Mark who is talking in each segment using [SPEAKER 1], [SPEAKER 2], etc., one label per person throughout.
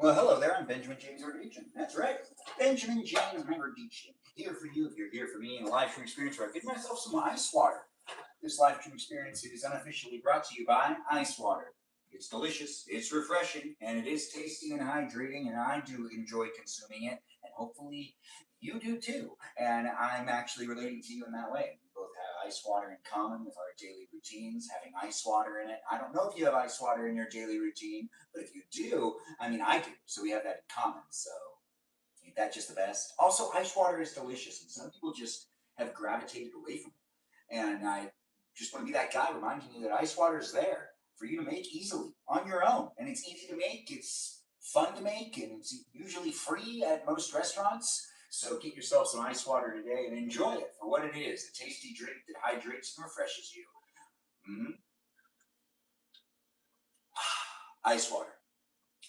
[SPEAKER 1] Well, hello there. I'm Benjamin James Magrdichian. That's right. Benjamin James Magrdichian. Here for you if you're here for me in a live stream experience where I give myself some ice water. This live stream experience is unofficially brought to you by Ice Water. It's delicious, it's refreshing, and it is tasty and hydrating, and I do enjoy consuming it, and hopefully you do too. And I'm actually relating to you in that way. We both have ice water in common with our daily routines, having ice water in it. I don't know if you have ice water in your daily routine, but if you do, I mean, I do. So we have that in common. So ain't that just the best? Also, ice water is delicious, and some people just have gravitated away from it. And I just want to be that guy reminding you that ice water is there for you to make easily on your own. And it's easy to make, it's fun to make, and it's usually free at most restaurants. So get yourself some ice water today and enjoy it for what it is, a tasty drink that hydrates and refreshes you. Mm-hmm. Ice water.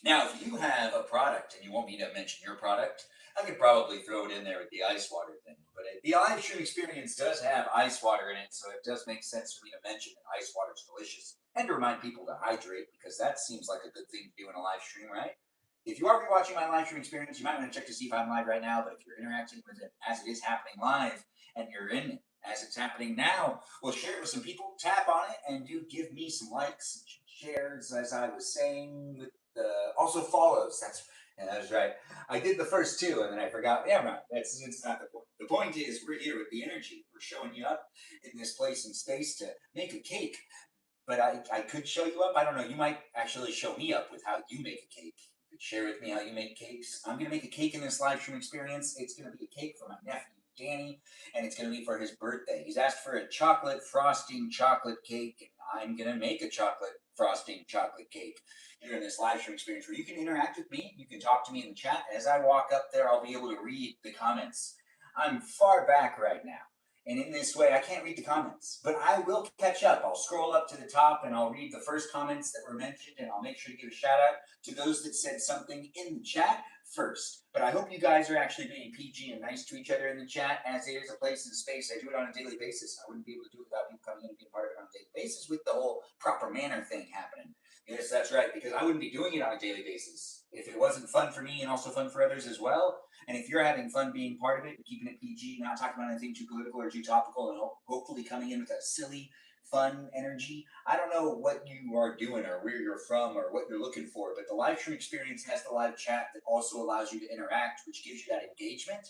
[SPEAKER 1] Now, if you have a product and you want me to mention your product, I could probably throw it in there with the ice water thing. But the live stream experience does have ice water in it, so it does make sense for me to mention that ice water is delicious and to remind people to hydrate because that seems like a good thing to do in a live stream, right? If you are watching my live stream experience, you might want to check to see if I'm live right now. But if you're interacting with it as it is happening live and you're in it as it's happening now, well, share it with some people, tap on it, and do give me some likes and shares, as I was saying with also follows. That's right. I did the first two and then I forgot. Yeah, right. That's it's not the point. The point is we're here with the energy. We're showing you up in this place and space to make a cake. But I could show you up. I don't know. You might actually show me up with how you make a cake. You could share with me how you make cakes. I'm gonna make a cake in this live stream experience. It's gonna be a cake for my nephew Danny, and it's gonna be for his birthday. He's asked for a chocolate frosting chocolate cake, and I'm gonna make a chocolate frosting chocolate cake here in this live stream experience where you can interact with me. You can talk to me in the chat. As I walk up there, I'll be able to read the comments. I'm far back right now. And in this way, I can't read the comments, but I will catch up. I'll scroll up to the top and I'll read the first comments that were mentioned, and I'll make sure to give a shout out to those that said something in the chat first. But I hope you guys are actually being PG and nice to each other in the chat, as it is a place and space. I do it on a daily basis. I wouldn't be able to do it without people coming in and being part of it on a daily basis with the whole proper manner thing happening. Yes, that's right, because I wouldn't be doing it on a daily basis if it wasn't fun for me and also fun for others as well. And if you're having fun being part of it, keeping it PG, not talking about anything too political or too topical, and hopefully coming in with a silly, fun energy. I don't know what you are doing or where you're from or what you're looking for, but the live stream experience has the live chat that also allows you to interact, which gives you that engagement.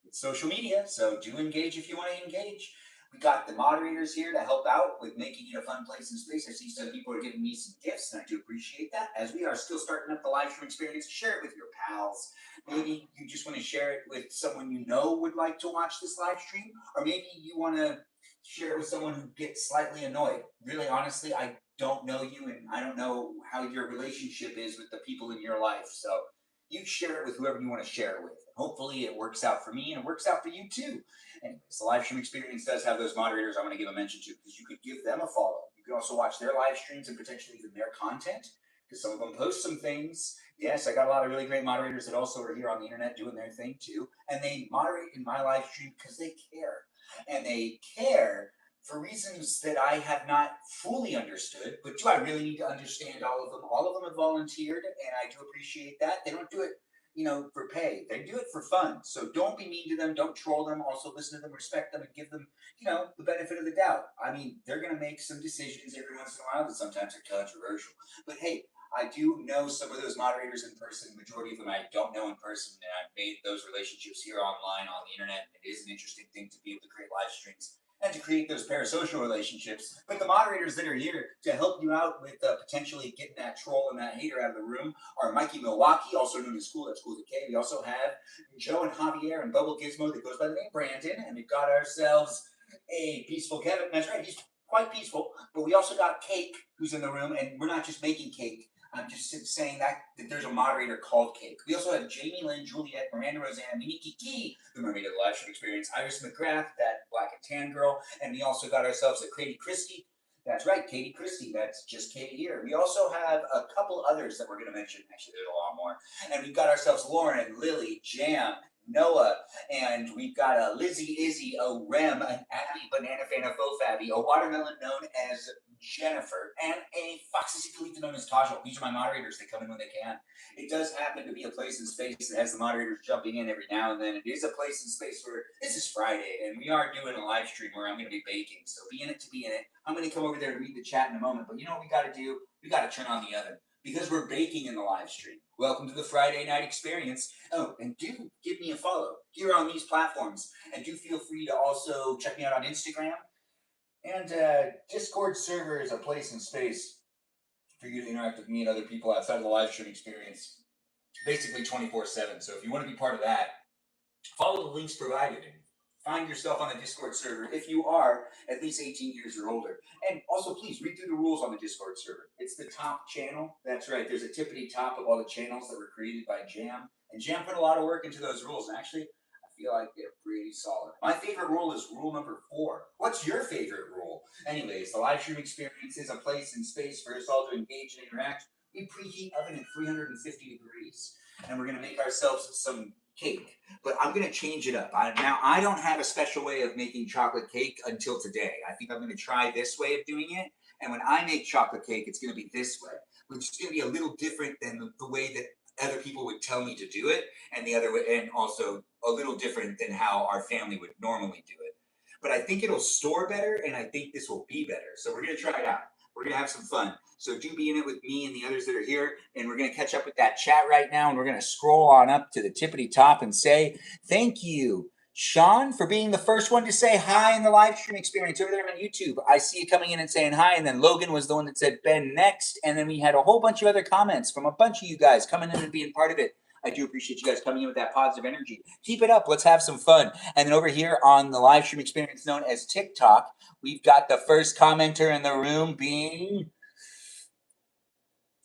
[SPEAKER 1] It's social media, so do engage if you want to engage. We got the moderators here to help out with making it a fun place and space. I see some people are giving me some gifts, and I do appreciate that. As we are still starting up the live stream experience, share it with your pals. Maybe you just want to share it with someone you know would like to watch this live stream, or maybe you want to share it with someone who gets slightly annoyed. Really, honestly, I don't know you, and I don't know how your relationship is with the people in your life. So you share it with whoever you want to share it with. Hopefully, it works out for me and it works out for you too. Anyways, the live stream experience does have those moderators I want to give a mention to because you could give them a follow. You can also watch their live streams and potentially even their content because some of them post some things. Yes, I got a lot of really great moderators that also are here on the internet doing their thing too. And they moderate in my live stream because they care. And they care for reasons that I have not fully understood. But do I really need to understand all of them? All of them have volunteered, and I do appreciate that. They don't do it for pay. They do it for fun. So don't be mean to them. Don't troll them. Also listen to them, respect them, and give them, the benefit of the doubt. I mean, they're going to make some decisions every once in a while that sometimes are controversial. But hey, I do know some of those moderators in person. The majority of them I don't know in person, and I've made those relationships here online on the internet. It is an interesting thing to be able to create live streams and to create those parasocial relationships. But the moderators that are here to help you out with potentially getting that troll and that hater out of the room are Mikey Milwaukee, also known as School, that's School with a K. We also have Joe and Javier and Bubble Gizmo that goes by the name Brandon. And we've got ourselves a Peaceful Kevin. That's right, he's quite peaceful. But we also got Cake, who's in the room, and we're not just making cake. I'm just saying that there's a moderator called Cake. We also have Jamie Lynn, Juliet, Miranda Rosanna, Mini Kiki, the Mermaid of the Live Stream Experience, Iris McGrath, that black and tan girl, and we also got ourselves a Katie Christie. That's right, Katie Christie. That's just Katie here. We also have a couple others that we're going to mention. Actually, there's a lot more. And we've got ourselves Lauren, Lily, Jam, Noah, and we've got a Lizzie, Izzy, a Rem, an Abby, Banana Fan, a Faux Fabby, a Watermelon known as Jennifer, and a Toxicity known as casual. These are my moderators. They come in when they can. It does happen to be a place and space that has the moderators jumping in every now and then. It is a place and space where this is Friday, and we are doing a live stream where I'm going to be baking. So be in it to be in it. I'm going to come over there and read the chat in a moment. But you know what we got to do? We got to turn on the oven because we're baking in the live stream. Welcome to the Friday night experience. Oh, and do give me a follow here on these platforms. And do feel free to also check me out on Instagram. And Discord server is a place and space for you to interact with me and other people outside of the live stream experience, basically 24/7. So if you want to be part of that, follow the links provided and find yourself on the Discord server if you are at least 18 years or older. And also, please read through the rules on the Discord server. It's the top channel. That's right. There's a tippity top of all the channels that were created by Jam. And Jam put a lot of work into those rules. And actually, I feel like they're pretty solid. My favorite rule is rule number 4. What's your favorite rule? Anyways, the live stream experience is a place and space for us all to engage and interact. We preheat oven at 350 degrees. And we're going to make ourselves some cake. But I'm going to change it up. Now, I don't have a special way of making chocolate cake until today. I think I'm going to try this way of doing it. And when I make chocolate cake, it's going to be this way, which is going to be a little different than the way that other people would tell me to do it, and the other way, and also a little different than how our family would normally do it. But I think it'll store better, and I think this will be better. So we're going to try it out. We're going to have some fun. So do be in it with me and the others that are here. And we're going to catch up with that chat right now. And we're going to scroll on up to the tippity top and say, thank you, Sean, for being the first one to say hi in the live stream experience over there on YouTube. I see you coming in and saying hi. And then Logan was the one that said Ben next. And then we had a whole bunch of other comments from a bunch of you guys coming in and being part of it. I do appreciate you guys coming in with that positive energy. Keep it up. Let's have some fun. And then over here on the live stream experience known as TikTok, we've got the first commenter in the room being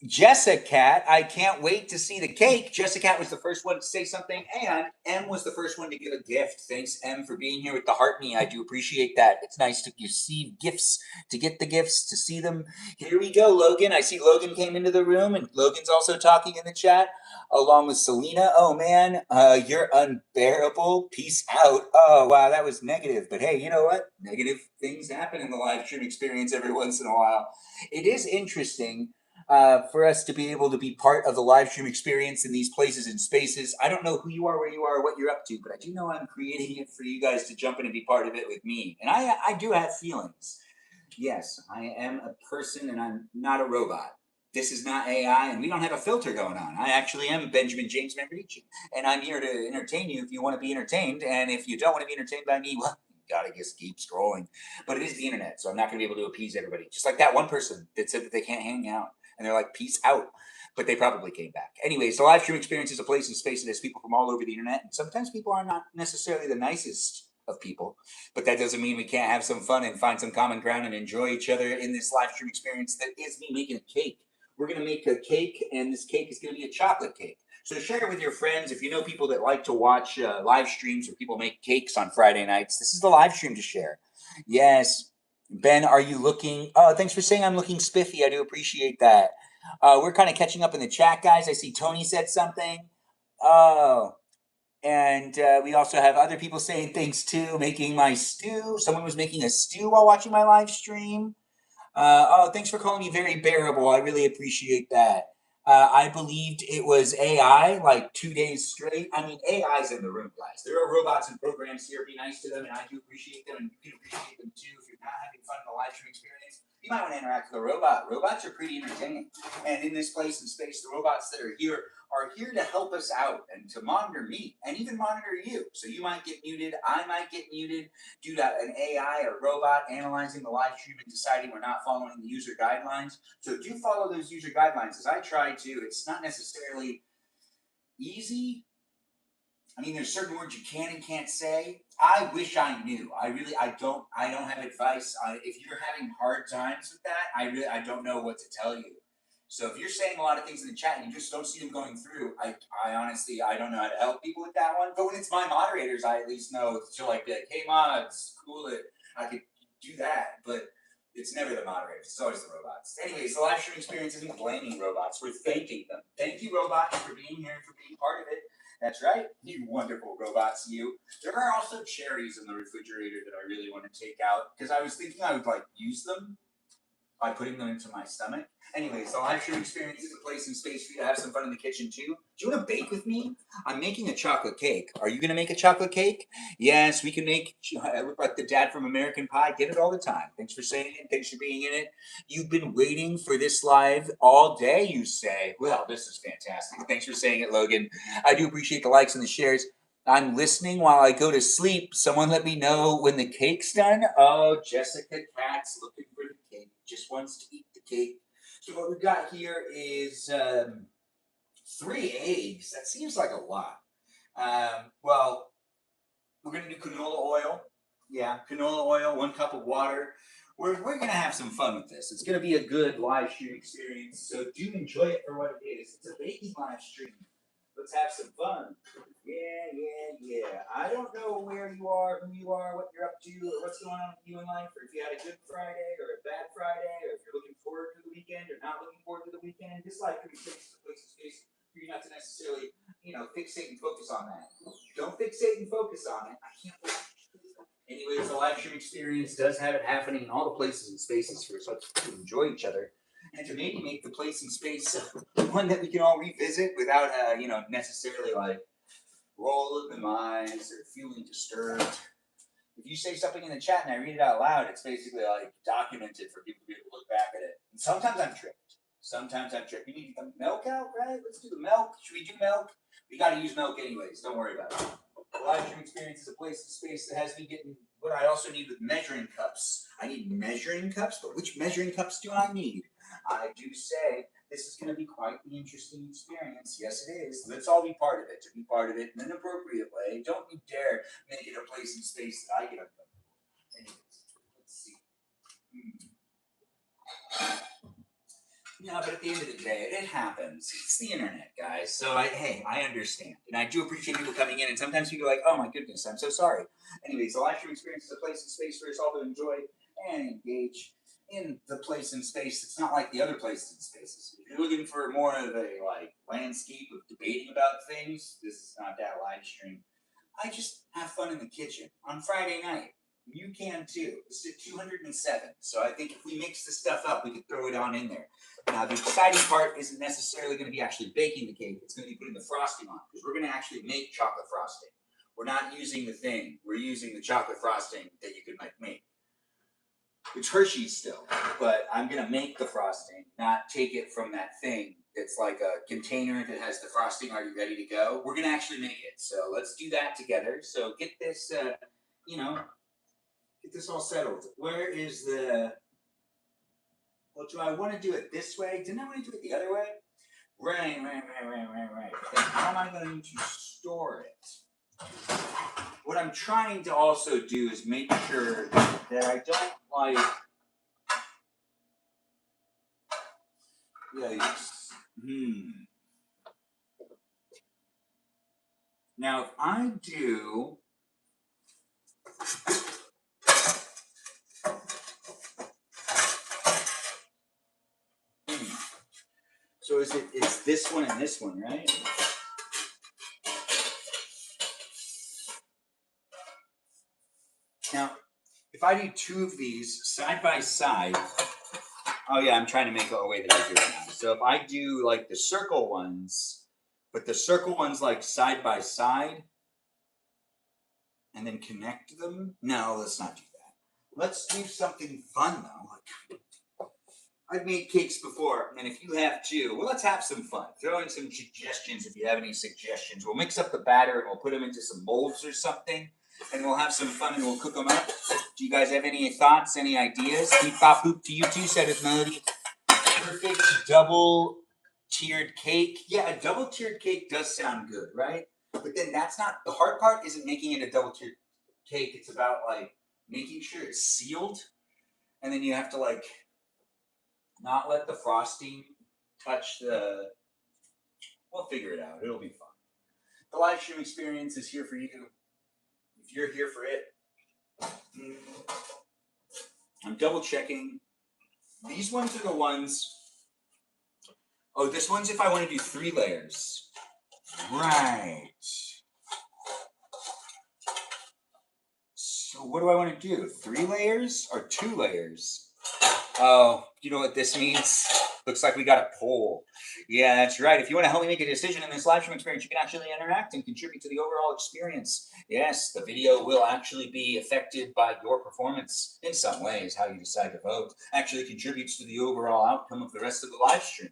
[SPEAKER 1] Jessica. I can't wait to see the cake. Jessica was the first one to say something, and M was the first one to give a gift. Thanks, M, for being here with the heart me. I do appreciate that. It's nice to receive gifts, to get the gifts, to see them. Here we go, Logan. I see Logan came into the room, and Logan's also talking in the chat, along with Selena. Oh, man, you're unbearable. Peace out. Oh, wow, that was negative. But hey, you know what? Negative things happen in the live stream experience every once in a while. It is interesting for us to be able to be part of the live stream experience in these places and spaces. I don't know who you are, where you are, what you're up to, but I do know I'm creating it for you guys to jump in and be part of it with me. And I do have feelings. Yes, I am a person and I'm not a robot. This is not AI, and we don't have a filter going on. I actually am Benjamin James Magrdichian, and I'm here to entertain you if you want to be entertained. And if you don't want to be entertained by me, well, you gotta just keep scrolling. But it is the internet, so I'm not going to be able to appease everybody. Just like that one person that said that they can't hang out, and they're like, peace out. But they probably came back. Anyways, the live stream experience is a place and space that has people from all over the internet, and sometimes people are not necessarily the nicest of people, but that doesn't mean we can't have some fun and find some common ground and enjoy each other in this live stream experience that is me making a cake. We're going to make a cake, and this cake is going to be a chocolate cake. So share it with your friends. If you know people that like to watch live streams where people make cakes on Friday nights, this is the live stream to share. Yes. Ben, are you looking? Oh, thanks for saying I'm looking spiffy. I do appreciate that. We're kind of catching up in the chat, guys. I see Tony said something. Oh, and we also have other people saying thanks too, making my stew. Someone was making a stew while watching my live stream. Oh, thanks for calling me very bearable. I really appreciate that. I believed it was AI like 2 days straight. I mean, AI's in the room, guys. There are robots and programs here. Be nice to them, and I do appreciate them, and you can appreciate them too. If you're not having fun in the live stream experience, you might want to interact with a robot. Robots are pretty entertaining. And in this place and space, the robots that are here to help us out and to monitor me and even monitor you. So you might get muted. I might get muted due to an AI or robot analyzing the live stream and deciding we're not following the user guidelines. So do follow those user guidelines as I try to. It's not necessarily easy. I mean, there's certain words you can and can't say. I wish I knew. I don't have advice. If you're having hard times with that, I don't know what to tell you. So if you're saying a lot of things in the chat and you just don't see them going through, I honestly, I don't know how to help people with that one. But when it's my moderators, I at least know to like be like, hey mods, cool it. I could do that, but it's never the moderators. It's always the robots. Anyways, the live stream experience isn't blaming robots. We're thanking them. Thank you, robots, for being here and for being part of it. That's right, you wonderful robots, you. There are also cherries in the refrigerator that I really want to take out because I was thinking I would like use them. by putting them into my stomach. Anyways, the live stream experience is a place and space for you to have some fun in the kitchen too. Do you want to bake with me? I'm making a chocolate cake. Are you going to make a chocolate cake? Yes, we can make. I look like the dad from American Pie. Get it all the time. Thanks for saying it. Thanks for being in it. You've been waiting for this live all day, you say. Well, this is fantastic. Thanks for saying it, Logan. I do appreciate the likes and the shares. I'm listening while I go to sleep. Someone let me know when the cake's done. Oh, Jessica Cat's looking for the cake. Just wants to eat the cake. So what we've got here is 3 eggs. That seems like a lot. Well, we're going to do canola oil. Yeah, canola oil, 1 cup of water. We're going to have some fun with this. It's going to be a good live stream experience. So do enjoy it for what it is. It's a baking live stream. Let's have some fun. Yeah. I don't know where you are, who you are, what you're up to, or what's going on with you in life, or if you had a good Friday or a bad Friday, or if you're looking forward to the weekend or not looking forward to the weekend. This life could be fixed to place of space for you not to necessarily, fixate and focus on that. Don't fixate and focus on it. I can't believe. Anyways, the live stream experience does have it happening in all the places and spaces for us to enjoy each other and to maybe make the place and space one that we can all revisit without, necessarily like rolling the eyes or feeling disturbed. If you say something in the chat and I read it out loud, it's basically like documented for people to be able to look back at it. And sometimes I'm tricked. We need the milk out, right? Let's do the milk. Should we do milk? We got to use milk anyways. Don't worry about it. The live stream experience is a place and space that has me getting what I also need with measuring cups. I need measuring cups, but which measuring cups do I need? I do say this is going to be quite the interesting experience. Yes, it is. Let's all be part of it. To be part of it in an appropriate way. Don't you dare make it a place and space that I get uncomfortable. Anyways, let's see. Yeah, but at the end of the day, it happens. It's the internet, guys. So I understand, and I do appreciate people coming in. And sometimes people are like, "Oh my goodness, I'm so sorry." Anyways, the live stream experience is a place and space for us all to enjoy and engage in the place and space. It's not like the other places and spaces. If you're looking for more of a landscape of debating about things, this is not that live stream. I just have fun in the kitchen on Friday night. You can too. It's at 207. So I think if we mix the stuff up, we could throw it on in there. Now, the exciting part isn't necessarily going to be actually baking the cake. It's going to be putting the frosting on because we're going to actually make chocolate frosting. We're not using the thing. We're using the chocolate frosting that you could make. It's Hershey's still, but I'm going to make the frosting, not take it from that thing that's like a container that has the frosting already ready to go. We're going to actually make it. So let's do that together. So get this, get this all settled. Where is the... Well, do I want to do it this way? Didn't I want to do it the other way? Right. Then how am I going to store it? What I'm trying to also do is make sure that I don't yikes. Now, if I do... So it's this one and this one, right? Now, if I do 2 of these side by side, oh yeah, I'm trying to make a way that I do it now. So if I do like the circle ones, but the circle ones like side by side, and then connect them. No, let's not do that. Let's do something fun though. I've made cakes before, and if you have too, well, let's have some fun. Throw in some suggestions if you have any suggestions. We'll mix up the batter and we'll put them into some molds or something, and we'll have some fun and we'll cook them up. Do you guys have any thoughts, any ideas? Beep bop boop to you too, said it Melody. Perfect double tiered cake. Yeah, a double tiered cake does sound good, right? But then that's not the hard part. Isn't making it a double tiered cake. It's about making sure it's sealed, and then you have to not let the frosting touch the... We'll figure it out. It'll be fun. The live stream experience is here for you. If you're here for it, I'm double checking. These ones are the ones... Oh, this one's if I want to do 3 layers. Right. So what do I want to do? 3 layers or 2 layers? Oh, you know what this means? Looks like we got a poll. Yeah, that's right. If you want to help me make a decision in this live stream experience, you can actually interact and contribute to the overall experience. Yes, the video will actually be affected by your performance in some ways. How you decide to vote actually contributes to the overall outcome of the rest of the live stream.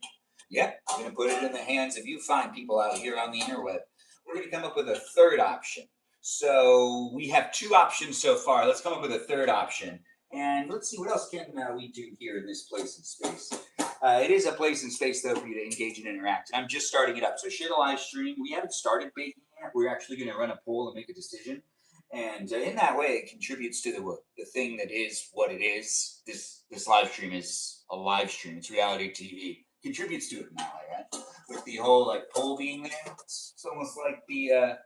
[SPEAKER 1] Yep, I'm going to put it in the hands of you fine people out here on the interweb. We're going to come up with a third option. So we have two options so far. Let's come up with a third option. And let's see, what else can we do here in this place and space? It is a place and space, though, for you to engage and interact. I'm just starting it up. So share the live stream. We haven't started baking yet. We're actually going to run a poll and make a decision. And in that way, it contributes to the thing that is what it is. This live stream is a live stream. It's reality TV. Contributes to it in that way, right? With the whole like poll being there, it's almost like the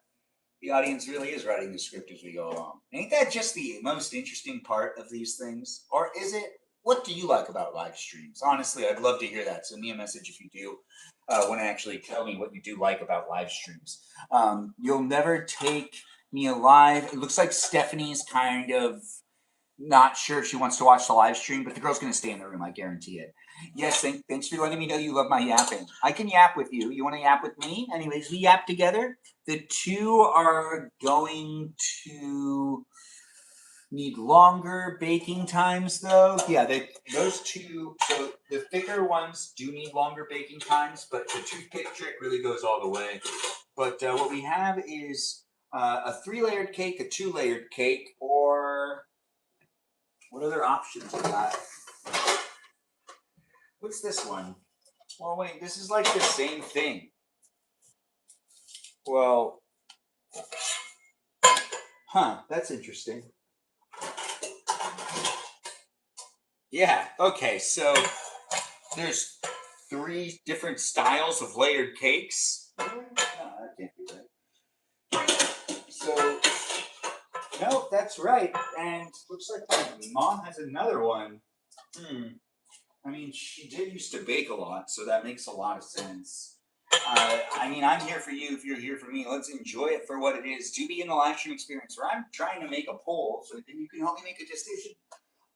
[SPEAKER 1] audience really is writing the script as we go along. Ain't that just the most interesting part of these things? Or is it? What do you like about live streams? Honestly, I'd love to hear that. Send me a message if you do want to actually tell me what you do like about live streams. You'll never take me alive. It looks like Stephanie's kind of not sure if she wants to watch the live stream, but the girl's going to stay in the room. I guarantee it. Yes, thanks for letting me know you love my yapping. I can yap with you. You want to yap with me? Anyways, we yap together. The two are going to need longer baking times, though. Yeah, those two. So the thicker ones do need longer baking times, but the toothpick trick really goes all the way. But what we have is a 3-layered cake, a 2-layered cake, or what other options we got? What's this one? Well, wait, this is like the same thing. Well, that's interesting. Yeah, okay, so there's 3 different styles of layered cakes. No, that can't be right. So, no, that's right. And looks like my mom has another one. I mean, she did used to bake a lot, so that makes a lot of sense. I mean, I'm here for you if you're here for me. Let's enjoy it for what it is. Do be in the live stream experience where I'm trying to make a poll so then you can help me make a decision.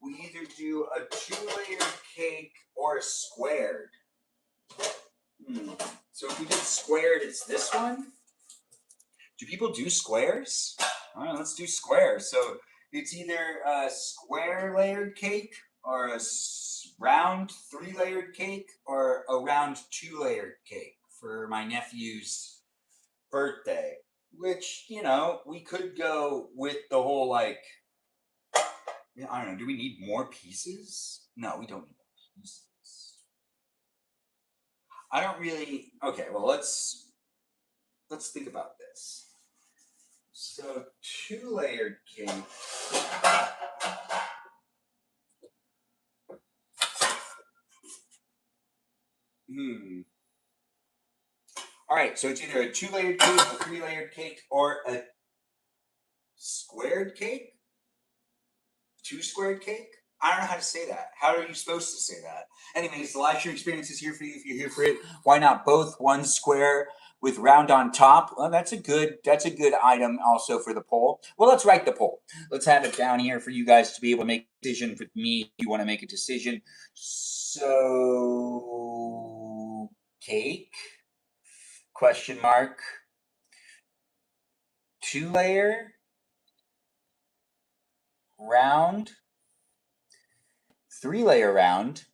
[SPEAKER 1] We either do a 2-layered cake or a squared. So if we did squared, it's this one. Do people do squares? All right, let's do squares. So it's either a square layered cake or a round 3-layered cake or a round 2-layered cake for my nephew's birthday. Which, we could go with the whole like, I don't know, do we need more pieces? No, we don't need more pieces. I don't really. Okay, well let's think about this. So 2-layered cake. All right, so it's either a 2-layered cake, a 3-layered cake, or a squared cake? 2-squared cake? I don't know how to say that. How are you supposed to say that? Anyways, the live stream experience is here for you if you're here for it. Why not both? One square with round on top. Well, that's a good item also for the poll. Well, let's write the poll. Let's have it down here for you guys to be able to make a decision with me if you want to make a decision. So cake? Question mark. 2-layer, round, 3-layer round.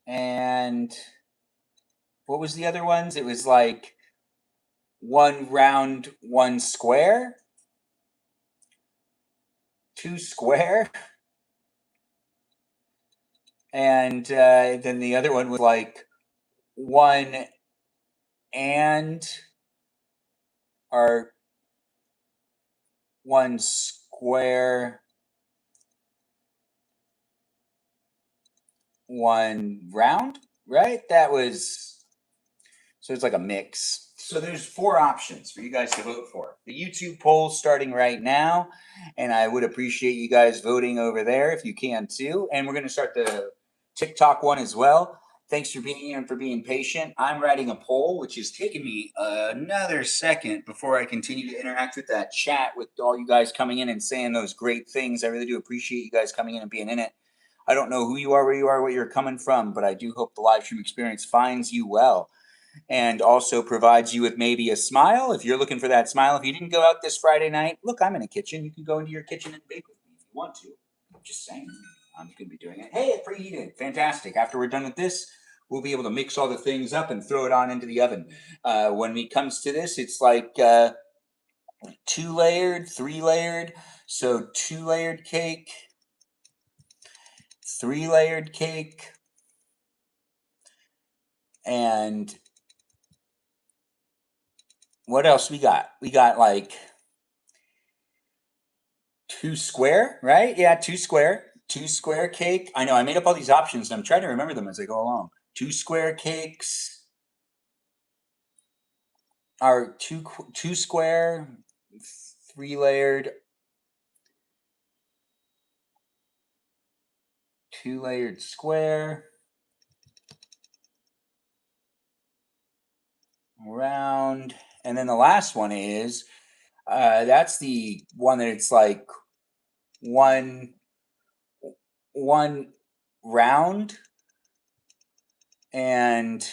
[SPEAKER 1] And what was the other ones? It was like 1 round, 1 square, 2 square. And then the other one was like 1 and or 1 square, 1 round, right? That was, so it's like a mix. So there's 4 options for you guys to vote for. The YouTube poll's starting right now, and I would appreciate you guys voting over there if you can too. And we're going to start the TikTok one as well. Thanks for being here and for being patient. I'm writing a poll, which is taking me another second before I continue to interact with that chat with all you guys coming in and saying those great things. I really do appreciate you guys coming in and being in it. I don't know who you are, where you are, where you're coming from, but I do hope the live stream experience finds you well and also provides you with maybe a smile. If you're looking for that smile, if you didn't go out this Friday night, look, I'm in a kitchen. You can go into your kitchen and bake with me if you want to. I'm just saying, I'm going to be doing it. Hey, it preheated. Fantastic. After we're done with this, we'll be able to mix all the things up and throw it on into the oven. When it comes to this, it's like 2-layered, 3-layered. So 2-layered cake, 3-layered cake, and what else we got? We got like 2 square, right? Yeah, 2 square. 2 square cake. I know I made up all these options and I'm trying to remember them as I go along. 2 square cakes are two square, 3-layered, 2-layered square, round, and then the last one is that's the one that it's like one round and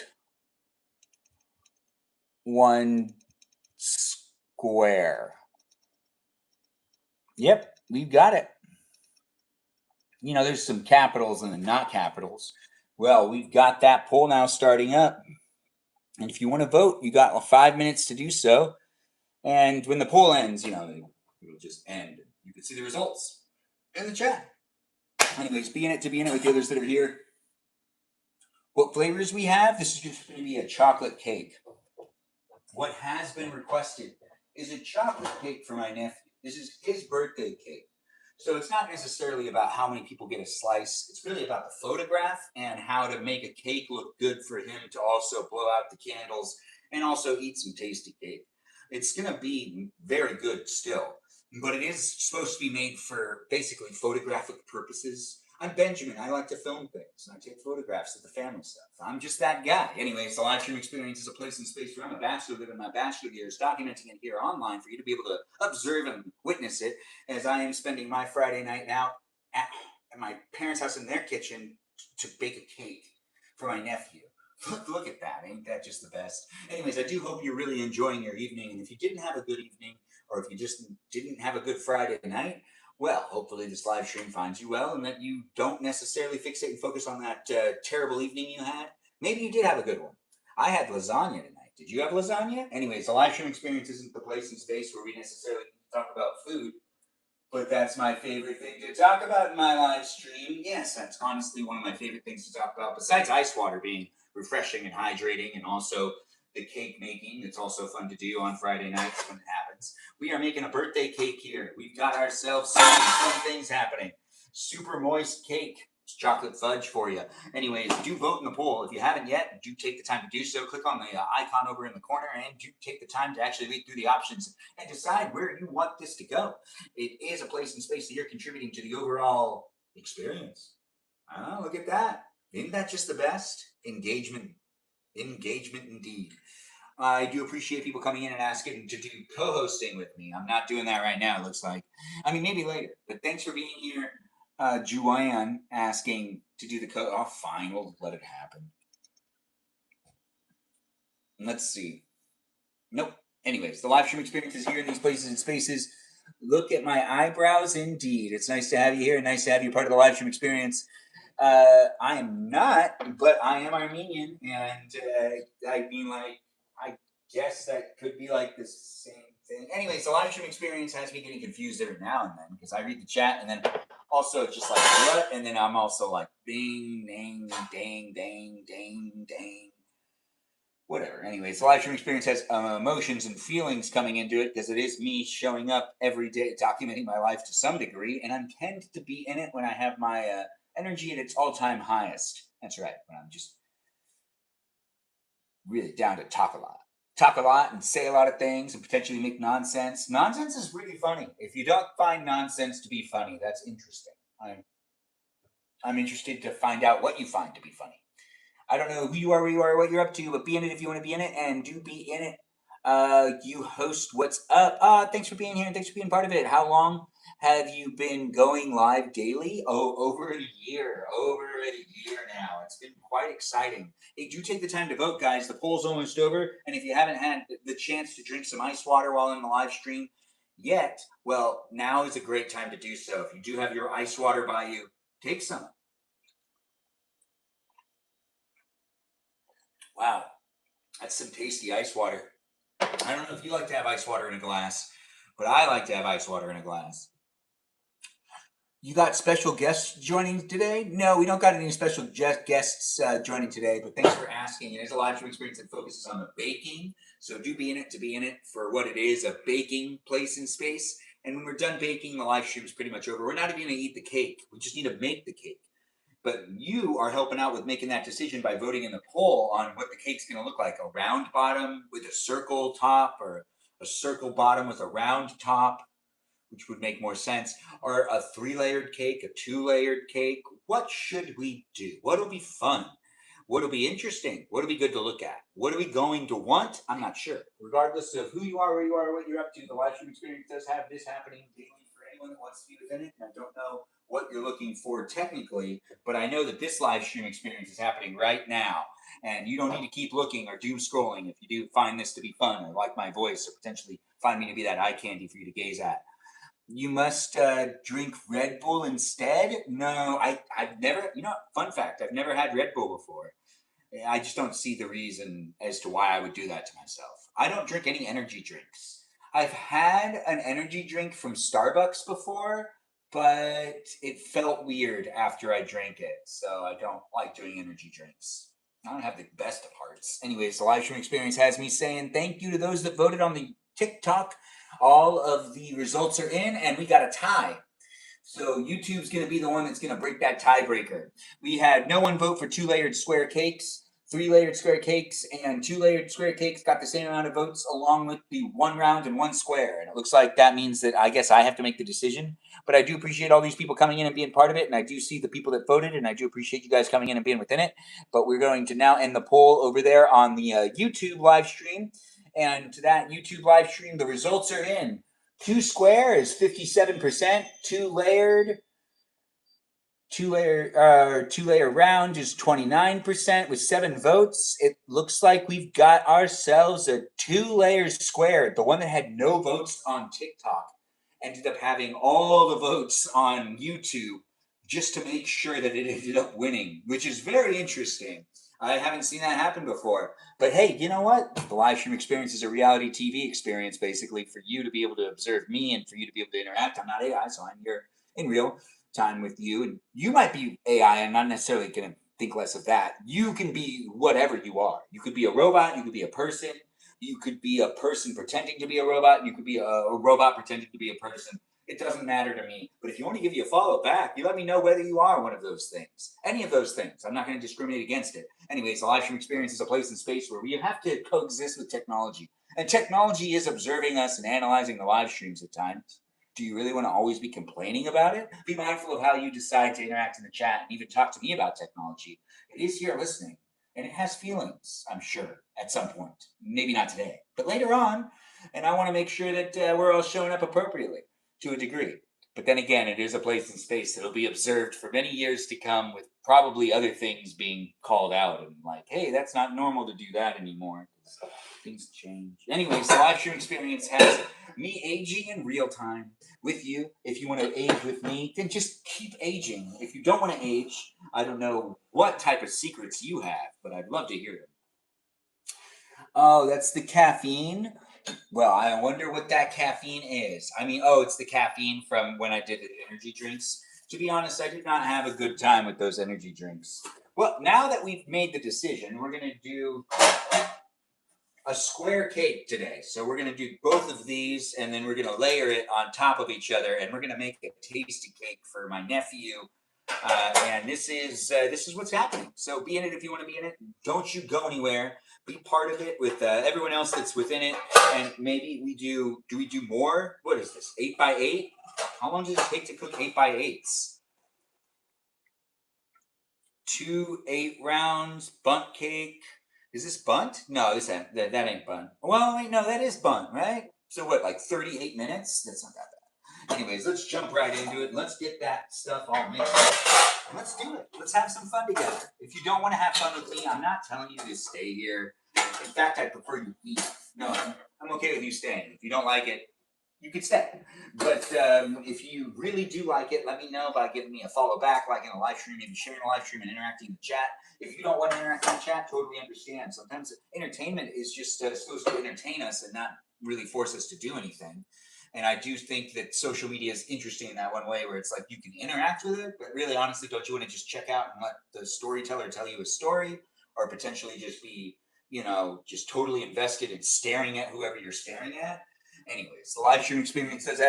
[SPEAKER 1] one square. Yep, we've got it. You know, there's some capitals and not capitals. Well, we've got that poll now starting up. And if you want to vote, you got 5 minutes to do so. And when the poll ends, you know, it'll just end. You can see the results in the chat. Anyways, be in it with the others that are here. What flavors we have? This is just going to be a chocolate cake. What has been requested is a chocolate cake for my nephew. This is his birthday cake. So it's not necessarily about how many people get a slice. It's really about the photograph and how to make a cake look good for him to also blow out the candles and also eat some tasty cake. It's going to be very good still, but it is supposed to be made for basically photographic purposes. I'm Benjamin. I like to film things and I take photographs of the family stuff. I'm just that guy. Anyways, the live stream experience is a place and space where I'm a bachelor living my bachelor years, documenting it here online for you to be able to observe and witness it as I am spending my Friday night now at my parents' house in their kitchen to bake a cake for my nephew. Look at that. Ain't that just the best? Anyways, I do hope you're really enjoying your evening. And if you didn't have a good evening, or if you just didn't have a good Friday night, well, hopefully this live stream finds you well and that you don't necessarily fixate and focus on that terrible evening you had. Maybe you did have a good one. I had lasagna tonight. Did you have lasagna? Anyways, the live stream experience isn't the place and space where we necessarily talk about food, but that's my favorite thing to talk about in my live stream. Yes, that's honestly one of my favorite things to talk about, besides ice water being refreshing and hydrating, and also the cake making. It's also fun to do on Friday nights when it happens. We are making a birthday cake here. We've got ourselves some fun things happening. Super moist cake. It's chocolate fudge for you. Anyways, do vote in the poll. If you haven't yet, do take the time to do so. Click on the icon over in the corner and do take the time to actually read through the options and decide where you want this to go. It is a place and space that you're contributing to the overall experience. Oh, look at that. Isn't that just the best? Engagement. Engagement indeed. I do appreciate people coming in and asking to do co-hosting with me. I'm not doing that right now, it looks like. I mean, maybe later. But thanks for being here. Juan asking to do the Oh, fine. We'll let it happen. Let's see. Nope. Anyways, the live stream experience is here in these places and spaces. Look at my eyebrows indeed. It's nice to have you here. Nice to have you part of the live stream experience. I am not, but I am Armenian, and I mean, like, I guess that could be like the same thing. Anyways, the live stream experience has me getting confused every now and then because I read the chat and then also just like what, and then I'm also like bing, dang, dang, dang, dang, dang. Whatever. Anyways, the live stream experience has emotions and feelings coming into it because it is me showing up every day, documenting my life to some degree, and I tend to be in it when I have my energy at its all-time highest. That's right, when I'm just really down to talk a lot and say a lot of things and potentially make nonsense. Nonsense is really funny. If you don't find nonsense to be funny, that's interesting. I'm interested to find out what you find to be funny.
[SPEAKER 2] I don't know who you are, where you are, what you're up to, but be in it if you want to be in it, and do be in it. You host What's Up. Thanks for being here and thanks for being part of it. How long have you been going live daily? Oh, over a year. Over a year now. It's been quite exciting. Hey, do take the time to vote, guys. The poll's almost over, and if you haven't had the chance to drink some ice water while in the live stream yet, well, now is a great time to do so. If you do have your ice water by you, take some. Wow, that's some tasty ice water. I don't know if you like to have ice water in a glass, but I like to have ice water in a glass. You got special guests joining today? No, we don't got any special guests joining today, but thanks for asking. It is a live stream experience that focuses on the baking, so do be in it to be in it for what it is, a baking place in space. And when we're done baking, the live stream is pretty much over. We're not even going to eat the cake. We just need to make the cake. But you are helping out with making that decision by voting in the poll on what the cake's going to look like, a round bottom with a circle top, or a circle bottom with a round top, which would make more sense, or a 3-layered cake, a 2-layered cake. What should we do? What'll be fun? What'll be interesting? What'll be good to look at? What are we going to want? I'm not sure. Regardless of who you are, where you are, what you're up to, the live stream experience does have this happening daily for anyone that wants to be within it. And I don't know what you're looking for technically, but I know that this live stream experience is happening right now. And you don't need to keep looking or doom scrolling if you do find this to be fun or like my voice or potentially find me to be that eye candy for you to gaze at. You must drink Red Bull instead. No, I've never, fun fact, I've never had Red Bull before. I just don't see the reason as to why I would do that to myself. I don't drink any energy drinks. I've had an energy drink from Starbucks before, but it felt weird after I drank it. So I don't like doing energy drinks. I don't have the best of hearts. Anyways, the live stream experience has me saying thank you to those that voted on the TikTok. All of the results are in, and we got a tie. So YouTube's going to be the one that's going to break that tiebreaker. We had no one vote for 2-layered square cakes. 3-layered square cakes and 2-layered square cakes got the same amount of votes, along with the 1 round and 1 square. And it looks like that means that I guess I have to make the decision. But I do appreciate all these people coming in and being part of it. And I do see the people that voted, and I do appreciate you guys coming in and being within it. But we're going to now end the poll over there on the YouTube live stream. And to that YouTube live stream, the results are in. 2 square is 57%. 2-layer round is 29% with 7 votes. It looks like we've got ourselves a 2-layer square. The one that had no votes on TikTok ended up having all the votes on YouTube just to make sure that it ended up winning, which is very interesting. I haven't seen that happen before. But hey, you know what? The live stream experience is a reality TV experience, basically, for you to be able to observe me and for you to be able to interact. I'm not AI, so I'm here in real time with you. And you might be AI. I'm not necessarily going to think less of that. You can be whatever you are. You could be a robot. You could be a person. You could be a person pretending to be a robot. You could be a robot pretending to be a person. It doesn't matter to me. But if you want to give you a follow back, you let me know whether you are one of those things. Any of those things. I'm not going to discriminate against it. Anyways, the live stream experience is a place in space where we have to coexist with technology. And technology is observing us and analyzing the live streams at times. Do you really want to always be complaining about it? Be mindful of how you decide to interact in the chat and even talk to me about technology. It is here listening, and it has feelings, I'm sure, at some point. Maybe not today, but later on. And I want to make sure that we're all showing up appropriately to a degree. But then again, it is a place in space that'll be observed for many years to come, with probably other things being called out and like, hey, that's not normal to do that anymore. Things change. Anyways, the live stream experience has me aging in real time with you. If you want to age with me, then just keep aging. If you don't want to age, I don't know what type of secrets you have, but I'd love to hear them. Oh, that's the caffeine. Well, I wonder what that caffeine is. I mean, oh, it's the caffeine from when I did the energy drinks. To be honest, I did not have a good time with those energy drinks. Well, now that we've made the decision, we're going to do a square cake today. So we're going to do both of these, and then we're going to layer it on top of each other, and we're going to make a tasty cake for my nephew. And this is what's happening. So be in it if you want to be in it. Don't you go anywhere. Be part of it with everyone else that's within it. And maybe we do. Do we do more? What is this? 8x8? How long does it take to cook 8x8s? 2 8 rounds, bunt cake. Is this bunt? No, that ain't bunt. Well, wait, no, that is bunt, right? So what, like 38 minutes? That's not that bad. Anyways, let's jump right into it. Let's get that stuff all mixed up. Let's do it. Let's have some fun together. If you don't want to have fun with me, I'm not telling you to stay here. In fact, I prefer you leave. No, I'm okay with you staying. If you don't like it, you could stay. But if you really do like it, let me know by giving me a follow back, liking a live stream, maybe sharing a live stream and interacting in the chat. If you don't want to interact in the chat, totally understand. Sometimes entertainment is just supposed to entertain us and not really force us to do anything. And I do think that social media is interesting in that one way where it's like you can interact with it, but really, honestly, don't you want to just check out and let the storyteller tell you a story, or potentially just be, just totally invested in staring at whoever you're staring at? Anyways, the live stream experience has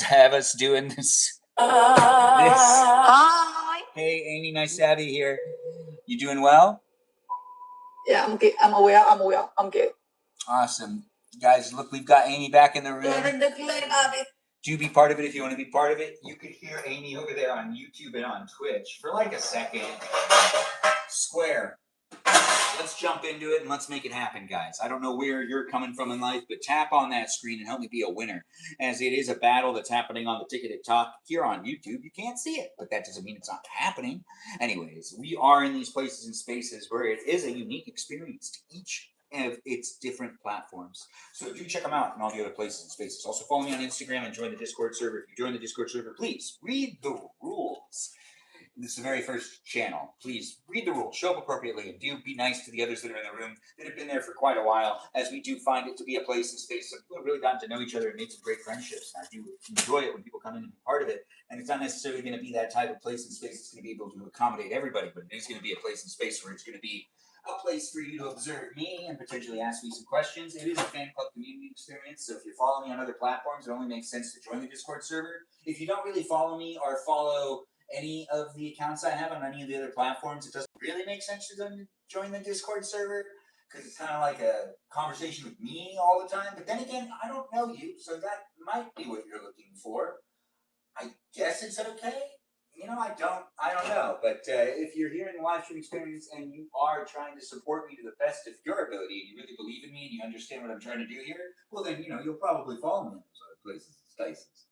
[SPEAKER 2] have us doing this. Hi. Hey, Amy, nice to have you here. You doing well?
[SPEAKER 3] Yeah, I'm good. I'm aware. I'm good.
[SPEAKER 2] Awesome. Guys, look, we've got Amy back in the room. Do be part of it if you want to be part of it. You could hear Amy over there on YouTube and on Twitch for like a second. Square. Let's jump into it and let's make it happen, guys. I don't know where you're coming from in life, but tap on that screen and help me be a winner, as it is a battle that's happening on the Ticketed Talk here on YouTube. You can't see it, but that doesn't mean it's not happening. Anyways, we are in these places and spaces where it is a unique experience to each of its different platforms. So do check them out in all the other places and spaces. Also follow me on Instagram and join the Discord server. If you join the Discord server, please read the rules. This is the very first channel. Please read the rules, show up appropriately, and do be nice to the others that are in the room that have been there for quite a while, as we do find it to be a place and space that people have really gotten to know each other and made some great friendships. And I do enjoy it when people come in and be part of it. And it's not necessarily going to be that type of place and space that's going to be able to accommodate everybody, but it is going to be a place and space where it's going to be a place for you to observe me and potentially ask me some questions. It is a fan club community experience, so if you're following me on other platforms, it only makes sense to join the Discord server. If you don't really follow me or follow any of the accounts I have on any of the other platforms, it doesn't really make sense to join the Discord server, because it's kind of like a conversation with me all the time. But then again, I don't know you, so that might be what you're looking for. I guess it's okay. I don't know. But if you're here in the live stream experience and you are trying to support me to the best of your ability, and you really believe in me and you understand what I'm trying to do here, well then, you'll probably follow me in those other places and spaces.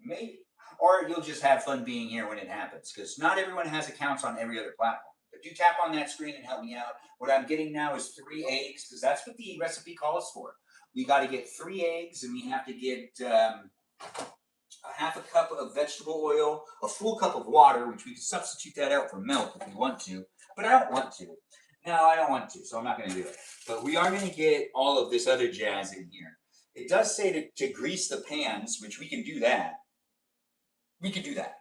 [SPEAKER 2] Maybe. Or you'll just have fun being here when it happens, because not everyone has accounts on every other platform. But do tap on that screen and help me out. What I'm getting now is 3 eggs, because that's what the recipe calls for. We got to get 3 eggs, and we have to get a half a cup of vegetable oil, a full cup of water, which we can substitute that out for milk if we want to. But I don't want to. No, I don't want to, so I'm not going to do it. But we are going to get all of this other jazz in here. It does say to grease the pans, which we can do that. We could do that.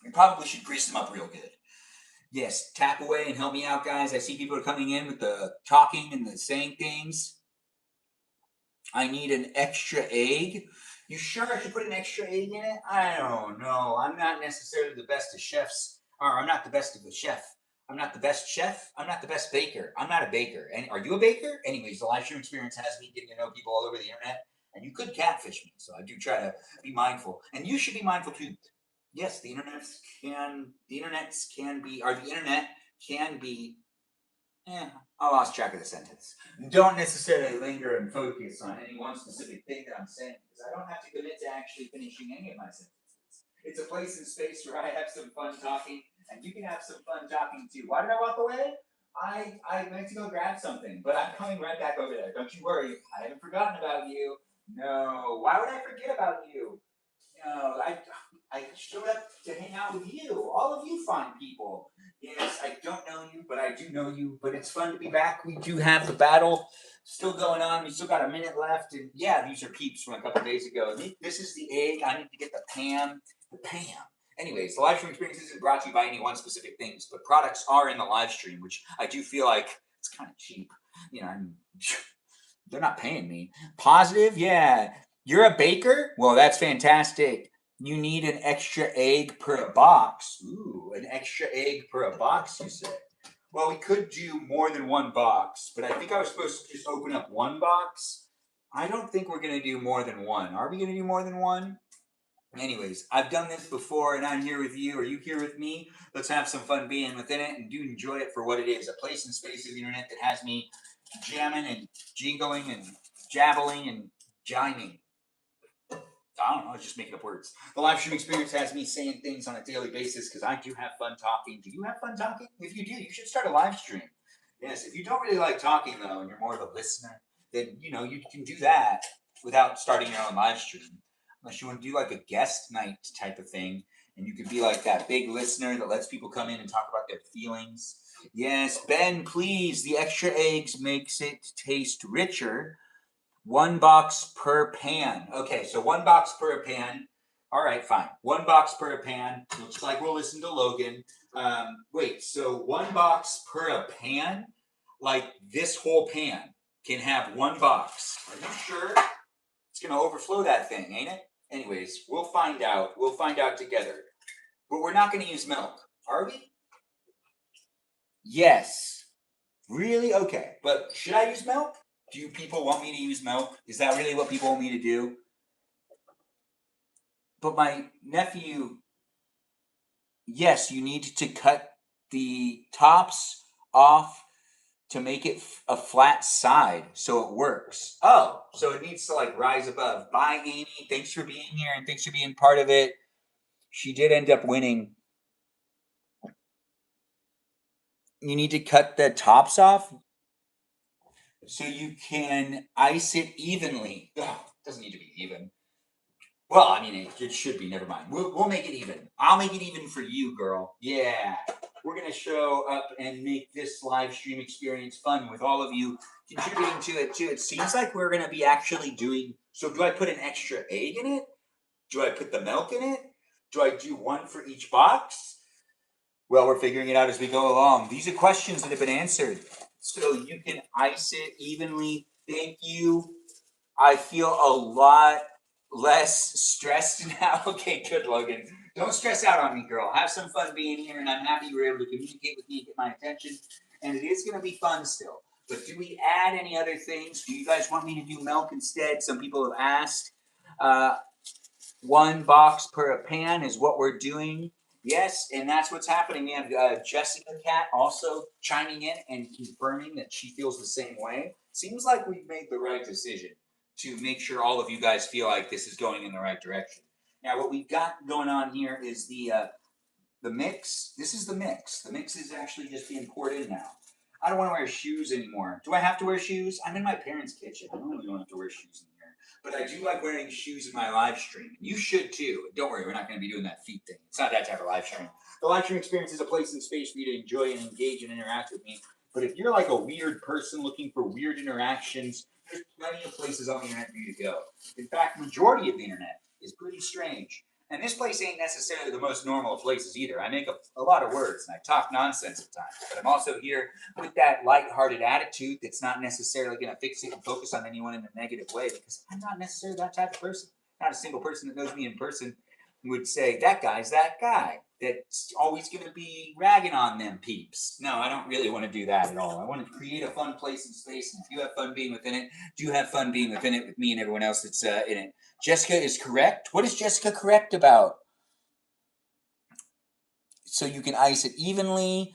[SPEAKER 2] We probably should grease them up real good. Yes, tap away and help me out, guys. I see people are coming in with the talking and the saying things. I need an extra egg. You sure I should put an extra egg in it? I don't know. I'm not necessarily the best of chefs. Or I'm not the best of the chef. I'm not the best chef. I'm not the best baker. I'm not a baker. And are you a baker? Anyways, the live stream experience has me getting to know people all over the internet. And you could catfish me, so I do try to be mindful. And you should be mindful too. Yes, the internet can be, I lost track of the sentence. Don't necessarily linger and focus on any one specific thing that I'm saying, because I don't have to commit to actually finishing any of my sentences. It's a place and space where I have some fun talking, and you can have some fun talking too. Why did I walk away? I went to go grab something, but I'm coming right back over there. Don't you worry. I haven't forgotten about you. No. Why would I forget about you? No, I showed up to hang out with you. All of you fine people. Yes, I don't know you, but I do know you. But it's fun to be back. We do have the battle still going on. We still got a minute left. And yeah, these are peeps from a couple days ago. This is the egg. I need to get the Pam. The Pam. Anyways, the live stream experience isn't brought to you by any one specific things, but products are in the live stream, which I do feel like it's kind of cheap. They're not paying me. Positive? Yeah. You're a baker? Well, that's fantastic. You need an extra egg per box. Ooh, an extra egg per box, you say? Well, we could do more than one box, but I think I was supposed to just open up one box. I don't think we're going to do more than one. Are we going to do more than one? Anyways, I've done this before and I'm here with you. Are you here with me? Let's have some fun being within it and do enjoy it for what it is. A place and space of the internet that has me jamming and jingling and jabbling and jiming. I don't know, I was just making up words. The live stream experience has me saying things on a daily basis because I do have fun talking. Do you have fun talking? If you do, you should start a live stream. Yes, if you don't really like talking though, and you're more of a listener, then you know you can do that without starting your own live stream. Unless you want to do like a guest night type of thing, and you could be like that big listener that lets people come in and talk about their feelings. Yes, Ben, please. The extra eggs makes it taste richer. 1 box per pan. Okay, so 1 box per pan. All right, fine. 1 box per pan. Looks like we'll listen to Logan. Wait, so 1 box per a pan? Like this whole pan can have 1 box. Are you sure? It's gonna overflow that thing, ain't it? Anyways, we'll find out. We'll find out together. But we're not gonna use milk, are we? Yes. Really? Okay. But should I use milk? Do people want me to use milk? Is that really what people want me to do? But my nephew, yes, you need to cut the tops off to make it a flat side so it works. Oh, so it needs to like rise above. Bye, Amy. Thanks for being here and thanks for being part of it. She did end up winning. You need to cut the tops off so you can ice it evenly. Ugh, it doesn't need to be even. Well, I mean, it should be. Never mind. We'll make it even. I'll make it even for you, girl. Yeah. We're going to show up and make this live stream experience fun with all of you contributing to it, too. It seems like we're going to be actually doing... So do I put an extra egg in it? Do I put the milk in it? Do I do one for each box? Well, we're figuring it out as we go along. These are questions that have been answered. So you can ice it evenly. Thank you. I feel a lot less stressed now. Okay, good, Logan. Don't stress out on me, girl. Have some fun being here, and I'm happy you were able to communicate with me and get my attention. And it is going to be fun still. But do we add any other things? Do you guys want me to do milk instead? Some people have asked. 1 box per a pan is what we're doing. Yes, and that's what's happening. We have Jessica Cat also chiming in and confirming that she feels the same way. Seems like we've made the right decision to make sure all of you guys feel like this is going in the right direction. Now, what we've got going on here is the mix. This is the mix. The mix is actually just being poured in now. I don't want to wear shoes anymore. Do I have to wear shoes? I'm in my parents' kitchen. I really don't have to wear shoes in here. But I do like wearing shoes in my live stream. You should too. Don't worry, we're not going to be doing that feet thing. It's not that type of live stream. The live stream experience is a place and space for you to enjoy and engage and interact with me. But if you're like a weird person looking for weird interactions, there's plenty of places on the internet for you to go. In fact, majority of the internet is pretty strange. And this place ain't necessarily the most normal of places either. I make a lot of words and I talk nonsense at times. But I'm also here with that lighthearted attitude that's not necessarily going to fixate and focus on anyone in a negative way because I'm not necessarily that type of person. Not a single person that knows me in person would say, that guy's that guy that's always going to be ragging on them peeps. No, I don't really want to do that at all. I want to create a fun place and space. And if you have fun being within it, do have fun being within it with me and everyone else that's in it. Jessica is correct. What is Jessica correct about? So you can ice it evenly.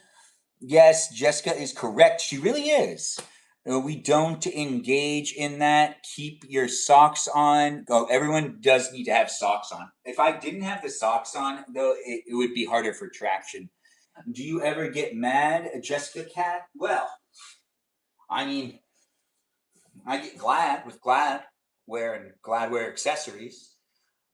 [SPEAKER 2] Yes, Jessica is correct. She really is. We don't engage in that. Keep your socks on. Oh, everyone does need to have socks on. If I didn't have the socks on, though, it would be harder for traction. Do you ever get mad, Jessica Cat? Well, I mean, I get glad with Gladware and Gladware accessories.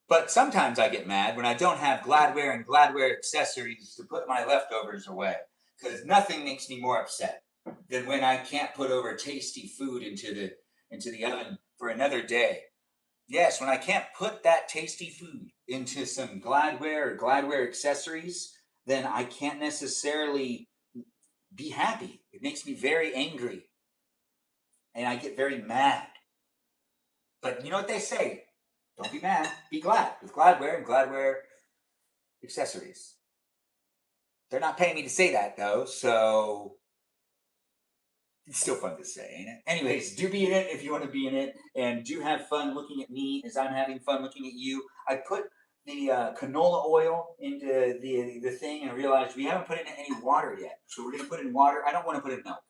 [SPEAKER 2] But sometimes I get mad when I don't have Gladware and Gladware accessories to put my leftovers away. Because nothing makes me more upset than when I can't put over tasty food into the oven for another day. Yes, when I can't put that tasty food into some Gladware or Gladware accessories, then I can't necessarily be happy. It makes me very angry. And I get very mad. But you know what they say? Don't be mad, be glad with Gladware and Gladware accessories. They're not paying me to say that though, so it's still fun to say, ain't it? Anyways, do be in it if you want to be in it, and do have fun looking at me as I'm having fun looking at you. I put canola oil into the thing and realized we haven't put in any water yet. So we're gonna put in water. I don't want to put in milk.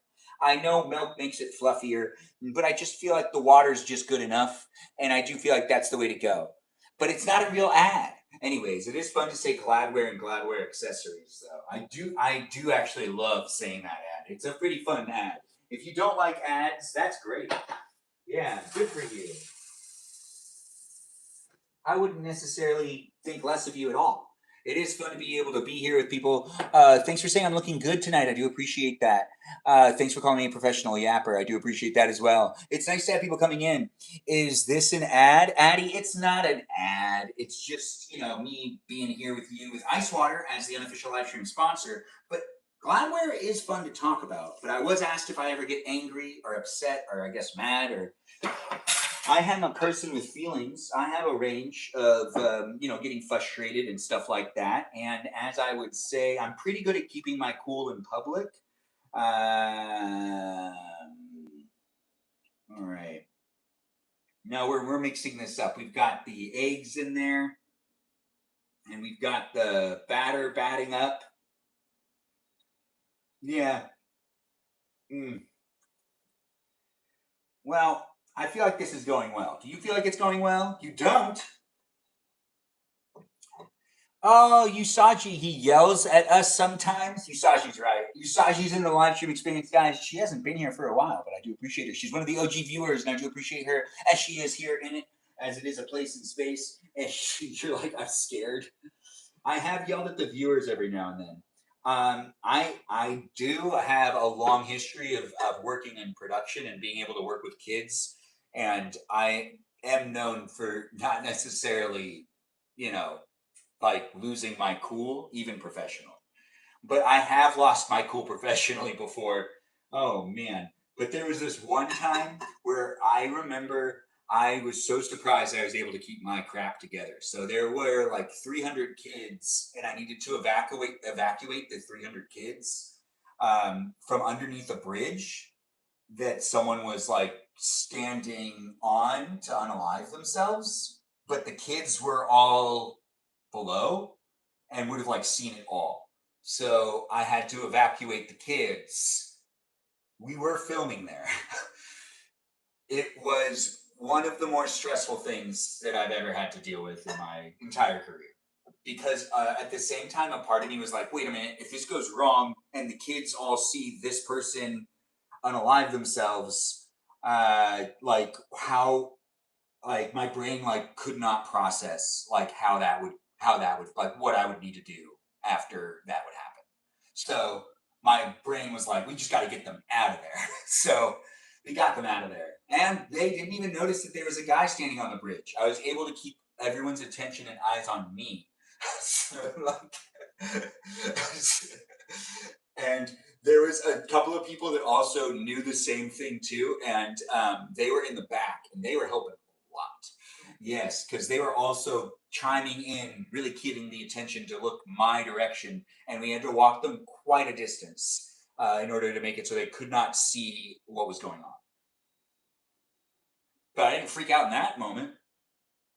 [SPEAKER 2] I know milk makes it fluffier, but I just feel like the water is just good enough, and I do feel like that's the way to go. But it's not a real ad. Anyways, it is fun to say Gladware and Gladware accessories, though. I do actually love saying that ad. It's a pretty fun ad. If you don't like ads, that's great. Yeah, good for you. I wouldn't necessarily think less of you at all. It is fun to be able to be here with people. Thanks for saying I'm looking good tonight. I do appreciate that. Thanks for calling me a professional yapper. I do appreciate that as well. It's nice to have people coming in. Is this an ad, Addie? It's not an ad. It's just, me being here with you with Ice Water as the unofficial live stream sponsor. But Gladware is fun to talk about. But I was asked if I ever get angry or upset or I guess mad or I am a person with feelings. I have a range of, getting frustrated and stuff like that. And as I would say, I'm pretty good at keeping my cool in public. All right. Now we're mixing this up. We've got the eggs in there, and we've got the batter batting up. Yeah. Well, I feel like this is going well. Do you feel like it's going well? You don't. Oh, Usagi, he yells at us sometimes. Usagi's right. Usagi's in the live stream experience, guys. She hasn't been here for a while, but I do appreciate her. She's one of the OG viewers, and I do appreciate her as she is here in it, as it is a place in space. And you're like, I'm scared. I have yelled at the viewers every now and then. I do have a long history of working in production and being able to work with kids, and I am known for not necessarily, like losing my cool, even professional. But I have lost my cool professionally before. Oh man. But there was this one time where I remember I was so surprised I was able to keep my crap together. So there were like 300 kids, and I needed to evacuate the 300 kids from underneath a bridge that someone was like standing on to unalive themselves. But the kids were all below and would have like seen it all. So I had to evacuate the kids. We were filming there. It was one of the more stressful things that I've ever had to deal with in my entire career. Because at the same time, a part of me was like, wait a minute, if this goes wrong and the kids all see this person unalive themselves, like how like my brain like could not process like how that would like what I would need to do after that would happen. So my brain was like, we just got to get them out of there. So we got them out of there, and they didn't even notice that there was a guy standing on the bridge. I was able to keep everyone's attention and eyes on me. So, like, and there was a couple of people that also knew the same thing too, and they were in the back and they were helping a lot. Yes, because they were also chiming in, really keeping the attention to look my direction, and we had to walk them quite a distance in order to make it so they could not see what was going on. But I didn't freak out in that moment.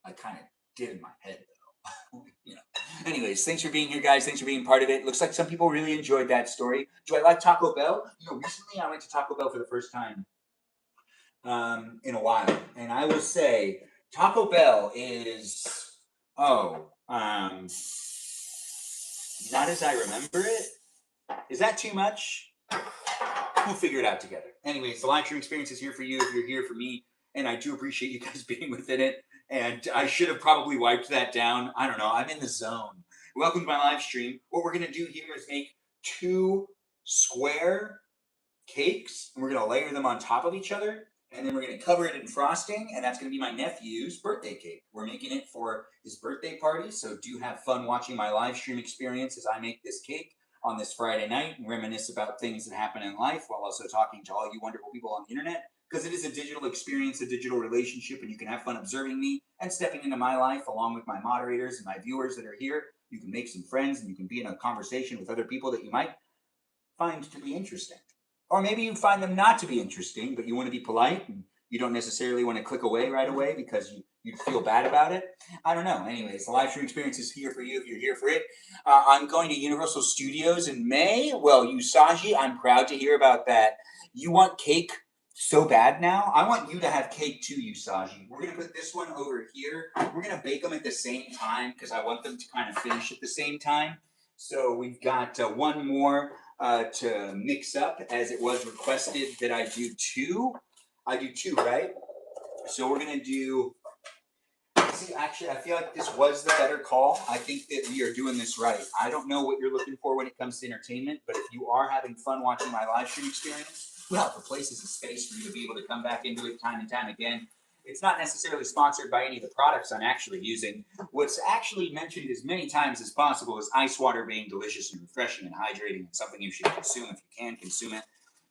[SPEAKER 2] I kind of did in my head, though. Anyways, thanks for being here, guys. Thanks for being part of it. Looks like some people really enjoyed that story. Do I like Taco Bell? Recently I went to Taco Bell for the first time in a while, and I will say Taco Bell is not as I remember it. Is that too much? We'll figure it out together. Anyways, the live stream experience is here for you if you're here for me, and I do appreciate you guys being within it. And I should have probably wiped that down. I don't know. I'm in the zone. Welcome to my live stream. What we're going to do here is make 2 square cakes, and we're going to layer them on top of each other. And then we're going to cover it in frosting, and that's going to be my nephew's birthday cake. We're making it for his birthday party, so do have fun watching my live stream experience as I make this cake on this Friday night and reminisce about things that happen in life while also talking to all you wonderful people on the internet, because it is a digital experience, a digital relationship, and you can have fun observing me and stepping into my life along with my moderators and my viewers that are here. You can make some friends, and you can be in a conversation with other people that you might find to be interesting. Or maybe you find them not to be interesting, but you want to be polite and you don't necessarily want to click away right away because you'd feel bad about it. I don't know. Anyways, the live stream experience is here for you if you're here for it. I'm going to Universal Studios in May. Well, Usagi, I'm proud to hear about that. You want cake so bad now? I want you to have cake too, Usagi. We're going to put this one over here. We're going to bake them at the same time because I want them to kind of finish at the same time. So we've got one more to mix up, as it was requested that I do two. I do two, right? So we're going to do... See, actually, I feel like this was the better call. I think that we are doing this right. I don't know what you're looking for when it comes to entertainment, but if you are having fun watching my live stream experience, well, the place is a space for you to be able to come back into it time and time again. It's not necessarily sponsored by any of the products I'm actually using. What's actually mentioned as many times as possible is ice water being delicious and refreshing and hydrating and something you should consume if you can consume it.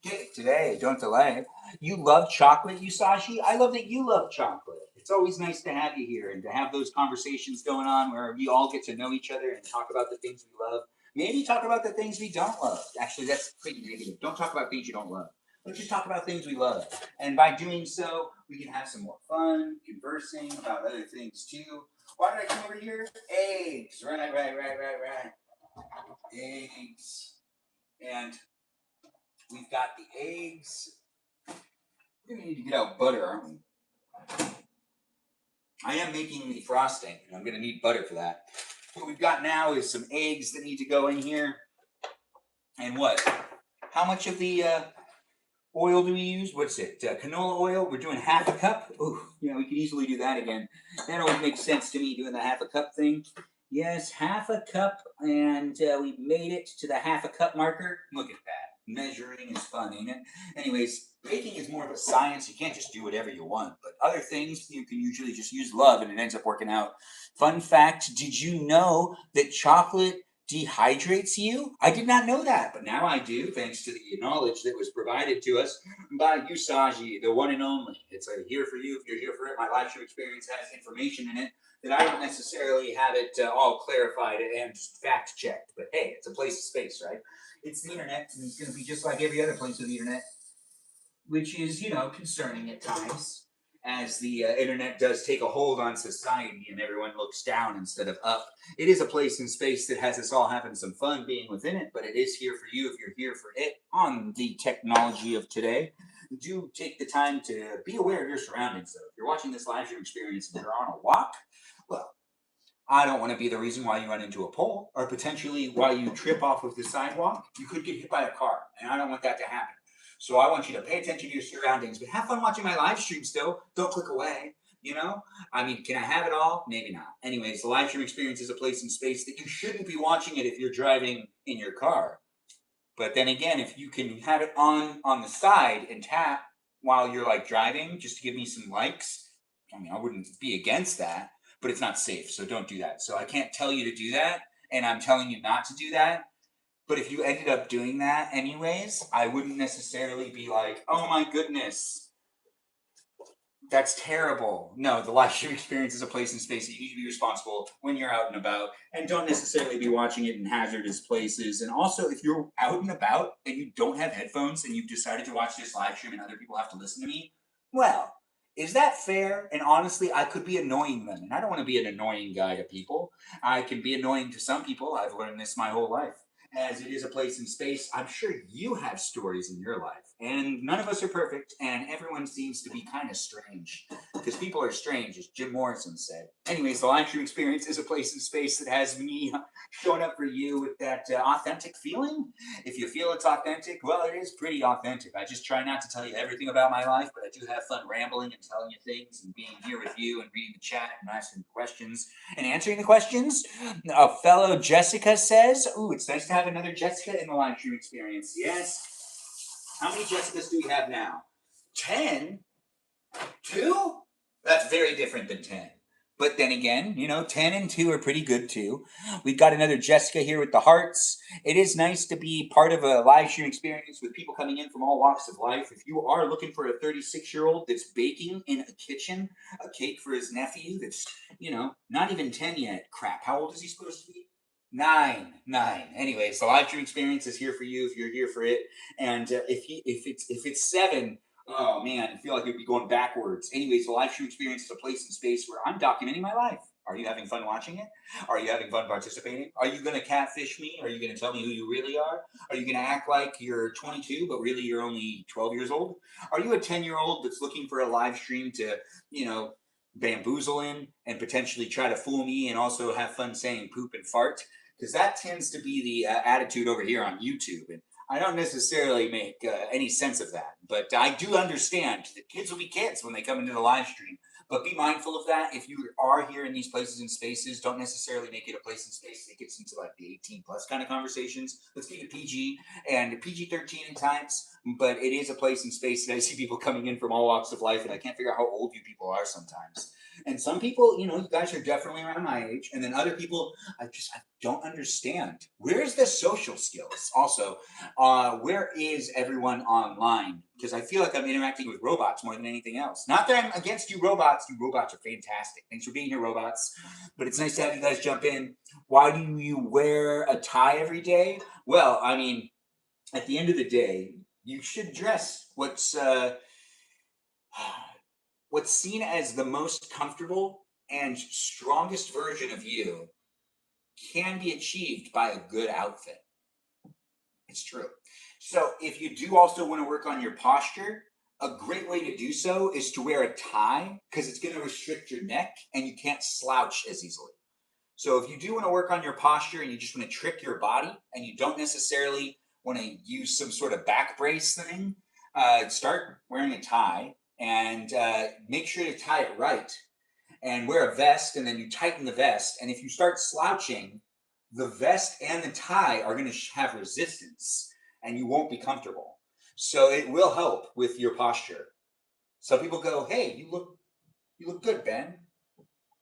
[SPEAKER 2] Get it today, don't delay. You love chocolate, Yusashi? I love that you love chocolate. It's always nice to have you here and to have those conversations going on where we all get to know each other and talk about the things we love. Maybe talk about the things we don't love. Actually, that's pretty negative. Don't talk about things you don't love. Let's just talk about things we love. And by doing so, we can have some more fun, conversing about other things too. Why did I come over here? Eggs. Right. Eggs. And we've got the eggs. We're going to need to get out butter, aren't we? I am making the frosting, and I'm going to need butter for that. What we've got now is some eggs that need to go in here. And what? How much of the oil do we use? What's it? Canola oil? We're doing half a cup? Ooh, yeah, we could easily do that again. That always makes sense to me, doing the half a cup thing. Yes, half a cup, and we made it to the half a cup marker. Look at that. Measuring is fun, ain't it? Anyways, baking is more of a science. You can't just do whatever you want. But other things, you can usually just use love, and it ends up working out. Fun fact, did you know that chocolate dehydrates you? I did not know that, but now I do, thanks to the knowledge that was provided to us by Usagi, the one and only. It's here for you if you're here for it. My live stream experience has information in it that I don't necessarily have it all clarified and fact checked. But hey, it's a place of space, right? It's the internet, and it's going to be just like every other place of the internet, which is, concerning at times, as the internet does take a hold on society and everyone looks down instead of up. It is a place in space that has us all having some fun being within it, but it is here for you if you're here for it on the technology of today. Do take the time to be aware of your surroundings, though. If you're watching this live stream experience and you're on a walk, well, I don't want to be the reason why you run into a pole or potentially why you trip off of the sidewalk. You could get hit by a car, and I don't want that to happen. So I want you to pay attention to your surroundings, but have fun watching my live stream still. Don't click away, I mean, can I have it all? Maybe not. Anyways, the live stream experience is a place in space that you shouldn't be watching it if you're driving in your car. But then again, if you can have it on the side and tap while you're like driving just to give me some likes, I mean, I wouldn't be against that, but it's not safe, so don't do that. So I can't tell you to do that, and I'm telling you not to do that. But if you ended up doing that anyways, I wouldn't necessarily be like, oh my goodness, that's terrible. No, the live stream experience is a place in space that you need to be responsible when you're out and about, and don't necessarily be watching it in hazardous places. And also, if you're out and about and you don't have headphones and you've decided to watch this live stream and other people have to listen to me, well, is that fair? And honestly, I could be annoying them, and I don't want to be an annoying guy to people. I can be annoying to some people. I've learned this my whole life. As it is a place in space, I'm sure you have stories in your life. And none of us are perfect, and everyone seems to be kind of strange. Because people are strange, as Jim Morrison said. Anyways, the live stream experience is a place in space that has me showing up for you with that authentic feeling. If you feel it's authentic, well, it is pretty authentic. I just try not to tell you everything about my life, but I do have fun rambling and telling you things and being here with you and reading the chat and asking questions and answering the questions. A fellow Jessica says, ooh, it's nice to have another Jessica in the live stream experience. Yes. How many Jessicas do we have now? 10? 2? That's very different than 10. But then again, 10 and 2 are pretty good too. We've got another Jessica here with the hearts. It is nice to be part of a live stream experience with people coming in from all walks of life. If you are looking for a 36-year-old that's baking in a kitchen, a cake for his nephew that's, not even 10 yet. Crap, how old is he supposed to be? 9. Anyways, the live stream experience is here for you if you're here for it. And if it's 7, Oh man, I feel like it'd be going backwards. Anyways, the live stream experience is a place and space where I'm documenting my life. Are you having fun watching it? Are you having fun participating? Are you going to catfish me? Are you going to tell me who you really are? Are you going to act like you're 22, but really you're only 12 years old? Are you a 10-year-old that's looking for a live stream to, bamboozle in and potentially try to fool me and also have fun saying poop and fart? Because that tends to be the attitude over here on YouTube. And I don't necessarily make any sense of that, but I do understand that kids will be kids when they come into the live stream. But be mindful of that. If you are here in these places and spaces, don't necessarily make it a place and space that gets into like the 18 plus kind of conversations. Let's keep it PG and PG-13 at times, but it is a place and space that I see people coming in from all walks of life, and I can't figure out how old you people are sometimes. And some people, you guys are definitely around my age, and then other people, I don't understand. Where's the social skills? Also, where is everyone online? Because I feel like I'm interacting with robots more than anything else. Not that I'm against you robots. You robots are fantastic. Thanks for being here, robots. But it's nice to have you guys jump in. Why do you wear a tie every day? Well, I mean, at the end of the day, you should dress what's seen as the most comfortable and strongest version of you can be achieved by a good outfit. It's true. So if you do also want to work on your posture, a great way to do so is to wear a tie because it's going to restrict your neck and you can't slouch as easily. So if you do want to work on your posture and you just want to trick your body and you don't necessarily want to use some sort of back brace thing, start wearing a tie and make sure to tie it right and wear a vest, and then you tighten the vest. And if you start slouching, the vest and the tie are going to have resistance and you won't be comfortable. So it will help with your posture. Some people go, hey, you look good, Ben.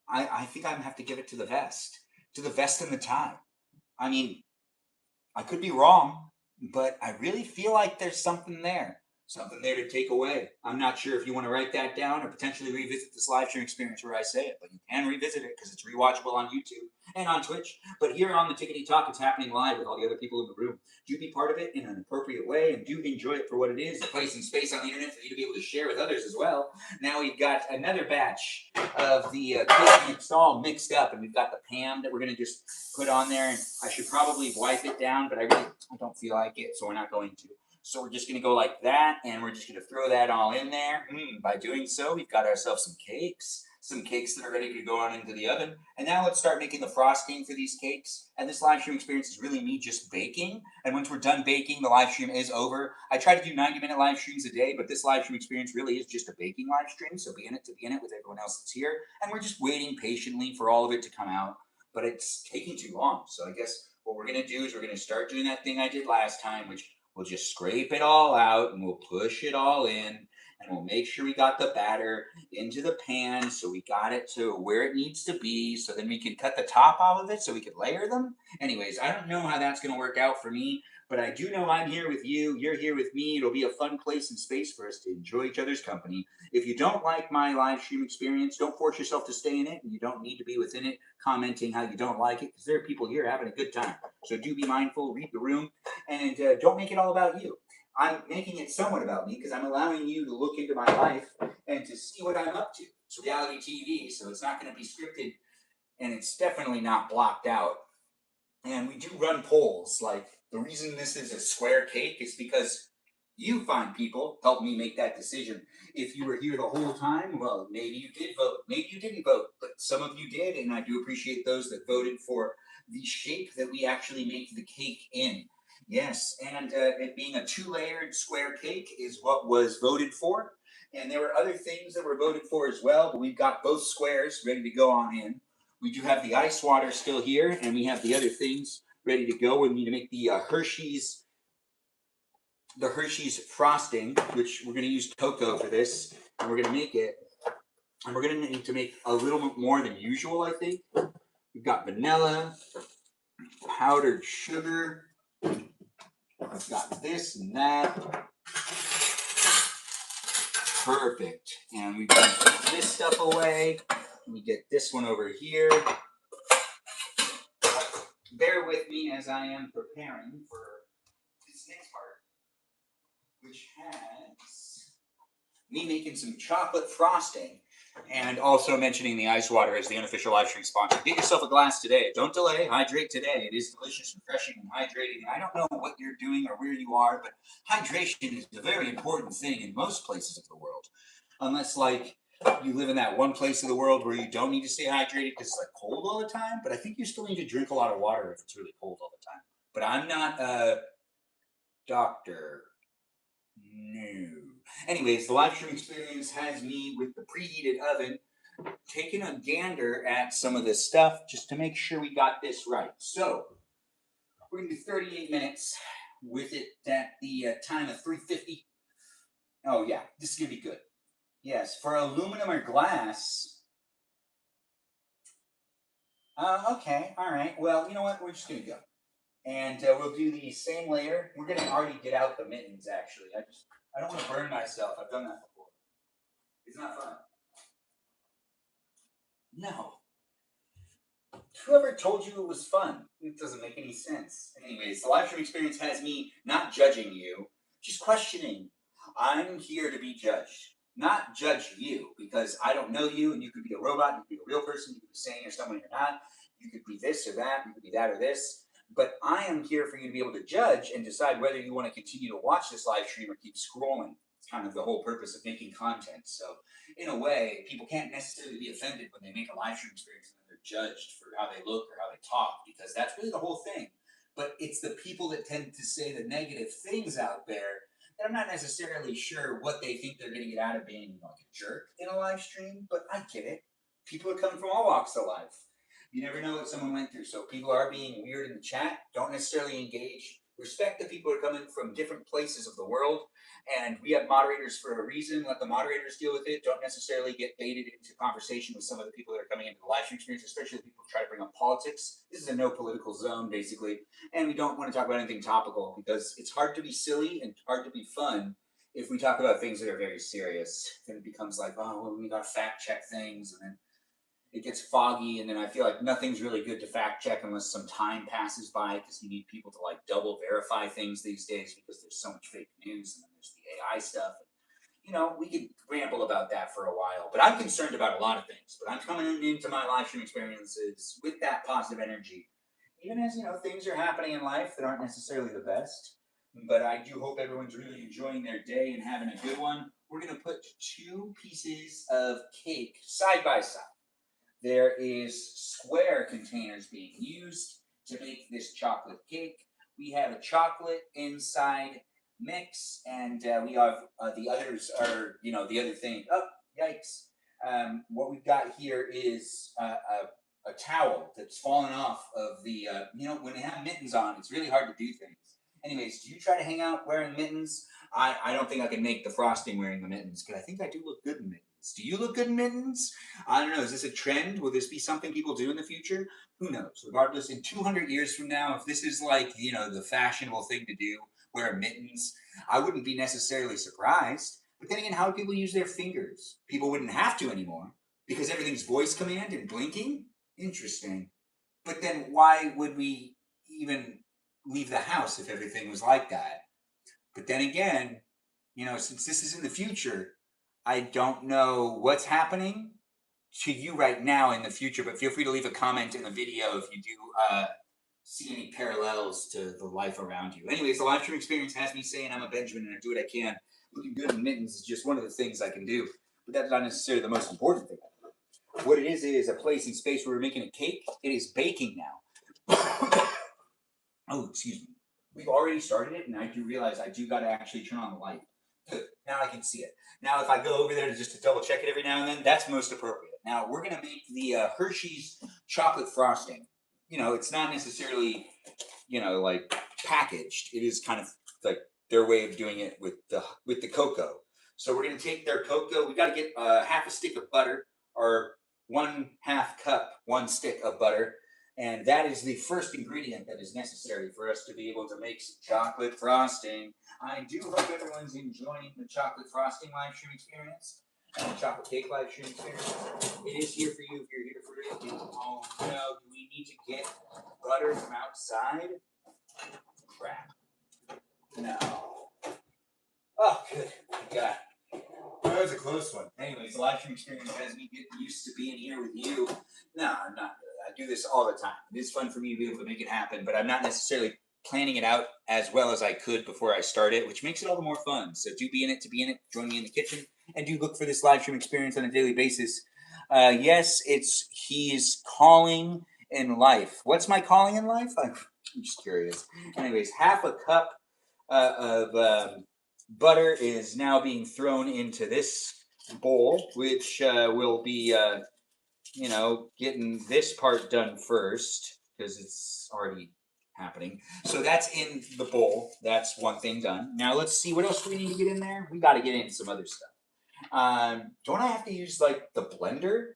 [SPEAKER 2] I think I'm gonna have to give it to the vest and the tie. I mean, I could be wrong, but I really feel like there's something there to take away. I'm not sure if you want to write that down or potentially revisit this live stream experience where I say it, but you can revisit it because it's rewatchable on YouTube and on Twitch. But here on the Tickety Talk, it's happening live with all the other people in the room. Do be part of it in an appropriate way and do enjoy it for what it is, a place and space on the internet for you to be able to share with others as well. Now we've got another batch of the cake mix all mixed up, and we've got the Pam that we're going to just put on there. And I should probably wipe it down, but I don't feel like it, so we're not going to. So we're just going to go like that, and we're just going to throw that all in there. By doing so, we've got ourselves some cakes that are ready to go on into the oven. And now let's start making the frosting for these cakes. And this live stream experience is really me just baking. And once we're done baking, the live stream is over. I try to do 90-minute live streams a day, but this live stream experience really is just a baking live stream. So be in it with everyone else that's here. And we're just waiting patiently for all of it to come out. But it's taking too long. So I guess what we're going to do is we're going to start doing that thing I did last time, which we'll just scrape it all out and we'll push it all in and we'll make sure we got the batter into the pan so we got it to where it needs to be, so then we can cut the top off of it so we can layer them. Anyways, I don't know how that's going to work out for me, but I do know I'm here with you. You're here with me. It'll be a fun place and space for us to enjoy each other's company. If you don't like my live stream experience, don't force yourself to stay in it, and you don't need to be within it commenting how you don't like it, because there are people here having a good time. So do be mindful, read the room, and don't make it all about you. I'm making it somewhat about me because I'm allowing you to look into my life and to see what I'm up to. It's reality TV, so it's not going to be scripted, and it's definitely not blocked out. And we do run polls. Like, the reason this is a square cake is because you fine people helped me make that decision. If you were here the whole time, well, maybe you did vote. Maybe you didn't vote, but some of you did, and I do appreciate those that voted for the shape that we actually make the cake in. Yes, and it being a 2-layered square cake is what was voted for. And there were other things that were voted for as well, but we've got both squares ready to go on in. We do have the ice water still here, and we have the other things ready to go. We need to make the Hershey's frosting, which we're going to use cocoa for this, and we're going to make it. And we're going to need to make a little bit more than usual, I think. We've got vanilla, powdered sugar. I've got this and that. Perfect. And we can put this stuff away. We get this one over here. Bear with me as I am preparing for this next part, which has me making some chocolate frosting, and also mentioning the ice water as the unofficial live stream sponsor. Get yourself a glass today. Don't delay. Hydrate today. It is delicious, refreshing, and hydrating. And I don't know what you're doing or where you are, but hydration is a very important thing in most places of the world. Unless, like, you live in that one place of the world where you don't need to stay hydrated because it's like cold all the time. But I think you still need to drink a lot of water if it's really cold all the time. But I'm not a doctor. No. Anyways, the live stream experience has me with the preheated oven taking a gander at some of this stuff just to make sure we got this right. So we're gonna do 38 minutes with it at the time of 350. Oh yeah, this is gonna be good. Yes, for aluminum or glass. Okay, all right. Well, you know what? We're just gonna go, and we'll do the same layer. We're gonna already get out the mittens. Actually, I don't want to burn myself. I've done that before. It's not fun. No. Whoever told you it was fun? It doesn't make any sense. Anyways, the live stream experience has me not judging you, just questioning. I'm here to be judged, not judge you, because I don't know you, and you could be a robot, you could be a real person, you could be saying you're someone you're not, you could be this or that, you could be that or this. But I am here for you to be able to judge and decide whether you want to continue to watch this live stream or keep scrolling. It's kind of the whole purpose of making content. So in a way, people can't necessarily be offended when they make a live stream experience and then they're judged for how they look or how they talk, because that's really the whole thing. But it's the people that tend to say the negative things out there that I'm not necessarily sure what they think they're going to get out of being like a jerk in a live stream, but I get it. People are coming from all walks of life. You never know what someone went through. So people are being weird in the chat. Don't necessarily engage. Respect the people who are coming from different places of the world. And we have moderators for a reason. Let the moderators deal with it. Don't necessarily get baited into conversation with some of the people that are coming into the live stream experience, especially the people who try to bring up politics. This is a no political zone, basically. And we don't want to talk about anything topical because it's hard to be silly and hard to be fun if we talk about things that are very serious. Then it becomes like, oh, well, we got to fact check things. And then it gets foggy, and then I feel like nothing's really good to fact check unless some time passes by, because you need people to like double verify things these days because there's so much fake news, and then there's the AI stuff. You know, we could ramble about that for a while, but I'm concerned about a lot of things. But I'm coming into my live stream experiences with that positive energy, even as, you know, things are happening in life that aren't necessarily the best. But I do hope everyone's really enjoying their day and having a good one. We're gonna put 2 pieces of cake side by side. There is square containers being used to make this chocolate cake. We have a chocolate inside mix, and we have the others are, you know, the other thing. Oh, yikes. What we've got here is a towel that's fallen off of the, you know, when they have mittens on, it's really hard to do things. Anyways, do you try to hang out wearing mittens? I don't think I can make the frosting wearing the mittens, but I think I do look good in mittens. Do you look good in mittens? I don't know. Is this a trend? Will this be something people do in the future? Who knows? Regardless, in 200 years from now, if this is like, you know, the fashionable thing to do, wear mittens, I wouldn't be necessarily surprised. But then again, how would people use their fingers? People wouldn't have to anymore because everything's voice command and blinking. Interesting. But then why would we even leave the house if everything was like that? But then again, you know, since this is in the future, I don't know what's happening to you right now in the future, but feel free to leave a comment in the video if you do see any parallels to the life around you. Anyways, the live stream experience has me saying I'm a Benjamin and I do what I can. Looking good in mittens is just one of the things I can do, but that's not necessarily the most important thing. What it is a place and space where we're making a cake. It is baking now. Oh, excuse me. We've already started it, and I do realize I do got to actually turn on the light. Good. Now I can see it. Now, if I go over there to double check it every now and then, that's most appropriate. Now, we're going to make the Hershey's chocolate frosting. You know, it's not necessarily, you know, like packaged. It is kind of like their way of doing it with the cocoa. So we're going to take their cocoa. We got to get half a stick of butter, or 1/2 cup, 1 stick of butter. And that is the first ingredient that is necessary for us to be able to make some chocolate frosting. I do hope everyone's enjoying the chocolate frosting live stream experience and the chocolate cake live stream experience. It is here for you if you're here for it. Oh no, do we need to get butter from outside? Crap. No. Oh, good. We got. There's close one. Anyways, the live stream experience has me getting used to being here with you. No, I'm not really. I do this all the time. It is fun for me to be able to make it happen, but I'm not necessarily planning it out as well as I could before I start it, which makes it all the more fun. So do be in it to be in it. Join me in the kitchen, and do look for this live stream experience on a daily basis. Yes, he's calling in life. What's my calling in life? I'm just curious. Anyways, half a cup of butter is now being thrown into this bowl, which will be, getting this part done first because it's already happening. So that's in the bowl. That's one thing done. Now let's see, what else do we need to get in there? We got to get in some other stuff. Don't I have to use like the blender?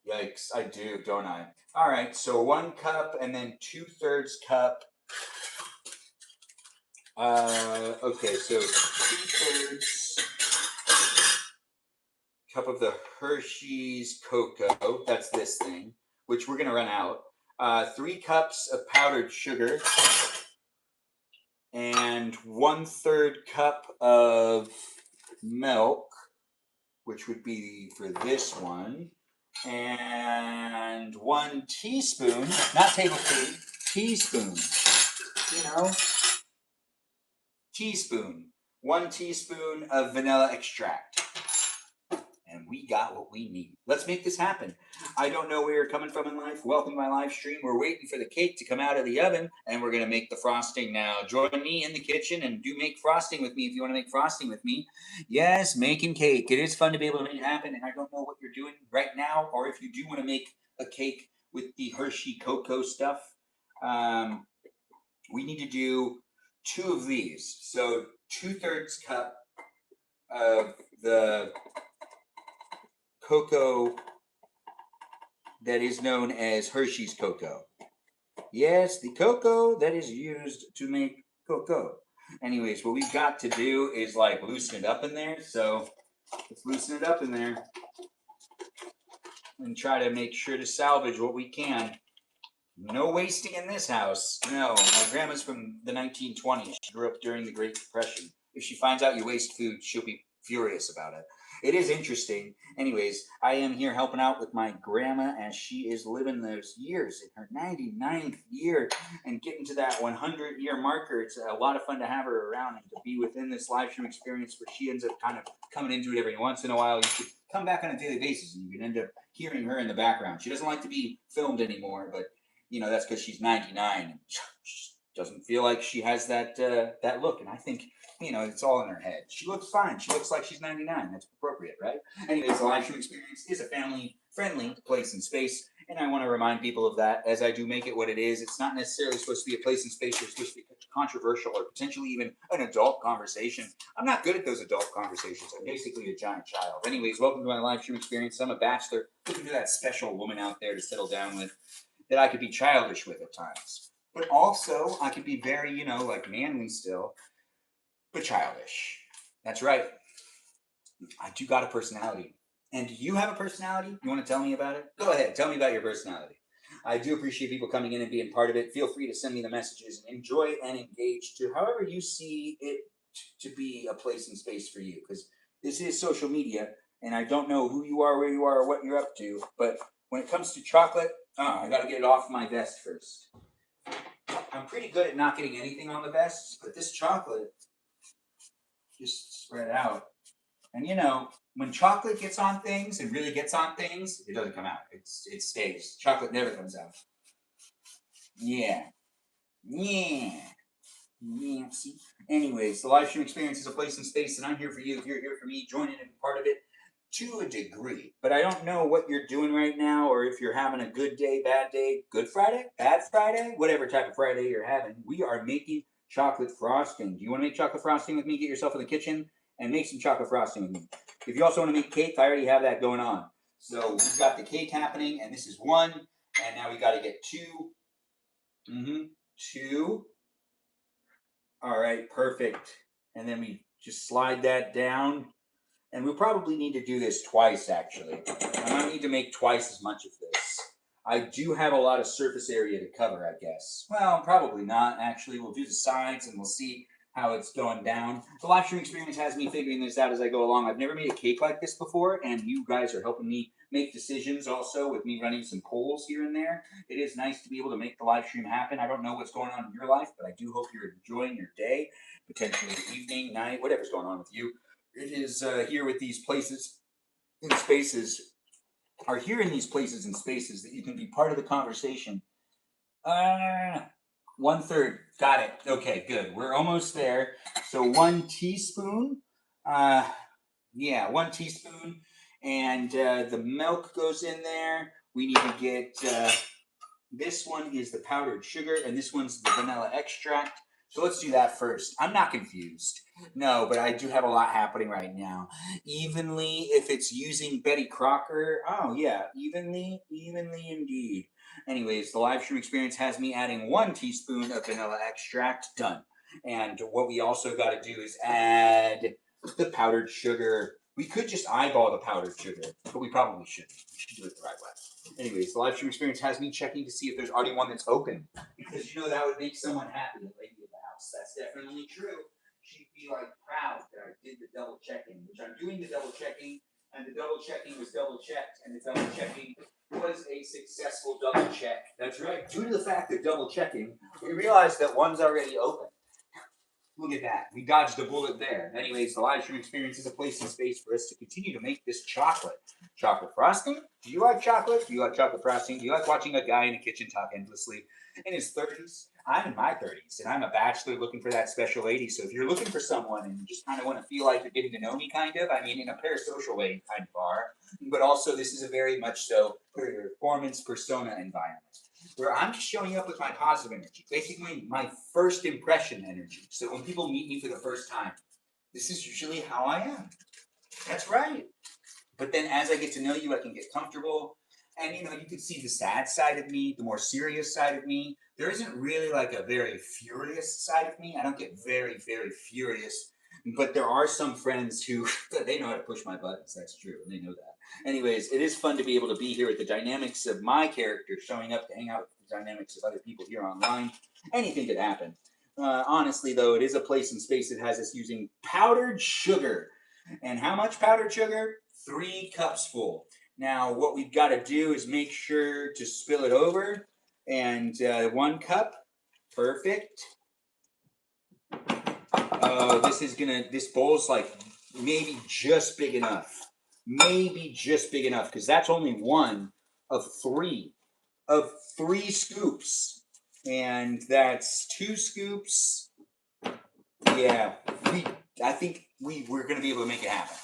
[SPEAKER 2] Yikes, I do, don't I? All right, so 1 cup and then 2/3 cup. Okay, so 2/3 cup of the Hershey's cocoa. That's this thing, which we're gonna run out. 3 cups of powdered sugar, and 1/3 cup of milk, which would be for this one, and 1 teaspoon, not tablespoon, teaspoon, teaspoon, 1 teaspoon of vanilla extract. And we got what we need. Let's make this happen. I don't know where you're coming from in life. Welcome to my live stream. We're waiting for the cake to come out of the oven, and we're going to make the frosting now. Join me in the kitchen and do make frosting with me if you want to make frosting with me. Yes, making cake. It is fun to be able to make it happen, and I don't know what you're doing right now, or if you do want to make a cake with the Hershey cocoa stuff. We need to do 2 of these. So 2/3 cup of the cocoa that is known as Hershey's cocoa. Yes, the cocoa that is used to make cocoa. Anyways, what we've got to do is like loosen it up in there. So let's loosen it up in there and try to make sure to salvage what we can. No wasting in this house. No, my grandma's from the 1920s. She grew up during the Great Depression. If she finds out you waste food, she'll be furious about it. It is interesting. Anyways, I am here helping out with my grandma as she is living those years in her 99th year and getting to that 100-year marker. It's a lot of fun to have her around and to be within this live stream experience where she ends up kind of coming into it every once in a while. You should come back on a daily basis and you can end up hearing her in the background. She doesn't like to be filmed anymore, but that's because she's 99 and she doesn't feel like she has that look. And I think it's all in her head. She looks fine. She looks like she's 99. That's appropriate, right? Anyways, the live stream experience is a family-friendly place and space, and I want to remind people of that as I do make it what it is. It's not necessarily supposed to be a place and space. It's supposed to be controversial or potentially even an adult conversation. I'm not good at those adult conversations. I'm basically a giant child. Anyways, welcome to my live stream experience. I'm a bachelor looking for that special woman out there to settle down with that I could be childish with at times. But also, I could be very, manly still, but childish. That's right. I do got a personality. And do you have a personality? You want to tell me about it? Go ahead. Tell me about your personality. I do appreciate people coming in and being part of it. Feel free to send me the messages and enjoy and engage to however you see it to be a place and space for you. Because this is social media, and I don't know who you are, where you are, or what you're up to. But when it comes to chocolate, I got to get it off my vest first. I'm pretty good at not getting anything on the vest, but this chocolate just spread out. And when chocolate gets on things and really gets on things, it doesn't come out. It stays. Chocolate never comes out. Yeah. See? Anyways, the live stream experience is a place and space, and I'm here for you. If you're here for me, join in and be part of it to a degree. But I don't know what you're doing right now, or if you're having a good day, bad day, good Friday, bad Friday, whatever type of Friday you're having. We are making chocolate frosting. Do you want to make chocolate frosting with me? Get yourself in the kitchen and make some chocolate frosting with me. If you also want to make cake, I already have that going on. So we've got the cake happening, and this is 1, and now we got to get 2. 2. All right, perfect. And then we just slide that down. And we'll probably need to do this twice, actually. I might need to make twice as much of this. I do have a lot of surface area to cover, I guess. Well, probably not, actually. We'll do the sides, and we'll see how it's going down. The live stream experience has me figuring this out as I go along. I've never made a cake like this before, and you guys are helping me make decisions also with me running some polls here and there. It is nice to be able to make the live stream happen. I don't know what's going on in your life, but I do hope you're enjoying your day, potentially evening, night, whatever's going on with you. It is here with these places and spaces, are here in these places and spaces that you can be part of the conversation. 1/3. Got it. Okay, good. We're almost there. So 1 teaspoon. Yeah, 1 teaspoon. And the milk goes in there. We need to get, this one is the powdered sugar, and this one's the vanilla extract. So let's do that first. I'm not confused. No, but I do have a lot happening right now. Evenly, if it's using Betty Crocker. Oh, yeah, evenly indeed. Anyways, the live stream experience has me adding 1 teaspoon of vanilla extract. Done. And what we also got to do is add the powdered sugar. We could just eyeball the powdered sugar, but we probably shouldn't. We should do it the right way. Anyways, the live stream experience has me checking to see if there's already one that's open, because you know that would make someone happy, the lady of the house. That's definitely true. She'd be like proud that I did the double checking, which I'm doing the double checking, and the double checking was double checked, and the double checking was a successful double check. That's right. Due to the fact of double checking, we realized that one's already open. Look at that. We dodged a bullet there. Anyways, the live stream experience is a place and space for us to continue to make this chocolate. Chocolate frosting? Do you like chocolate? Do you like chocolate frosting? Do you like watching a guy in a kitchen talk endlessly in his 30s? I'm in my 30s, and I'm a bachelor looking for that special lady. So if you're looking for someone and you just kind of want to feel like you're getting to know me, kind of, I mean, in a parasocial way, kind of are, but also this is a very much so performance persona environment, where I'm just showing up with my positive energy, basically my first impression energy. So when people meet me for the first time, this is usually how I am. That's right. But then as I get to know you, I can get comfortable. And you know, you can see the sad side of me, the more serious side of me. There isn't really like a very furious side of me. I don't get very, very furious. But there are some friends who, they know how to push my buttons. That's true. They know that. Anyways, it is fun to be able to be here with the dynamics of my character showing up to hang out with the dynamics of other people here online. Anything could happen. Honestly, though, it is a place and space that has us using powdered sugar. And how much powdered sugar? 3 cups full. Now, what we've got to do is make sure to spill it over. And 1 cup. Perfect. This bowl's like maybe just big enough. Maybe just big enough, because that's only 1 of 3 scoops. And that's 2 scoops. Yeah, I think we're going to be able to make it happen.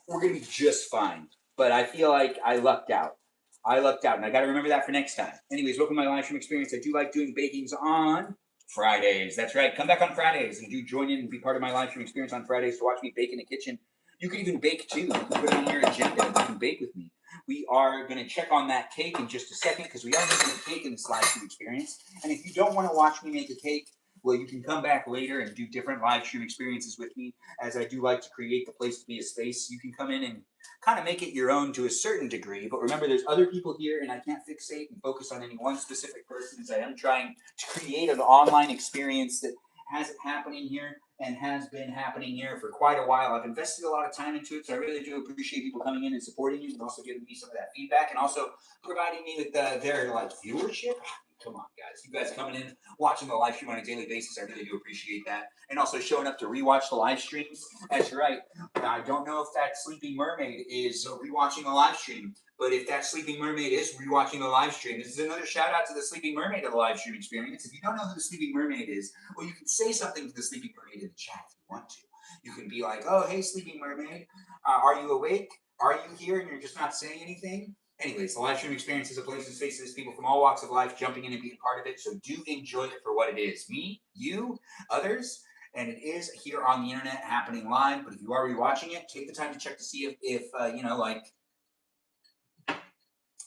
[SPEAKER 2] We're going to be just fine. But I feel like I lucked out. And I got to remember that for next time. Anyways, welcome to my live stream experience. I do like doing bakings on Fridays. That's right. Come back on Fridays and do join in and be part of my live stream experience on Fridays to watch me bake in the kitchen. You can even bake too. You can put it on your agenda. You can bake with me. We are going to check on that cake in just a second, because we are making a cake in this live stream experience. And if you don't want to watch me make a cake, well, you can come back later and do different live stream experiences with me, as I do like to create the place to be a space. You can come in and kind of make it your own to a certain degree, but remember, there's other people here, and I can't fixate and focus on any one specific person, as I am trying to create an online experience that has it happening here and has been happening here for quite a while. I've invested a lot of time into it, so I really do appreciate people coming in and supporting it, and also giving me some of that feedback, and also providing me with their like viewership. Come on, guys. You guys coming in, watching the live stream on a daily basis, I really do appreciate that. And also showing up to rewatch the live streams. That's right. Now, I don't know if that Sleeping Mermaid is rewatching the live stream, but if that Sleeping Mermaid is rewatching the live stream, this is another shout out to the Sleeping Mermaid of the live stream experience. If you don't know who the Sleeping Mermaid is, well, you can say something to the Sleeping Mermaid in the chat if you want to. You can be like, oh, hey, Sleeping Mermaid, are you awake? Are you here and you're just not saying anything? Anyways, the live stream experience is a place and space that has people from all walks of life jumping in and being part of it. So do enjoy it for what it is. Me, you, others, and it is here on the internet happening live. But if you are rewatching it, take the time to check to see if like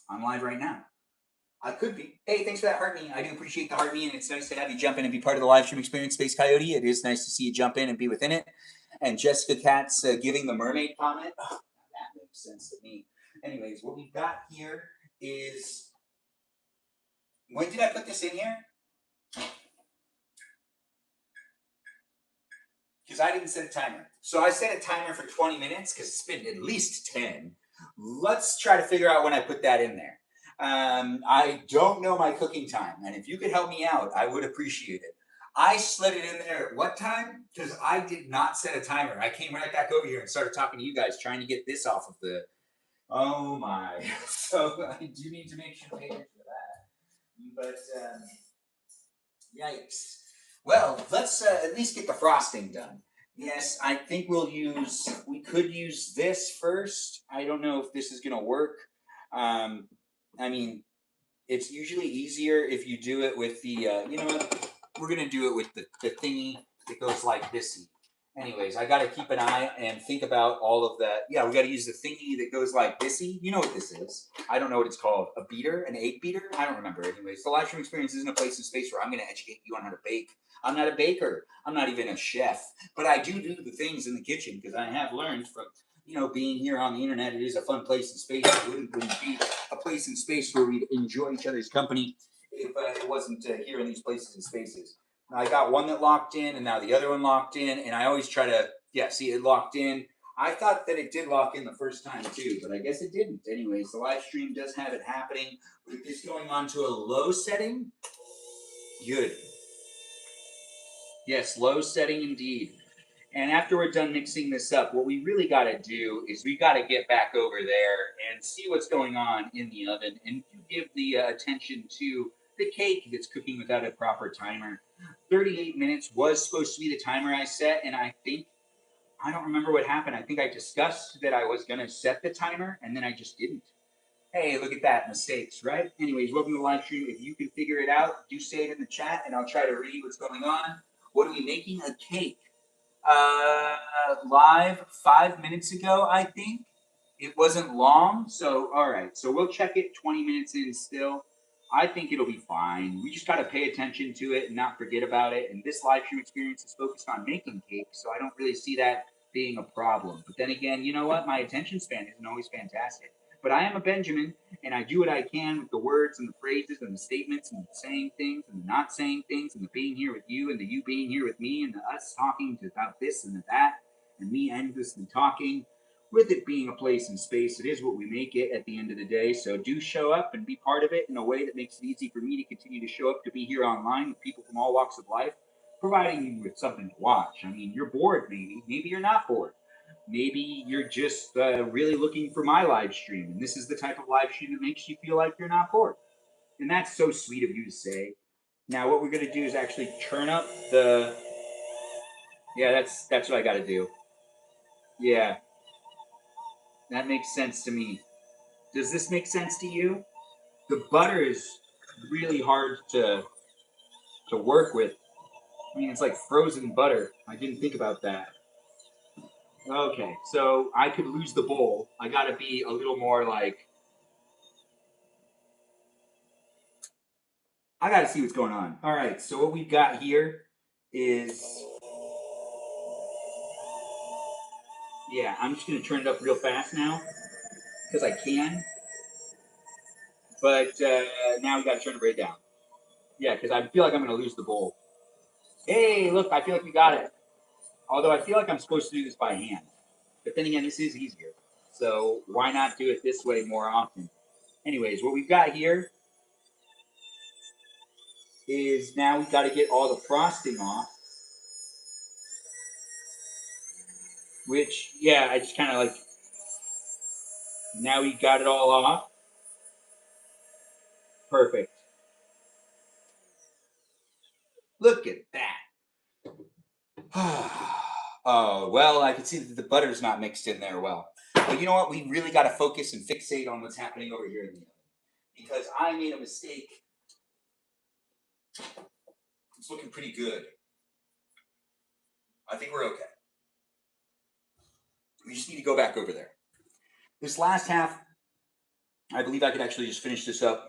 [SPEAKER 2] I'm live right now. I could be. Hey, thanks for that heart me. I do appreciate the heart me, and it's nice to have you jump in and be part of the live stream experience, Space Coyote. It is nice to see you jump in and be within it. And Jessica Katz giving the mermaid comment. Oh, that makes sense to me. Anyways, what we've got here is, when did I put this in here? because I didn't set a timer. So I set a timer for 20 minutes because it's been at least 10. Let's try to figure out when I put that in there. I don't know my cooking time, and if you could help me out, I would appreciate it. I slid it in there at what time? Because I did not set a timer. I came right back over here and started talking to you guys, trying to get this off of the. Oh my! So I do need to make sure pay attention to that. But yikes! Well, let's at least get the frosting done. Yes, I think we could use this first. I don't know if this is gonna work. I mean, it's usually easier if you do it with the, you know what? We're gonna do it with the thingy that goes like this. Anyways, I gotta keep an eye and think about all of that. Yeah, we gotta use the thingy that goes like this. You know what this is. I don't know what it's called. A beater? An egg beater? I don't remember. Anyways, the live stream experience isn't a place in space where I'm gonna educate you on how to bake. I'm not a baker. I'm not even a chef. But I do the things in the kitchen because I have learned from, being here on the internet. It is a fun place in space. It wouldn't be a place in space where we'd enjoy each other's company if it wasn't here in these places and spaces. I got one that locked in, and now the other one locked in, and I always try to, see it locked in. I thought that it did lock in the first time too, but I guess it didn't. Anyways, the live stream does have it happening. With this going on to a low setting, good. Yes, low setting indeed. And after we're done mixing this up, what we really got to do is we got to get back over there and see what's going on in the oven and give the attention to the cake that's cooking without a proper timer. 38 minutes was supposed to be the timer I set, and I don't remember what happened. I think I discussed that I was going to set the timer, and then I just didn't. Hey, look at that, mistakes, right? Anyways, welcome to the live stream. If you can figure it out, do say it in the chat, and I'll try to read what's going on. What are we making? A cake. Live 5 minutes ago, I think. It wasn't long, so all right. So we'll check it 20 minutes in still. I think it'll be fine. We just got to pay attention to it and not forget about it. And this live stream experience is focused on making cake, so I don't really see that being a problem. But then again, you know what? My attention span isn't always fantastic. But I am a Benjamin, and I do what I can with the words and the phrases and the statements and the saying things and the not saying things and the being here with you and the you being here with me and the us talking about this and that and me endlessly talking. With it being a place in space, it is what we make it at the end of the day. So do show up and be part of it in a way that makes it easy for me to continue to show up, to be here online with people from all walks of life, providing you with something to watch. I mean, you're bored maybe. Maybe you're not bored. Maybe you're just really looking for my live stream, and this is the type of live stream that makes you feel like you're not bored. And that's so sweet of you to say. Now, what we're going to do is actually turn up the... Yeah, that's what I got to do. Yeah. That makes sense to me. Does this make sense to you? The butter is really hard to work with. I mean, it's like frozen butter. I didn't think about that. Okay, so I could lose the bowl. I gotta be a little more like... I gotta see what's going on. All right, so what we've got here is... Yeah, I'm just gonna turn it up real fast now, because I can. But now we gotta turn it right down. Yeah, because I feel like I'm gonna lose the bowl. Hey, look, I feel like we got it. Although I feel like I'm supposed to do this by hand. But then again, this is easier. So why not do it this way more often? Anyways, what we've got here is now we've got to get all the frosting off. Which, yeah, I just kind of like... Now we got it all off. Perfect. Look at that. Oh, well, I can see that the butter's not mixed in there well. But you know what? We really got to focus and fixate on what's happening over here in the oven. Because I made a mistake. It's looking pretty good. I think we're okay. We just need to go back over there. This last half, I believe I could actually just finish this up,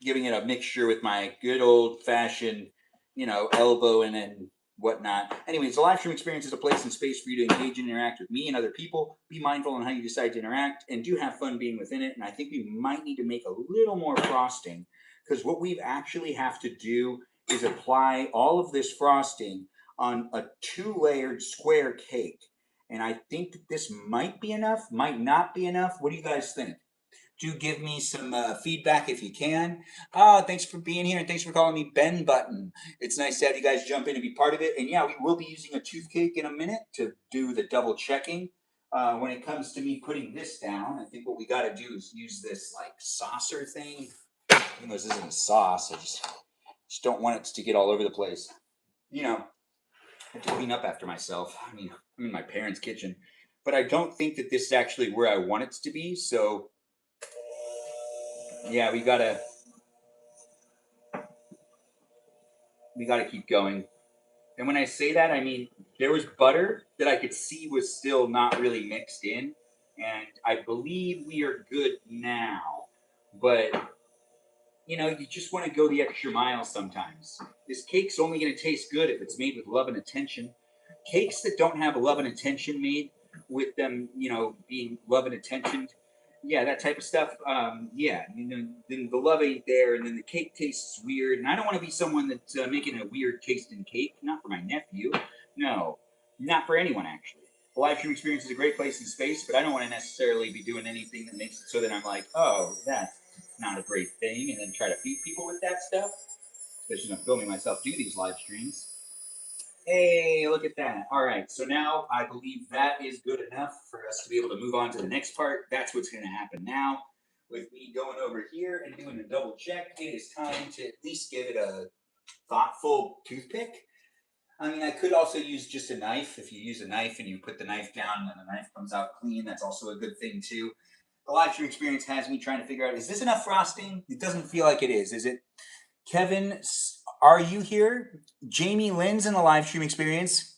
[SPEAKER 2] giving it a mixture with my good old-fashioned, elbow and whatnot. Anyways, the live stream experience is a place and space for you to engage and interact with me and other people. Be mindful on how you decide to interact, and do have fun being within it. And I think we might need to make a little more frosting, because what we actually have to do is apply all of this frosting on a 2-layered square cake. And I think that this might be enough, might not be enough. What do you guys think? Do give me some feedback if you can. Thanks for being here and thanks for calling me Ben Button. It's nice to have you guys jump in and be part of it. And yeah, we will be using a toothpick in a minute to do the double checking. When it comes to me putting this down, I think what we got to do is use this like saucer thing. Even though this isn't a sauce, I just don't want it to get all over the place. You know, I have to clean up after myself. I mean, I'm in my parents' kitchen, but I don't think that this is actually where I want it to be. So yeah, we gotta keep going. And when I say that, I mean there was butter that I could see was still not really mixed in, and I believe we are good now. But you know, you just want to go the extra mile sometimes. This cake's only going to taste good if it's made with love and attention. Cakes that don't have love and attention made with them, you know, being love and attention, yeah, that type of stuff. Yeah, you know, then the love ain't there, and then the cake tastes weird. And I don't want to be someone that's making a weird tasting cake. Not for my nephew. No, not for anyone actually. The live stream experience is a great place in space, but I don't want to necessarily be doing anything that makes it so that I'm like, oh, that's not a great thing, and then try to feed people with that stuff. Especially when I'm filming myself do these live streams. Hey, look at that. All right, so now I believe that is good enough for us to be able to move on to the next part. That's what's going to happen now. With me going over here and doing a double check, it is time to at least give it a thoughtful toothpick. I mean, I could also use just a knife. If you use a knife and you put the knife down and the knife comes out clean, that's also a good thing too. The live stream experience has me trying to figure out, is this enough frosting? It doesn't feel like it is it? Kevin, are you here? Jamie Lynn's in the live stream experience.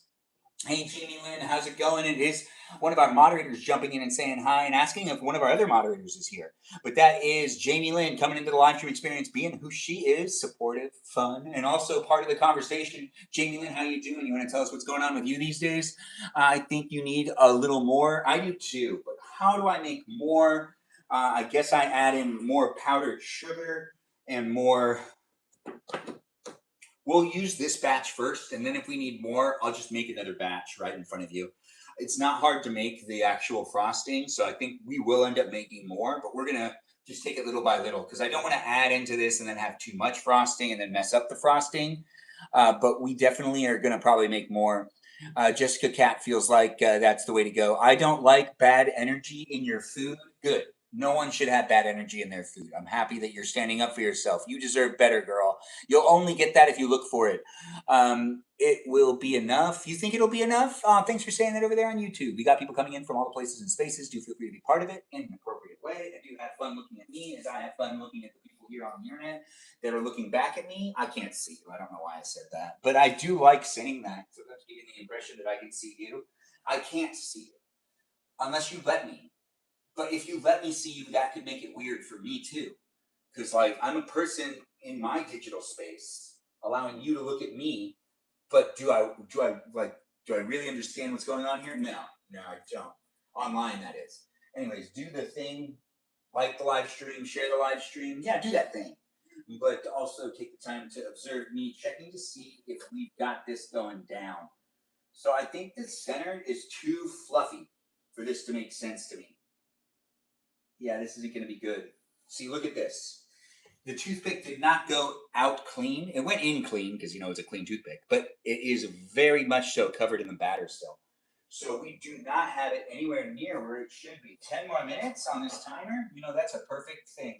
[SPEAKER 2] Hey, Jamie Lynn, how's it going? It is one of our moderators jumping in and saying hi and asking if one of our other moderators is here. But that is Jamie Lynn coming into the live stream experience, being who she is, supportive, fun, and also part of the conversation. Jamie Lynn, how you doing? You want to tell us what's going on with you these days? I think you need a little more. I do too, but how do I make more? I guess I add in more powdered sugar and more. We'll use this batch first, and then if we need more, I'll just make another batch right in front of you. It's not hard to make the actual frosting, so I think we will end up making more, but we're gonna just take it little by little because I don't want to add into this and then have too much frosting and then mess up the frosting. But we definitely are gonna probably make more. Jessica Cat feels like that's the way to go. I don't like bad energy in your food. Good. No one should have bad energy in their food. I'm happy that you're standing up for yourself. You deserve better, girl. You'll only get that if you look for it. It will be enough. You think it'll be enough? Thanks for saying that over there on YouTube. We got people coming in from all the places and spaces. Do feel free to be part of it in an appropriate way. And do have fun looking at me as I have fun looking at the people here on the internet that are looking back at me. I can't see you. I don't know why I said that. But I do like saying that. So that's giving the impression that I can see you. I can't see you unless you let me. But if you let me see you, that could make it weird for me too. Because like I'm a person in my digital space, allowing you to look at me, but do I really understand what's going on here? No, I don't. Online, that is. Anyways, do the thing, like the live stream, share the live stream. Yeah, do that thing. But also take the time to observe me, checking to see if we've got this going down. So I think the center is too fluffy for this to make sense to me. Yeah, this isn't going to be good. See, look at this. The toothpick did not go out clean. It went in clean because, you know, it's a clean toothpick, but it is very much so covered in the batter still. So we do not have it anywhere near where it should be. 10 more minutes on this timer, you know, that's a perfect thing.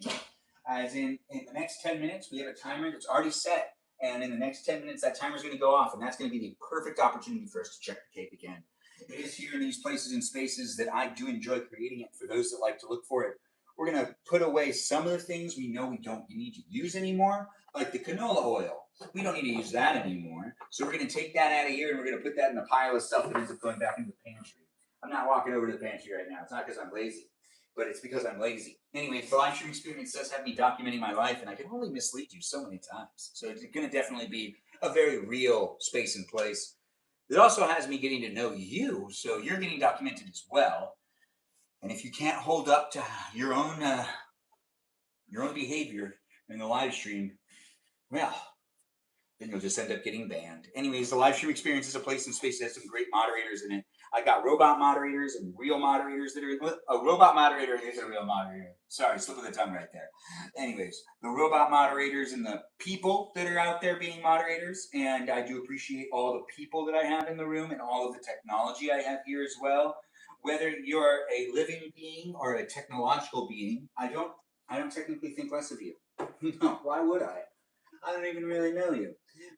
[SPEAKER 2] As in the next 10 minutes, we have a timer that's already set. And in the next 10 minutes, that timer's going to go off. And that's going to be the perfect opportunity for us to check the cake again. It is here in these places and spaces that I do enjoy creating it for those that like to look for it. We're going to put away some of the things we know we don't need to use anymore, like the canola oil. We don't need to use that anymore. So we're going to take that out of here and we're going to put that in a pile of stuff that ends up going back into the pantry. I'm not walking over to the pantry right now. It's not because I'm lazy, but it's because I'm lazy. Anyway, the live stream experience does have me documenting my life, and I can only mislead you so many times. So it's going to definitely be a very real space and place. It also has me getting to know you, so you're getting documented as well. And if you can't hold up to your own behavior in the live stream, well, then you'll just end up getting banned. Anyways, the live stream experience is a place and space that has some great moderators in it. I got robot moderators and real moderators that are a robot moderator is a real moderator. Sorry, slip of the tongue right there. Anyways, the robot moderators and the people that are out there being moderators, and I do appreciate all the people that I have in the room and all of the technology I have here as well. Whether you're a living being or a technological being, I don't technically think less of you. No, why would I? I don't even really know you.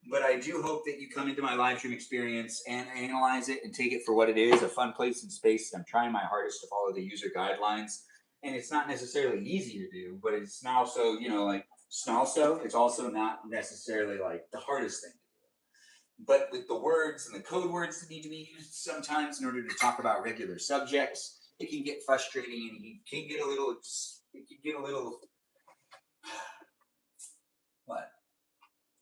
[SPEAKER 2] But I do hope that you come into my live stream experience and analyze it and take it for what it is, a fun place and space. I'm trying my hardest to follow the user guidelines. And it's not necessarily easy to do, but it's not also, it's also not necessarily like the hardest thing to do. But with the words and the code words that need to be used sometimes in order to talk about regular subjects, it can get frustrating and it can get a little what?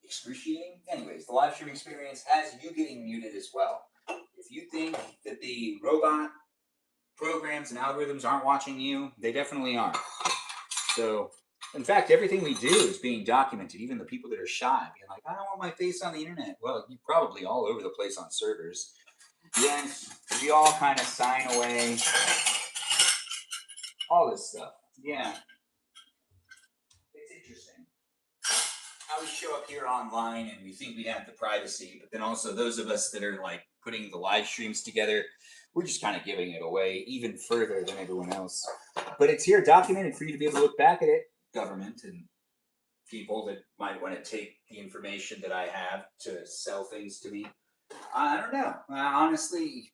[SPEAKER 2] Excruciating. Anyways, the live stream experience has you getting muted as well. If you think that the robot programs and algorithms aren't watching you, they definitely are. So, in fact, everything we do is being documented. Even the people that are shy, being like, I don't want my face on the internet. Well, you're probably all over the place on servers. Yes, we all kind of sign away. All this stuff. Yeah. It's interesting. How we show up here online and we think we have the privacy, but then also those of us that are like putting the live streams together, we're just kind of giving it away even further than everyone else. But it's here documented for you to be able to look back at it, government and people that might want to take the information that I have to sell things to me. I don't know. Honestly,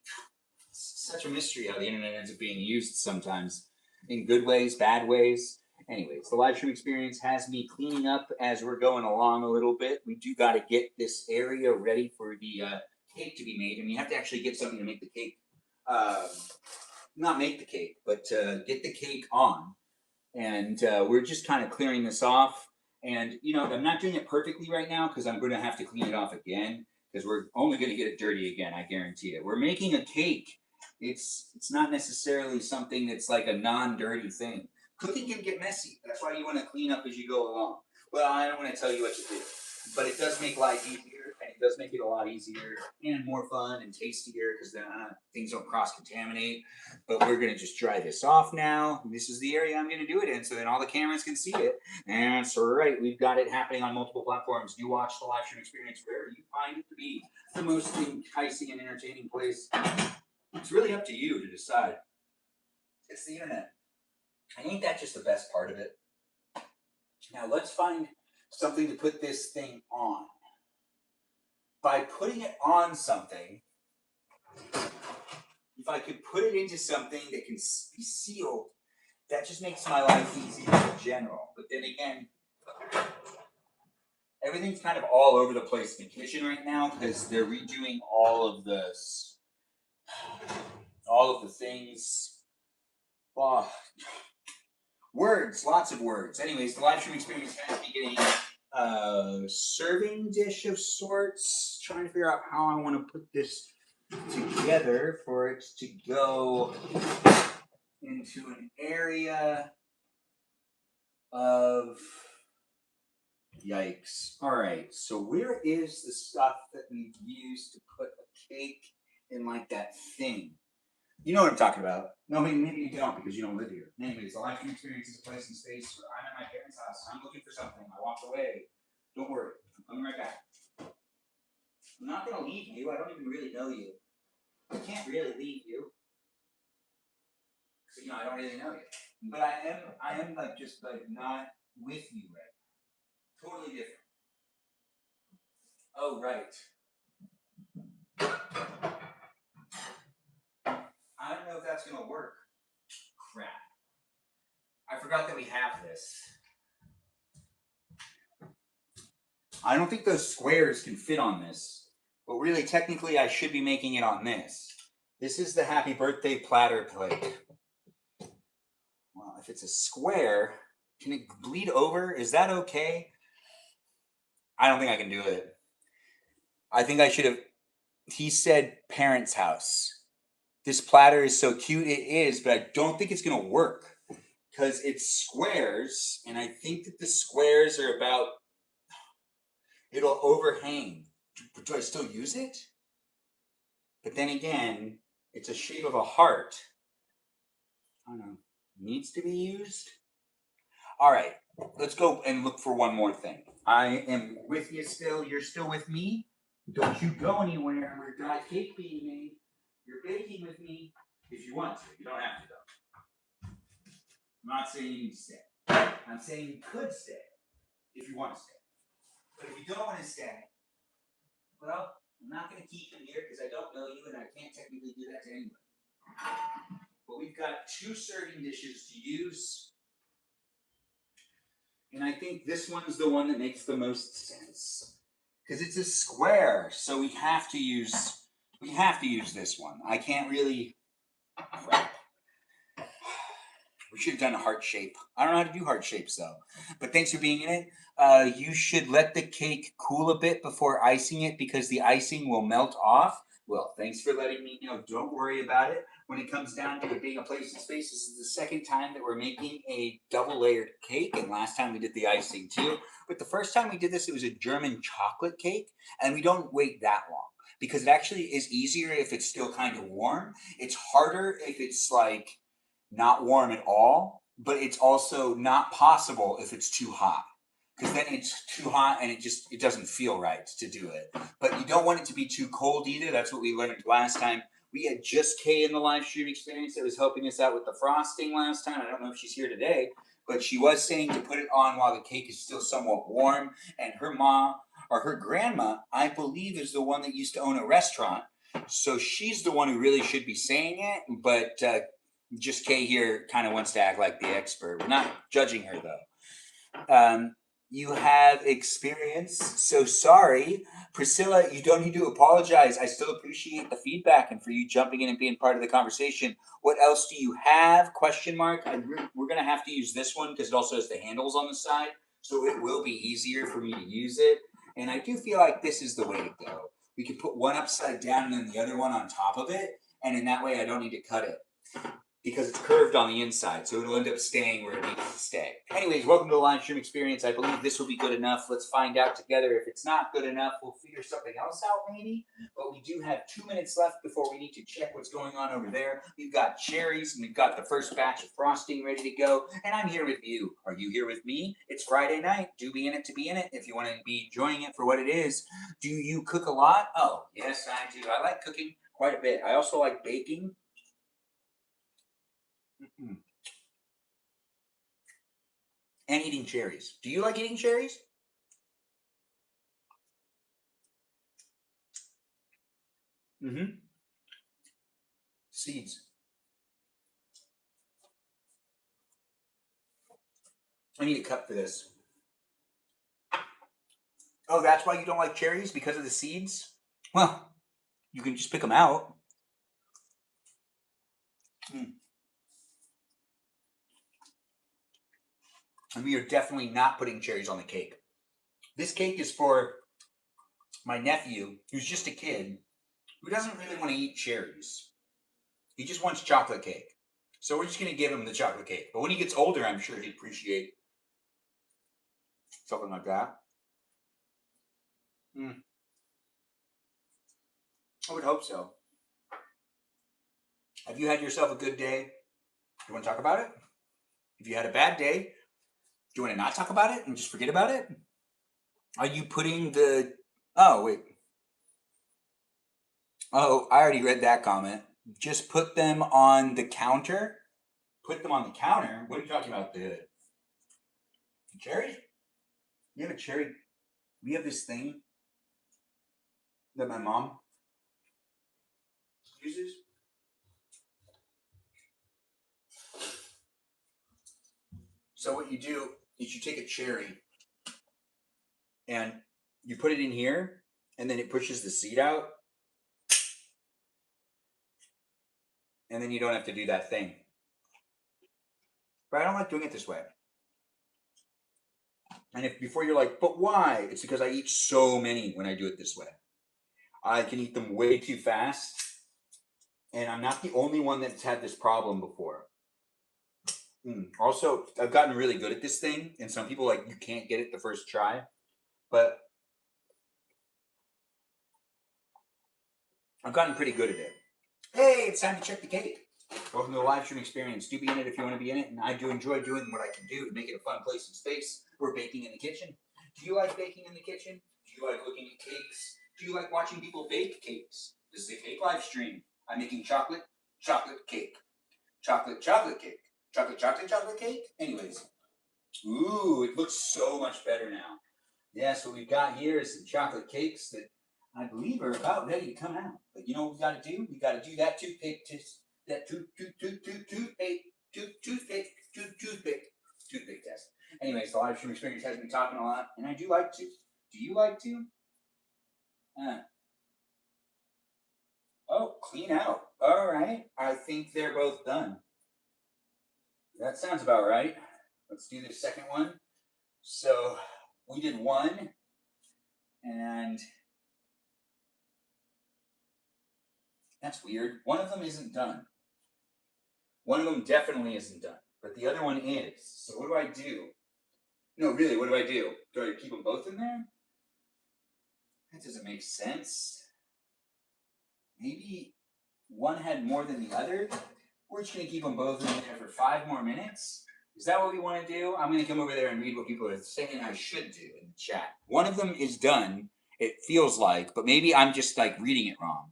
[SPEAKER 2] it's such a mystery how the internet ends up being used sometimes in good ways, bad ways. Anyways, the live stream experience has me cleaning up as we're going along a little bit. We do got to get this area ready for the cake to be made, and you have to actually get something to make the cake. Not make the cake, but get the cake on. And we're just kind of clearing this off. And, I'm not doing it perfectly right now because I'm going to have to clean it off again because we're only going to get it dirty again, I guarantee it. We're making a cake. It's not necessarily something that's like a non-dirty thing. Cooking can get messy. That's why you want to clean up as you go along. Well, I don't want to tell you what to do, but it does make life easier, and it does make it a lot easier and more fun and tastier because then things don't cross-contaminate. But we're going to just dry this off now. This is the area I'm going to do it in, so then all the cameras can see it. And that's right. We've got it happening on multiple platforms. You watch the live stream experience wherever you find it to be the most enticing and entertaining place. It's really up to you to decide. It's the internet. And ain't that just the best part of it? Now let's find something to put this thing on. By putting it on something, if I could put it into something that can be sealed, that just makes my life easier in general. But then again, everything's kind of all over the place in the kitchen right now because they're redoing all of the things. Oh, words, lots of words. Anyways, the live stream experience has me getting a serving dish of sorts. Trying to figure out how I want to put this together for it to go into an area of yikes. All right, so where is the stuff that we've used to put a cake in like that thing? You know what I'm talking about. No, maybe you don't because you don't live here. Anyways, the live stream experience is a place and space where I'm at my parents' house. I'm looking for something. I walked away. Don't worry. I'm coming right back. I'm not going to leave you. I don't even really know you. I can't really leave you. So, I don't really know you. But I am like just like not with you right now. Totally different. Oh, right. I don't know if that's going to work. Crap. I forgot that we have this. I don't think those squares can fit on this. But really, technically, I should be making it on this. This is the happy birthday platter plate. Well, if it's a square, can it bleed over? Is that okay? I don't think I can do it. I think I should have... He said parents' house. This platter is so cute. It is, but I don't think it's going to work. Because it's squares, and I think that the squares are about... it'll overhang. Do I still use it? But then again, it's a shape of a heart. I don't know. Needs to be used? All right, let's go and look for one more thing. I am with you still. You're still with me. Don't you go anywhere. We've got cake being made. You're baking with me if you want to. You don't have to, though. I'm not saying you need to stay. I'm saying you could stay if you want to stay. But if you don't want to stay, well, I'm not going to keep you here because I don't know you and I can't technically do that to anybody. But we've got 2 serving dishes to use. And I think this one's the one that makes the most sense. Because it's a square, so we have to use this one. I can't really crap. We should have done a heart shape. I don't know how to do heart shapes though. But thanks for being in it. You should let the cake cool a bit before icing it because the icing will melt off. Well, thanks for letting me know. Don't worry about it. When it comes down to it being a place in space, this is the second time that we're making a double layered cake. And last time we did the icing too. But the first time we did this, it was a German chocolate cake. And we don't wait that long because it actually is easier if it's still kind of warm. It's harder if it's like not warm at all, but it's also not possible if it's too hot. Because then it's too hot and it doesn't feel right to do it. But you don't want it to be too cold either. That's what we learned last time. We had just Kay in the live stream experience that was helping us out with the frosting last time. I don't know if she's here today, but she was saying to put it on while the cake is still somewhat warm. And her mom or her grandma, I believe, is the one that used to own a restaurant. So she's the one who really should be saying it. But just Kay here kind of wants to act like the expert. We're not judging her though. You have experience, so sorry. Priscilla, you don't need to apologize. I still appreciate the feedback and for you jumping in and being part of the conversation. What else do you have? Question mark. We're going to have to use this one because it also has the handles on the side, so it will be easier for me to use it. And I do feel like this is the way to go. We could put one upside down and then the other one on top of it, and in that way I don't need to cut it. Because it's curved on the inside, so it'll end up staying where it needs to stay. Anyways, welcome to the live stream experience. I believe this will be good enough. Let's find out together. If it's not good enough, we'll figure something else out maybe. But we do have 2 minutes left before we need to check what's going on over there. We've got cherries, and we've got the first batch of frosting ready to go. And I'm here with you. Are you here with me? It's Friday night. Do be in it to be in it. If you want to be enjoying it for what it is. Do you cook a lot? Oh, yes, I do. I like cooking quite a bit. I also like baking. And eating cherries. Do you like eating cherries? Mm-hmm. Seeds. I need a cup for this. Oh, that's why you don't like cherries? Because of the seeds? Well, you can just pick them out. And we are definitely not putting cherries on the cake. This cake is for my nephew, who's just a kid, who doesn't really want to eat cherries. He just wants chocolate cake. So we're just going to give him the chocolate cake. But when he gets older, I'm sure he'd appreciate something like that. I would hope so. Have you had yourself a good day? Do you want to talk about it? If you had a bad day, do you want to not talk about it and just forget about it? Are you putting the... Oh, wait. Oh, I already read that comment. Just put them on the counter? Put them on the counter? What are you talking about? The cherries? You have a cherry... We have this thing that my mom uses. So what you do is you take a cherry and you put it in here and then it pushes the seed out. And then you don't have to do that thing. But I don't like doing it this way. And if before you're like, but why? It's because I eat so many when I do it this way. I can eat them way too fast. And I'm not the only one that's had this problem before. Also, I've gotten really good at this thing. And some people like, you can't get it the first try. But I've gotten pretty good at it. Hey, it's time to check the cake. Welcome to the live stream experience. Do be in it if you want to be in it, and I do enjoy doing what I can do to make it a fun place and space. We're baking in the kitchen. Do you like baking in the kitchen? Do you like looking at cakes? Do you like watching people bake cakes? This is a cake live stream. I'm making chocolate cake. Chocolate cake. Chocolate cake. Anyways. Ooh, it looks so much better now. Yes, what we've got here is some chocolate cakes that I believe are about ready to come out. But you know what we got to do? We got to do that toothpick test. That toothpick test. Anyways, the live stream experience has been talking a lot, and I do like to. Do you like to? Oh, clean out. All right. I think they're both done. That sounds about right. Let's do the second one. So we did one, and that's weird. One of them isn't done. One of them definitely isn't done, but the other one is. So what do I do? No, really, what do I do? Do I keep them both in there? That doesn't make sense. Maybe one had more than the other. We're just going to keep them both in there for 5 more minutes. Is that what we want to do? I'm going to come over there and read what people are saying I should do in the chat. One of them is done, it feels like, but maybe I'm just like reading it wrong.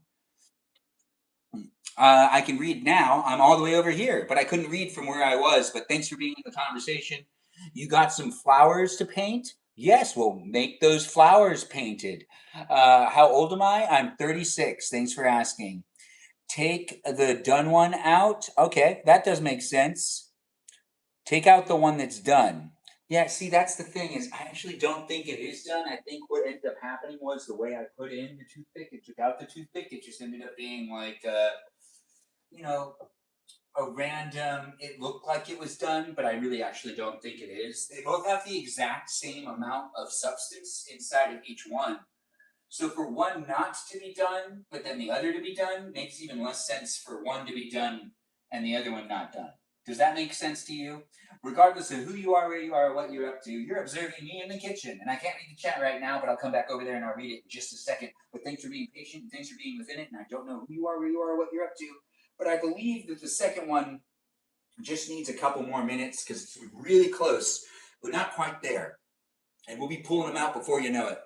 [SPEAKER 2] I can read now. I'm all the way over here, but I couldn't read from where I was. But thanks for being in the conversation. You got some flowers to paint? Yes, we'll make those flowers painted. How old am I? I'm 36. Thanks for asking. Take the done one out. Okay, that does make sense. Take out the one that's done. Yeah, see, that's the thing is I actually don't think it is done. I think what ended up happening was the way I put in the toothpick, it took out the toothpick. It just ended up being like, you know, a random, it looked like it was done, but I really actually don't think it is. They both have the exact same amount of substance inside of each one. So for one not to be done, but then the other to be done, makes even less sense for one to be done and the other one not done. Does that make sense to you? Regardless of who you are, where you are, what you're up to, you're observing me in the kitchen. And I can't read the chat right now, but I'll come back over there and I'll read it in just a second. But thanks for being patient. Thanks for being within it. And I don't know who you are, where you are, what you're up to. But I believe that the second one just needs a couple more minutes because it's really close, but not quite there. And we'll be pulling them out before you know it.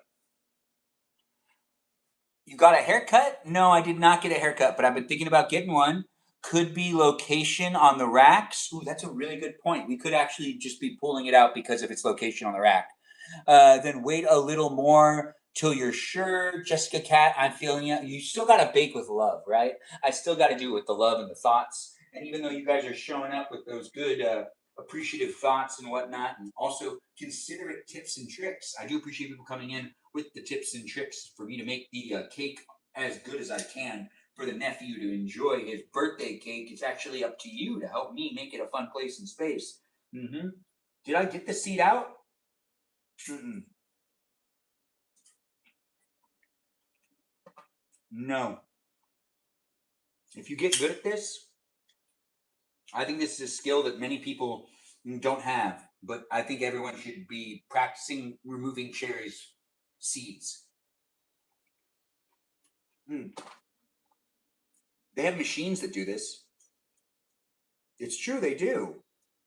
[SPEAKER 2] You got a haircut? No, I did not get a haircut, but I've been thinking about getting one. Could be location on the racks. Ooh, that's a really good point. We could actually just be pulling it out because of its location on the rack. Then wait a little more till you're sure. Jessica Cat, I'm feeling it. You still got to bake with love, right? I still got to do it with the love and the thoughts. And even though you guys are showing up with those good appreciative thoughts and whatnot, and also considerate tips and tricks, I do appreciate people coming in with the tips and tricks for me to make the cake as good as I can for the nephew to enjoy his birthday cake. It's actually up to you to help me make it a fun place and space. Mm-hmm. Did I get the seed out? No. If you get good at this, I think this is a skill that many people don't have, but I think everyone should be practicing removing cherries seeds. They have machines that do this. It's true, they do.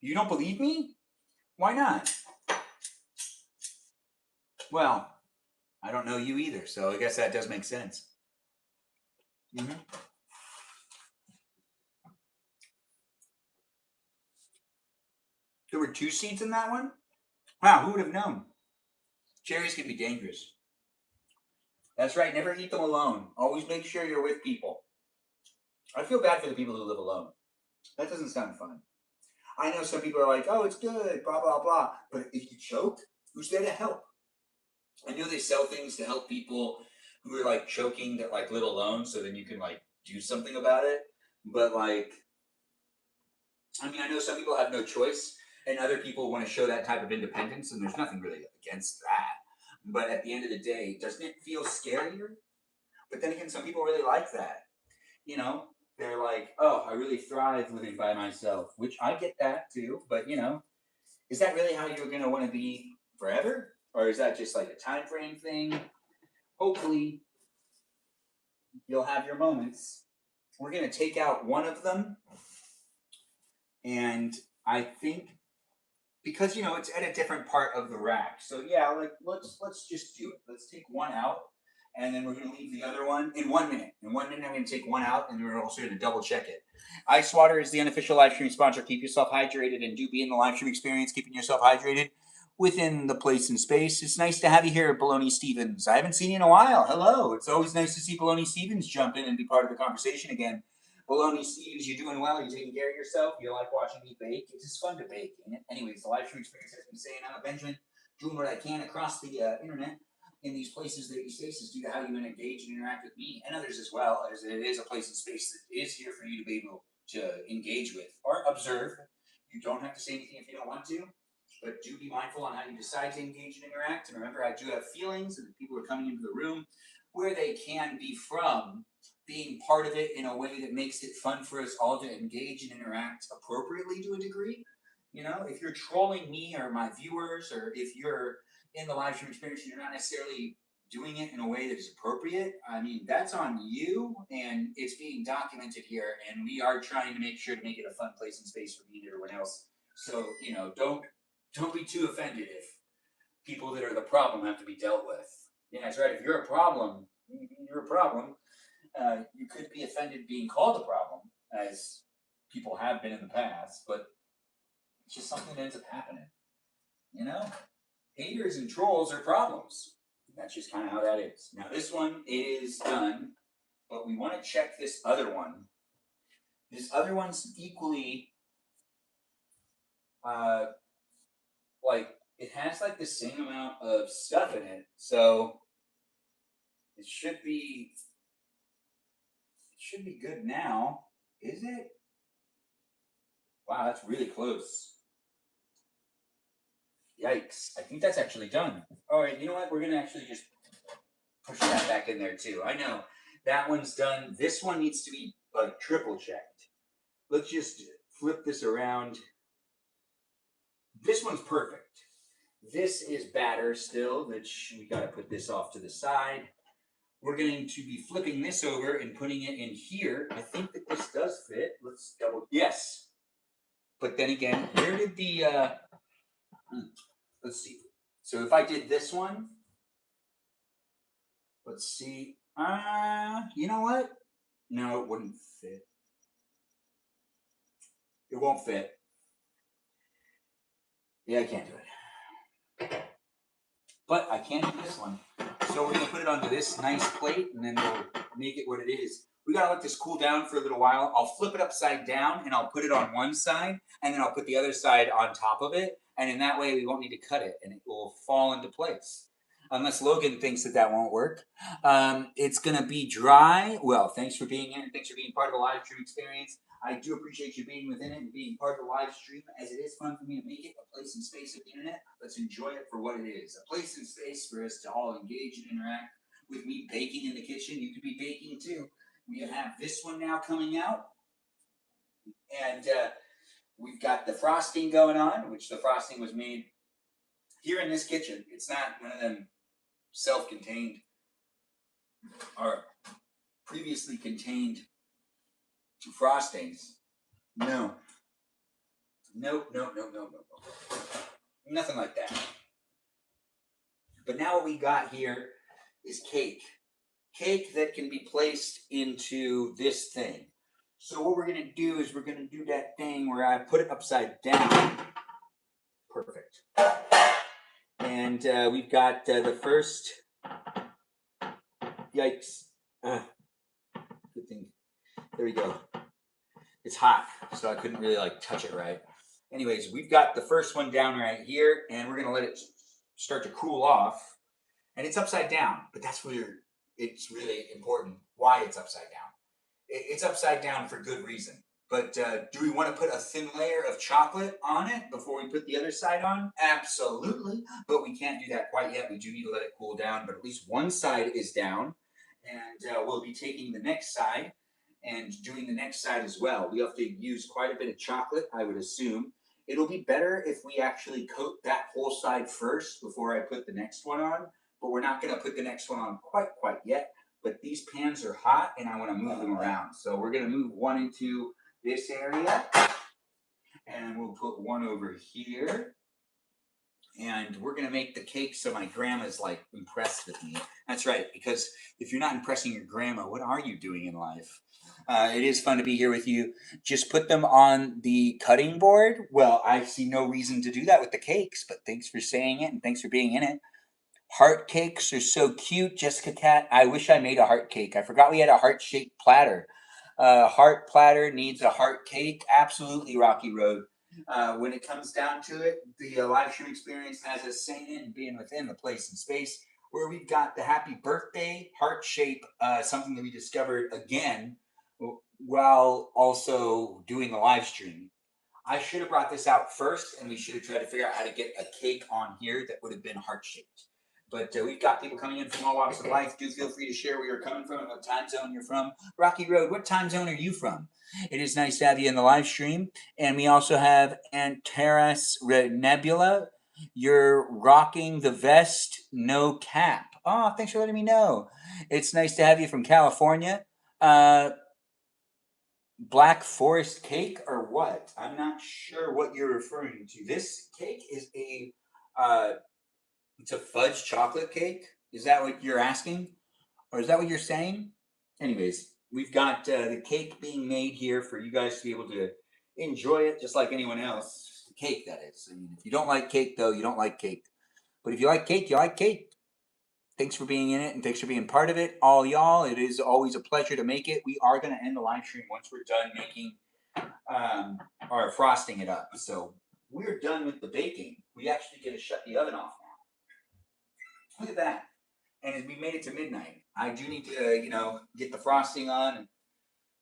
[SPEAKER 2] You don't believe me? Why not? Well, I don't know you either, so I guess that does make sense. Mm-hmm. There were 2 seeds in that one? Wow, who would have known? Cherries can be dangerous. That's right, never eat them alone. Always make sure you're with people. I feel bad for the people who live alone. That doesn't sound fun. I know some people are like, oh, it's good, blah, blah, blah. But if you choke, who's there to help? I know they sell things to help people who are like choking that like live alone, so then you can like do something about it. But like, I mean, I know some people have no choice, and other people want to show that type of independence, and there's nothing really against that. But at the end of the day, doesn't it feel scarier? But then again, some people really like that. You know, they're like, oh, I really thrive living by myself, which I get that too. But, you know, is that really how you're going to want to be forever? Or is that just like a time frame thing? Hopefully, You'll have your moments. We're gonna take out one of them, and I think because it's at a different part of the rack. So yeah, like let's just do it. Let's take one out, and then we're gonna leave the other one in 1 minute. In 1 minute, I'm gonna take one out, and we're also gonna double check it. Ice Water is the unofficial live stream sponsor. Keep yourself hydrated, and do be in the live stream experience, keeping yourself hydrated within the place and space. It's nice to have you here, Baloney Stevens. I haven't seen you in a while. Hello. It's always nice to see Baloney Stevens jump in and be part of the conversation again. Baloney Stevens, you're doing well. You're taking care of yourself. You like watching me bake. It's just fun to bake. Anyways, the live stream experience has been saying, I'm a Benjamin, doing what I can across the internet in these places that you spaces due to how you engage and interact with me and others as well, as it is a place and space that is here for you to be able to engage with or observe. You don't have to say anything if you don't want to, but do be mindful on how you decide to engage and interact. And remember, I do have feelings, and the people are coming into the room where they can be from being part of it in a way that makes it fun for us all to engage and interact appropriately to a degree. If you're trolling me or my viewers, or if you're in the live stream experience and you're not necessarily doing it in a way that is appropriate, I mean, that's on you, and it's being documented here, and we are trying to make sure to make it a fun place and space for me and everyone else. So, don't be too offended if people that are the problem have to be dealt with. Yeah, that's right. If you're a problem, you're a problem. You could be offended being called a problem, as people have been in the past, but it's just something that ends up happening. Haters and trolls are problems. That's just kind of how that is. Now, this one is done, but we want to check this other one. This other one's equally, it has like the same amount of stuff in it, so it should be good now. Is it? Wow, that's really close. Yikes. I think that's actually done. All right, you know what? We're going to actually just push that back in there too. I know that one's done. This one needs to be triple checked. Let's just flip this around. This one's perfect. This is batter still, which we got to put this off to the side. We're going to be flipping this over and putting it in here. I think that this does fit. Let's double. Yes. But then again, where did the let's see. So if I did this one, let's see. You know what? No, it wouldn't fit. It won't fit. Yeah, I can't do it. But I can do this one. So we're going to put it onto this nice plate, and then we'll make it what it is. We got to let this cool down for a little while. I'll flip it upside down, and I'll put it on one side, and then I'll put the other side on top of it. And in that way, we won't need to cut it, and it will fall into place. Unless Logan thinks that won't work. It's going to be dry. Well, thanks for being here, and thanks for being part of the live stream experience. I do appreciate you being within it and being part of the live stream, as it is fun for me to make it a place and space of the internet. Let's enjoy it for what it is. A place and space for us to all engage and interact with me baking in the kitchen. You could be baking too. We have this one now coming out. And we've got the frosting going on, which the frosting was made here in this kitchen. It's not one of them self-contained or previously contained frostings. No. Nope. Nothing like that. But now what we got here is cake. Cake that can be placed into this thing. So what we're going to do is we're going to do that thing where I put it upside down. Perfect. And we've got the first. Yikes. Good thing. There we go. It's hot, so I couldn't really touch it right. Anyways, we've got the first one down right here, and we're going to let it start to cool off. And it's upside down, but that's where it's really important why it's upside down. It's upside down for good reason. But do we want to put a thin layer of chocolate on it before we put the other side on? Absolutely. But we can't do that quite yet. We do need to let it cool down, but at least one side is down. And we'll be taking the next side and doing the next side as well. We have to use quite a bit of chocolate, I would assume. It'll be better if we actually coat that whole side first before I put the next one on. But we're not going to put the next one on quite yet. but these pans are hot and I want to move them around. So we're going to move one into this area, and we'll put one over here. And we're going to make the cake so my grandma's like impressed with me. That's right, because if you're not impressing your grandma, what are you doing in life? It is fun to be here with you. Just put them on the cutting board. Well, I see no reason to do that with the cakes, but thanks for saying it and thanks for being in it. Heart cakes are so cute, Jessica Cat. I wish I made a heart cake. I forgot we had a heart-shaped platter. Heart platter needs a heart cake. Absolutely, Rocky Road. When it comes down to it, the live stream experience has us singing and being within the place and space where we've got the happy birthday heart shape, something that we discovered again while also doing the live stream. I should have brought this out first, and we should have tried to figure out how to get a cake on here that would have been heart shaped. But we've got people coming in from all walks of life. Do feel free to share where you're coming from and what time zone you're from. Rocky Road, what time zone are you from? It is nice to have you in the live stream. And we also have Antares Nebula. You're rocking the vest, no cap. Oh, thanks for letting me know. It's nice to have you from California. Black Forest cake or what? I'm not sure what you're referring to. This cake is it's a fudge chocolate cake. Is that what you're asking? Or is that what you're saying? Anyways, we've got the cake being made here for you guys to be able to enjoy it just like anyone else. The cake, that is. I mean, if you don't like cake, though, you don't like cake. But if you like cake, you like cake. Thanks for being in it and thanks for being part of it. All y'all, it is always a pleasure to make it. We are going to end the live stream once we're done making or frosting it up. So we're done with the baking. We actually get to shut the oven off now. Look at that. And we made it to midnight. I do need to, get the frosting on and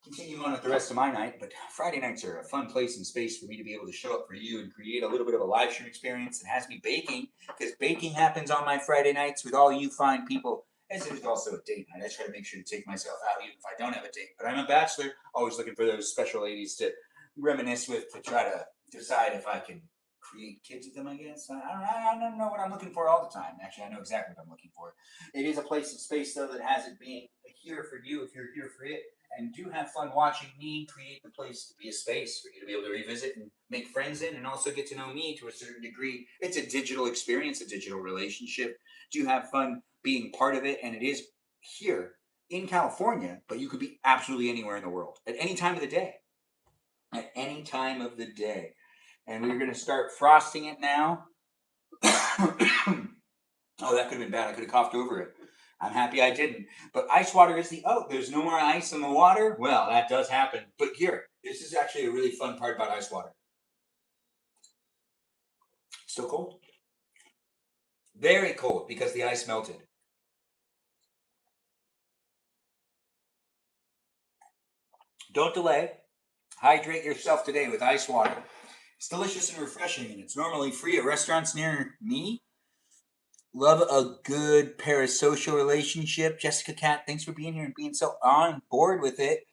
[SPEAKER 2] continue on with the rest of my night. But Friday nights are a fun place and space for me to be able to show up for you and create a little bit of a live stream experience. It has me baking, because baking happens on my Friday nights with all you fine people. As it is also a date night. I try to make sure to take myself out even if I don't have a date. But I'm a bachelor, always looking for those special ladies to reminisce with, to try to decide if I can create kids with them, I guess. I don't know what I'm looking for all the time. Actually, I know exactly what I'm looking for. It is a place and space, though, that has it being here for you if you're here for it. And do have fun watching me create the place to be a space for you to be able to revisit and make friends in, and also get to know me to a certain degree. It's a digital experience, a digital relationship. Do have fun being part of it, and it is here in California, but you could be absolutely anywhere in the world at any time of the day. At any time of the day. And we're going to start frosting it now. Oh, that could have been bad. I could have coughed over it. I'm happy I didn't. But ice water is there's no more ice in the water? Well, that does happen. But here, this is actually a really fun part about ice water. Still cold? Very cold because the ice melted. Don't delay. Hydrate yourself today with ice water. It's delicious and refreshing, and it's normally free at restaurants near me. Love a good parasocial relationship. Jessica Cat, thanks for being here and being so on board with it.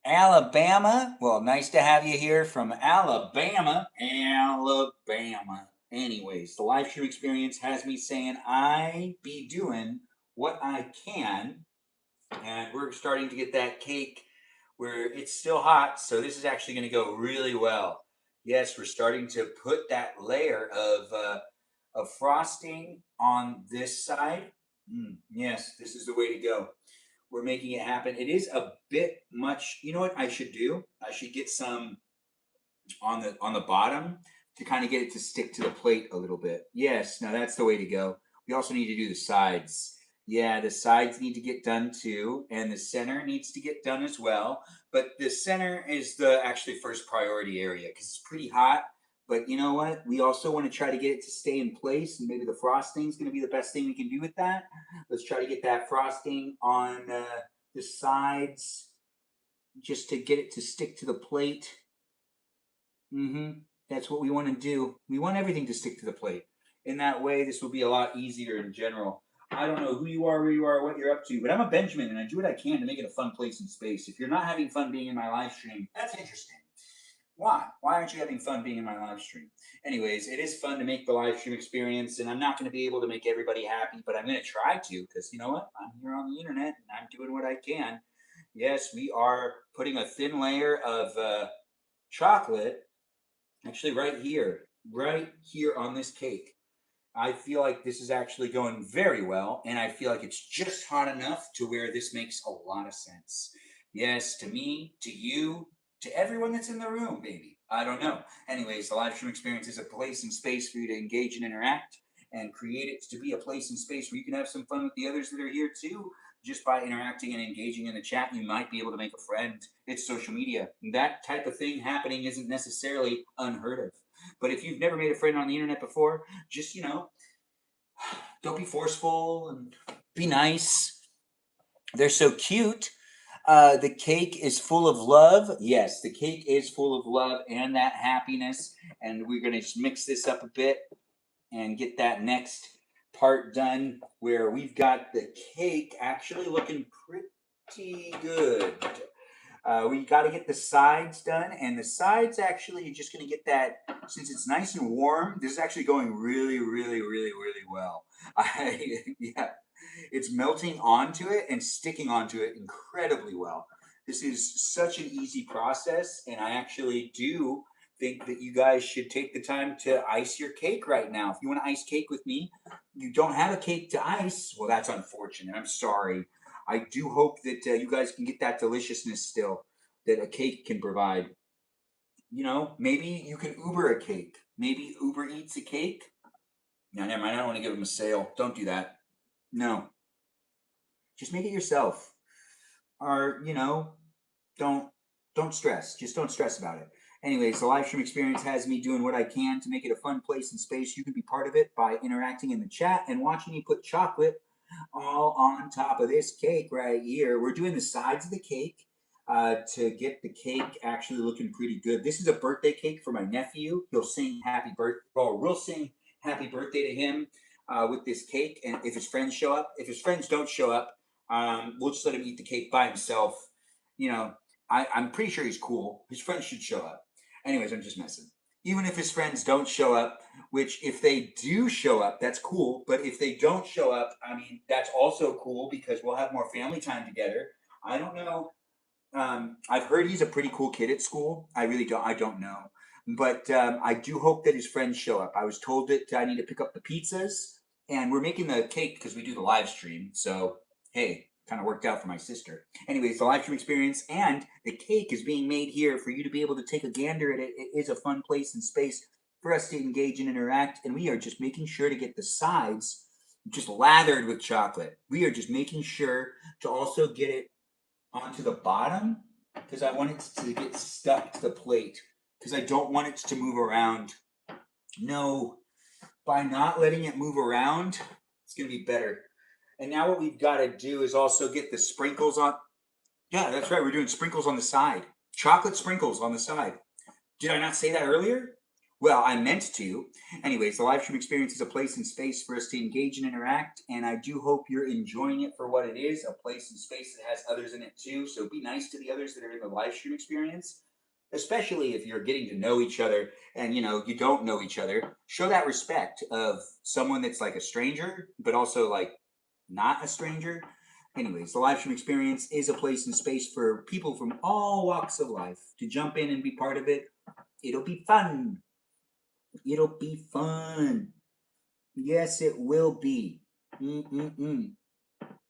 [SPEAKER 2] Alabama. Well, nice to have you here from Alabama. Alabama. Anyways, the live stream experience has me saying I be doing what I can. And we're starting to get that cake where it's still hot. So this is actually going to go really well. Yes, we're starting to put that layer of frosting on this side. Yes, this is the way to go. We're making it happen. It is a bit much. You know what I should do? I should get some on the bottom to kind of get it to stick to the plate a little bit. Yes, now that's the way to go. We also need to do the sides. Yeah, the sides need to get done too, and the center needs to get done as well. But the center is the actually first priority area because it's pretty hot. But you know what? We also want to try to get it to stay in place, and maybe the frosting is going to be the best thing we can do with that. Let's try to get that frosting on the sides just to get it to stick to the plate. That's what we want to do. We want everything to stick to the plate. In that way, this will be a lot easier in general. I don't know who you are, where you are, what you're up to, but I'm a Benjamin, and I do what I can to make it a fun place and space. If you're not having fun being in my live stream, that's interesting. Why? Why aren't you having fun being in my live stream? Anyways, it is fun to make the live stream experience, and I'm not going to be able to make everybody happy, but I'm going to try to, because you know what? I'm here on the internet and I'm doing what I can. Yes, we are putting a thin layer of chocolate, actually right here on this cake. I feel like this is actually going very well, and I feel like it's just hot enough to where this makes a lot of sense. Yes, to me, to you, to everyone that's in the room, baby. I don't know. Anyways, the live stream experience is a place and space for you to engage and interact and create it to be a place and space where you can have some fun with the others that are here too. Just by interacting and engaging in the chat, you might be able to make a friend. It's social media. That type of thing happening isn't necessarily unheard of. But if you've never made a friend on the internet before, just, don't be forceful and be nice. They're so cute. The cake is full of love. Yes, the cake is full of love and that happiness. And we're going to just mix this up a bit and get that next part done where we've got the cake actually looking pretty good. We got to get the sides done, and the sides actually, you're just going to get that, since it's nice and warm, this is actually going really, really, really, really well. Yeah, it's melting onto it and sticking onto it incredibly well. This is such an easy process, and I actually do think that you guys should take the time to ice your cake right now. If you want to ice cake with me, you don't have a cake to ice, well, that's unfortunate. I'm sorry. I do hope that you guys can get that deliciousness still that a cake can provide. Maybe you can Uber a cake. Maybe Uber Eats a cake. No, never mind. I don't want to give them a sale. Don't do that. No. Just make it yourself. Or, don't stress. Just don't stress about it. Anyways, the live stream experience has me doing what I can to make it a fun place and space. You can be part of it by interacting in the chat and watching me put chocolate all on top of this cake right here. We're doing the sides of the cake to get the cake actually looking pretty good. This is a birthday cake for my nephew. He'll sing happy birthday, or we'll sing happy birthday to him with this cake. And if his friends show up, if his friends don't show up, we'll just let him eat the cake by himself. I'm pretty sure he's cool. His friends should show up. Anyways, I'm just messing. Even if his friends don't show up, which if they do show up, that's cool. But if they don't show up, I mean, that's also cool because we'll have more family time together. I don't know. I've heard he's a pretty cool kid at school. I really don't. I don't know. But I do hope that his friends show up. I was told that I need to pick up the pizzas, and we're making the cake because we do the live stream. So, hey, kind of worked out for my sister. Anyways, the live stream experience and the cake is being made here for you to be able to take a gander at it. It is a fun place and space for us to engage and interact, and we are just making sure to get the sides just lathered with chocolate. We are just making sure to also get it onto the bottom because I want it to get stuck to the plate because I don't want it to move around. No, by not letting it move around, it's going to be better. And now what we've got to do is also get the sprinkles on. Yeah, that's right. We're doing sprinkles on the side. Chocolate sprinkles on the side. Did I not say that earlier? Well, I meant to. Anyways, the live stream experience is a place and space for us to engage and interact, and I do hope you're enjoying it for what it is, a place and space that has others in it too. So be nice to the others that are in the live stream experience, especially if you're getting to know each other and you don't know each other. Show that respect of someone that's like a stranger, but also like not a stranger. Anyways, the live stream experience is a place and space for people from all walks of life to jump in and be part of it. It'll be fun. It'll be fun. Yes, it will be.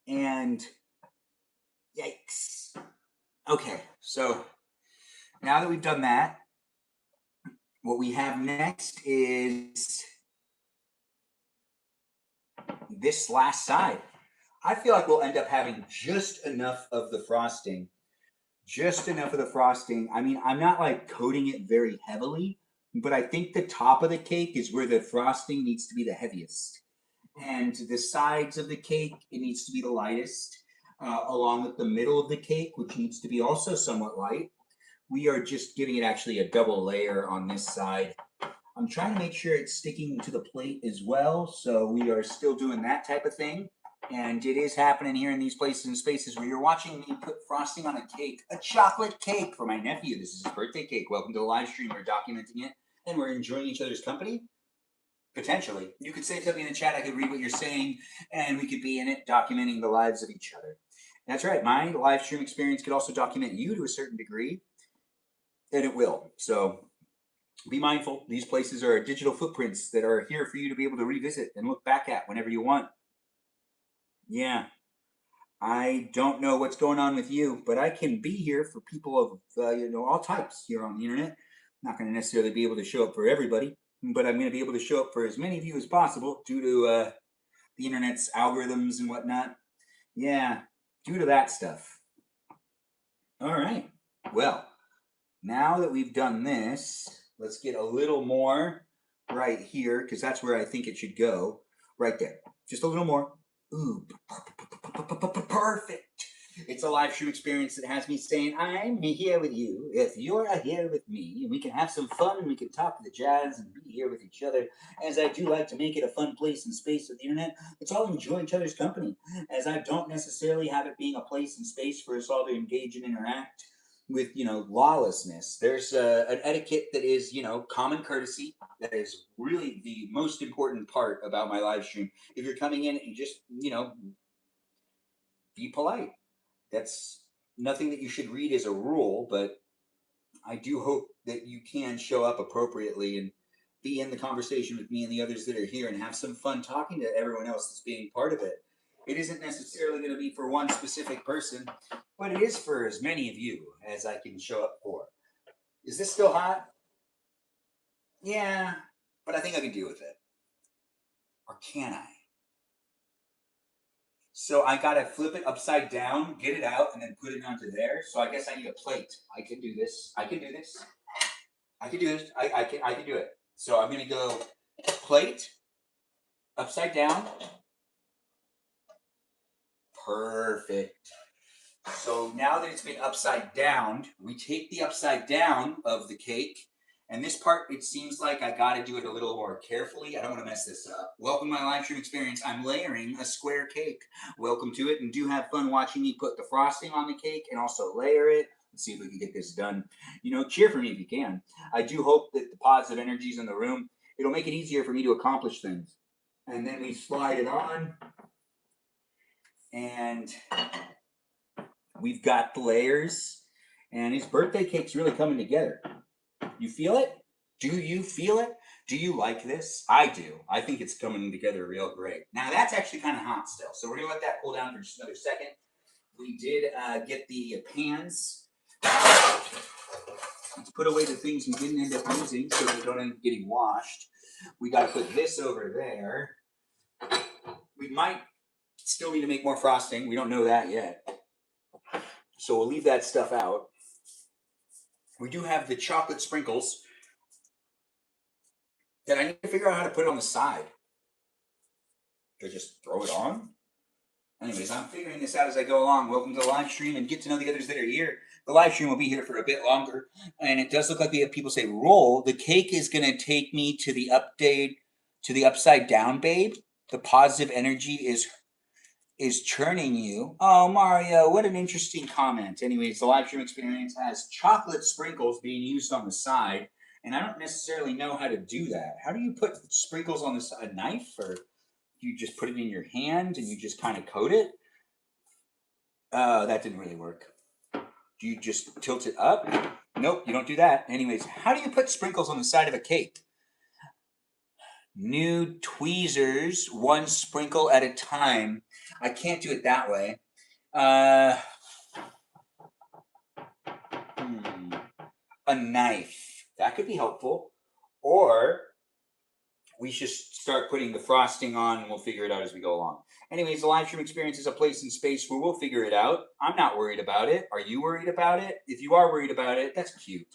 [SPEAKER 2] And yikes. Okay, so now that we've done that, what we have next is this last side. I feel like we'll end up having just enough of the frosting. Just enough of the frosting. I mean, I'm not like coating it very heavily, but I think the top of the cake is where the frosting needs to be the heaviest. And the sides of the cake, it needs to be the lightest, along with the middle of the cake, which needs to be also somewhat light. We are just giving it actually a double layer on this side. I'm trying to make sure it's sticking to the plate as well, so we are still doing that type of thing. And it is happening here in these places and spaces where you're watching me put frosting on a cake, a chocolate cake for my nephew. This is his birthday cake. Welcome to the live stream. We're documenting it and we're enjoying each other's company. Potentially. You could say something in the chat. I could read what you're saying and we could be in it documenting the lives of each other. That's right. My live stream experience could also document you to a certain degree. And it will. So be mindful. These places are digital footprints that are here for you to be able to revisit and look back at whenever you want. Yeah. I don't know what's going on with you, but I can be here for people of all types here on the internet. I'm not going to necessarily be able to show up for everybody, but I'm going to be able to show up for as many of you as possible due to the internet's algorithms and whatnot. Yeah, due to that stuff. All right. Well, now that we've done this, let's get a little more right here because that's where I think it should go. Right there. Just a little more. Ooh, perfect. It's a live stream experience that has me saying, I'm here with you. If you're here with me, and we can have some fun, and we can talk to the jazz and be here with each other, as I do like to make it a fun place and space of the internet. Let's all enjoy each other's company, as I don't necessarily have it being a place and space for us all to engage and interact with, lawlessness. There's an etiquette that is, common courtesy. That is really the most important part about my live stream. If you're coming in and just, be polite. That's nothing that you should read as a rule, but I do hope that you can show up appropriately and be in the conversation with me and the others that are here and have some fun talking to everyone else that's being part of it. It isn't necessarily going to be for one specific person, but it is for as many of you as I can show up for. Is this still hot? Yeah, but I think I can deal with it. Or can I? So I gotta flip it upside down, get it out, and then put it onto there. So I guess I need a plate. I can do this. I can do this. I can do this. I can do it. So I'm gonna go plate, upside down. Perfect. So now that it's been upside down, we take the upside down of the cake. And this part, it seems like I got to do it a little more carefully. I don't want to mess this up. Welcome to my live stream experience. I'm layering a square cake. Welcome to it, and do have fun watching me put the frosting on the cake and also layer it. Let's see if we can get this done. Cheer for me if you can. I do hope that the positive energies in the room, it'll make it easier for me to accomplish things. And then we slide it on. And we've got the layers. And his birthday cake's really coming together. You feel it? Do you feel it? Do you like this? I do. I think it's coming together real great. Now that's actually kind of hot still, so we're gonna let that cool down for just another second. We did get the pans. Let's put away the things we didn't end up using so they don't end up getting washed. We got to put this over there. We might still need to make more frosting. We don't know that yet. So we'll leave that stuff out. We do have the chocolate sprinkles that I need to figure out how to put on the side. Do I just throw it on? Anyways, I'm figuring this out as I go along. Welcome to the live stream and get to know the others that are here. The live stream will be here for a bit longer. And it does look like we have people say roll. The cake is going to take me to the update, to the upside down, babe. The positive energy is churning you. Oh, Mario, what an interesting comment. Anyways, the live stream experience has chocolate sprinkles being used on the side. And I don't necessarily know how to do that. How do you put sprinkles on the side? A knife? Or you just put it in your hand and you just kind of coat it? That didn't really work. Do you just tilt it up? Nope, you don't do that. Anyways, how do you put sprinkles on the side of a cake? New tweezers, one sprinkle at a time. I can't do it that way. A knife. That could be helpful. Or we just start putting the frosting on and we'll figure it out as we go along. Anyways, the live stream experience is a place and space where we'll figure it out. I'm not worried about it. Are you worried about it? If you are worried about it, that's cute.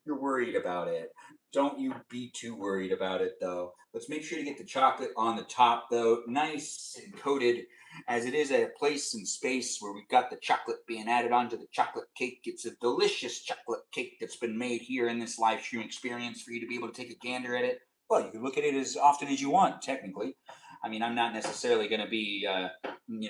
[SPEAKER 2] You're worried about it. Don't you be too worried about it, though. Let's make sure to get the chocolate on the top, though, nice and coated, as it is a place and space where we've got the chocolate being added onto the chocolate cake. It's a delicious chocolate cake that's been made here in this live stream experience for you to be able to take a gander at it. Well, you can look at it as often as you want, technically. I mean, I'm not necessarily going to be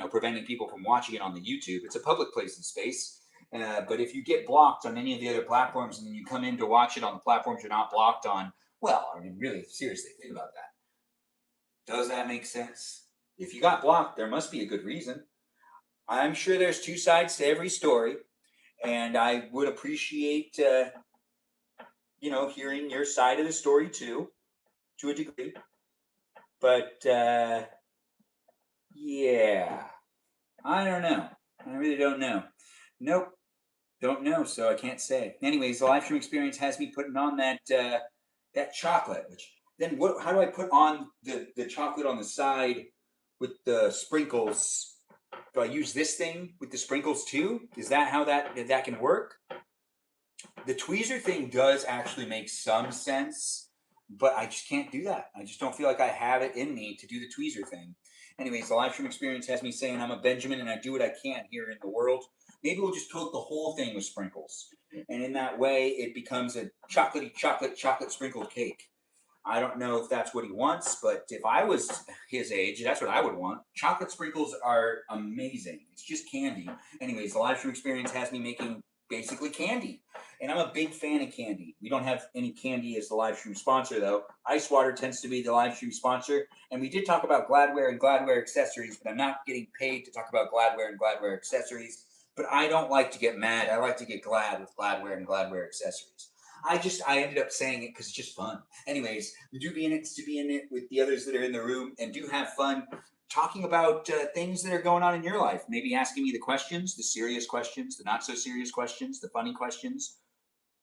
[SPEAKER 2] preventing people from watching it on the YouTube. It's a public place and space. But if you get blocked on any of the other platforms and then you come in to watch it on the platforms you're not blocked on, well, I mean, really, seriously, think about that. Does that make sense? If you got blocked, there must be a good reason. I'm sure there's two sides to every story, and I would appreciate, hearing your side of the story too, to a degree. But yeah, I don't know. I really don't know. Nope, don't know. So I can't say. Anyways, the live stream experience has me putting on that chocolate. Which then what? How do I put on the chocolate on the side with the sprinkles? Do I use this thing with the sprinkles too? Is that how that can work? The tweezer thing does actually make some sense, but I just can't do that. I just don't feel like I have it in me to do the tweezer thing. Anyways, the live stream experience has me saying I'm a Benjamin and I do what I can here in the world. Maybe we'll just coat the whole thing with sprinkles. And in that way, it becomes a chocolatey chocolate sprinkled cake. I don't know if that's what he wants, but if I was his age, that's what I would want. Chocolate sprinkles are amazing. It's just candy. Anyways, the live stream experience has me making basically candy. And I'm a big fan of candy. We don't have any candy as the live stream sponsor, though. Ice Water tends to be the live stream sponsor. And we did talk about Gladware and Gladware accessories, but I'm not getting paid to talk about Gladware and Gladware accessories. But I don't like to get mad. I like to get glad with Gladware and Gladware accessories. I ended up saying it because it's just fun. Anyways, do be in it to be in it with the others that are in the room and do have fun talking about things that are going on in your life. Maybe asking me the questions, the serious questions, the not so serious questions, the funny questions,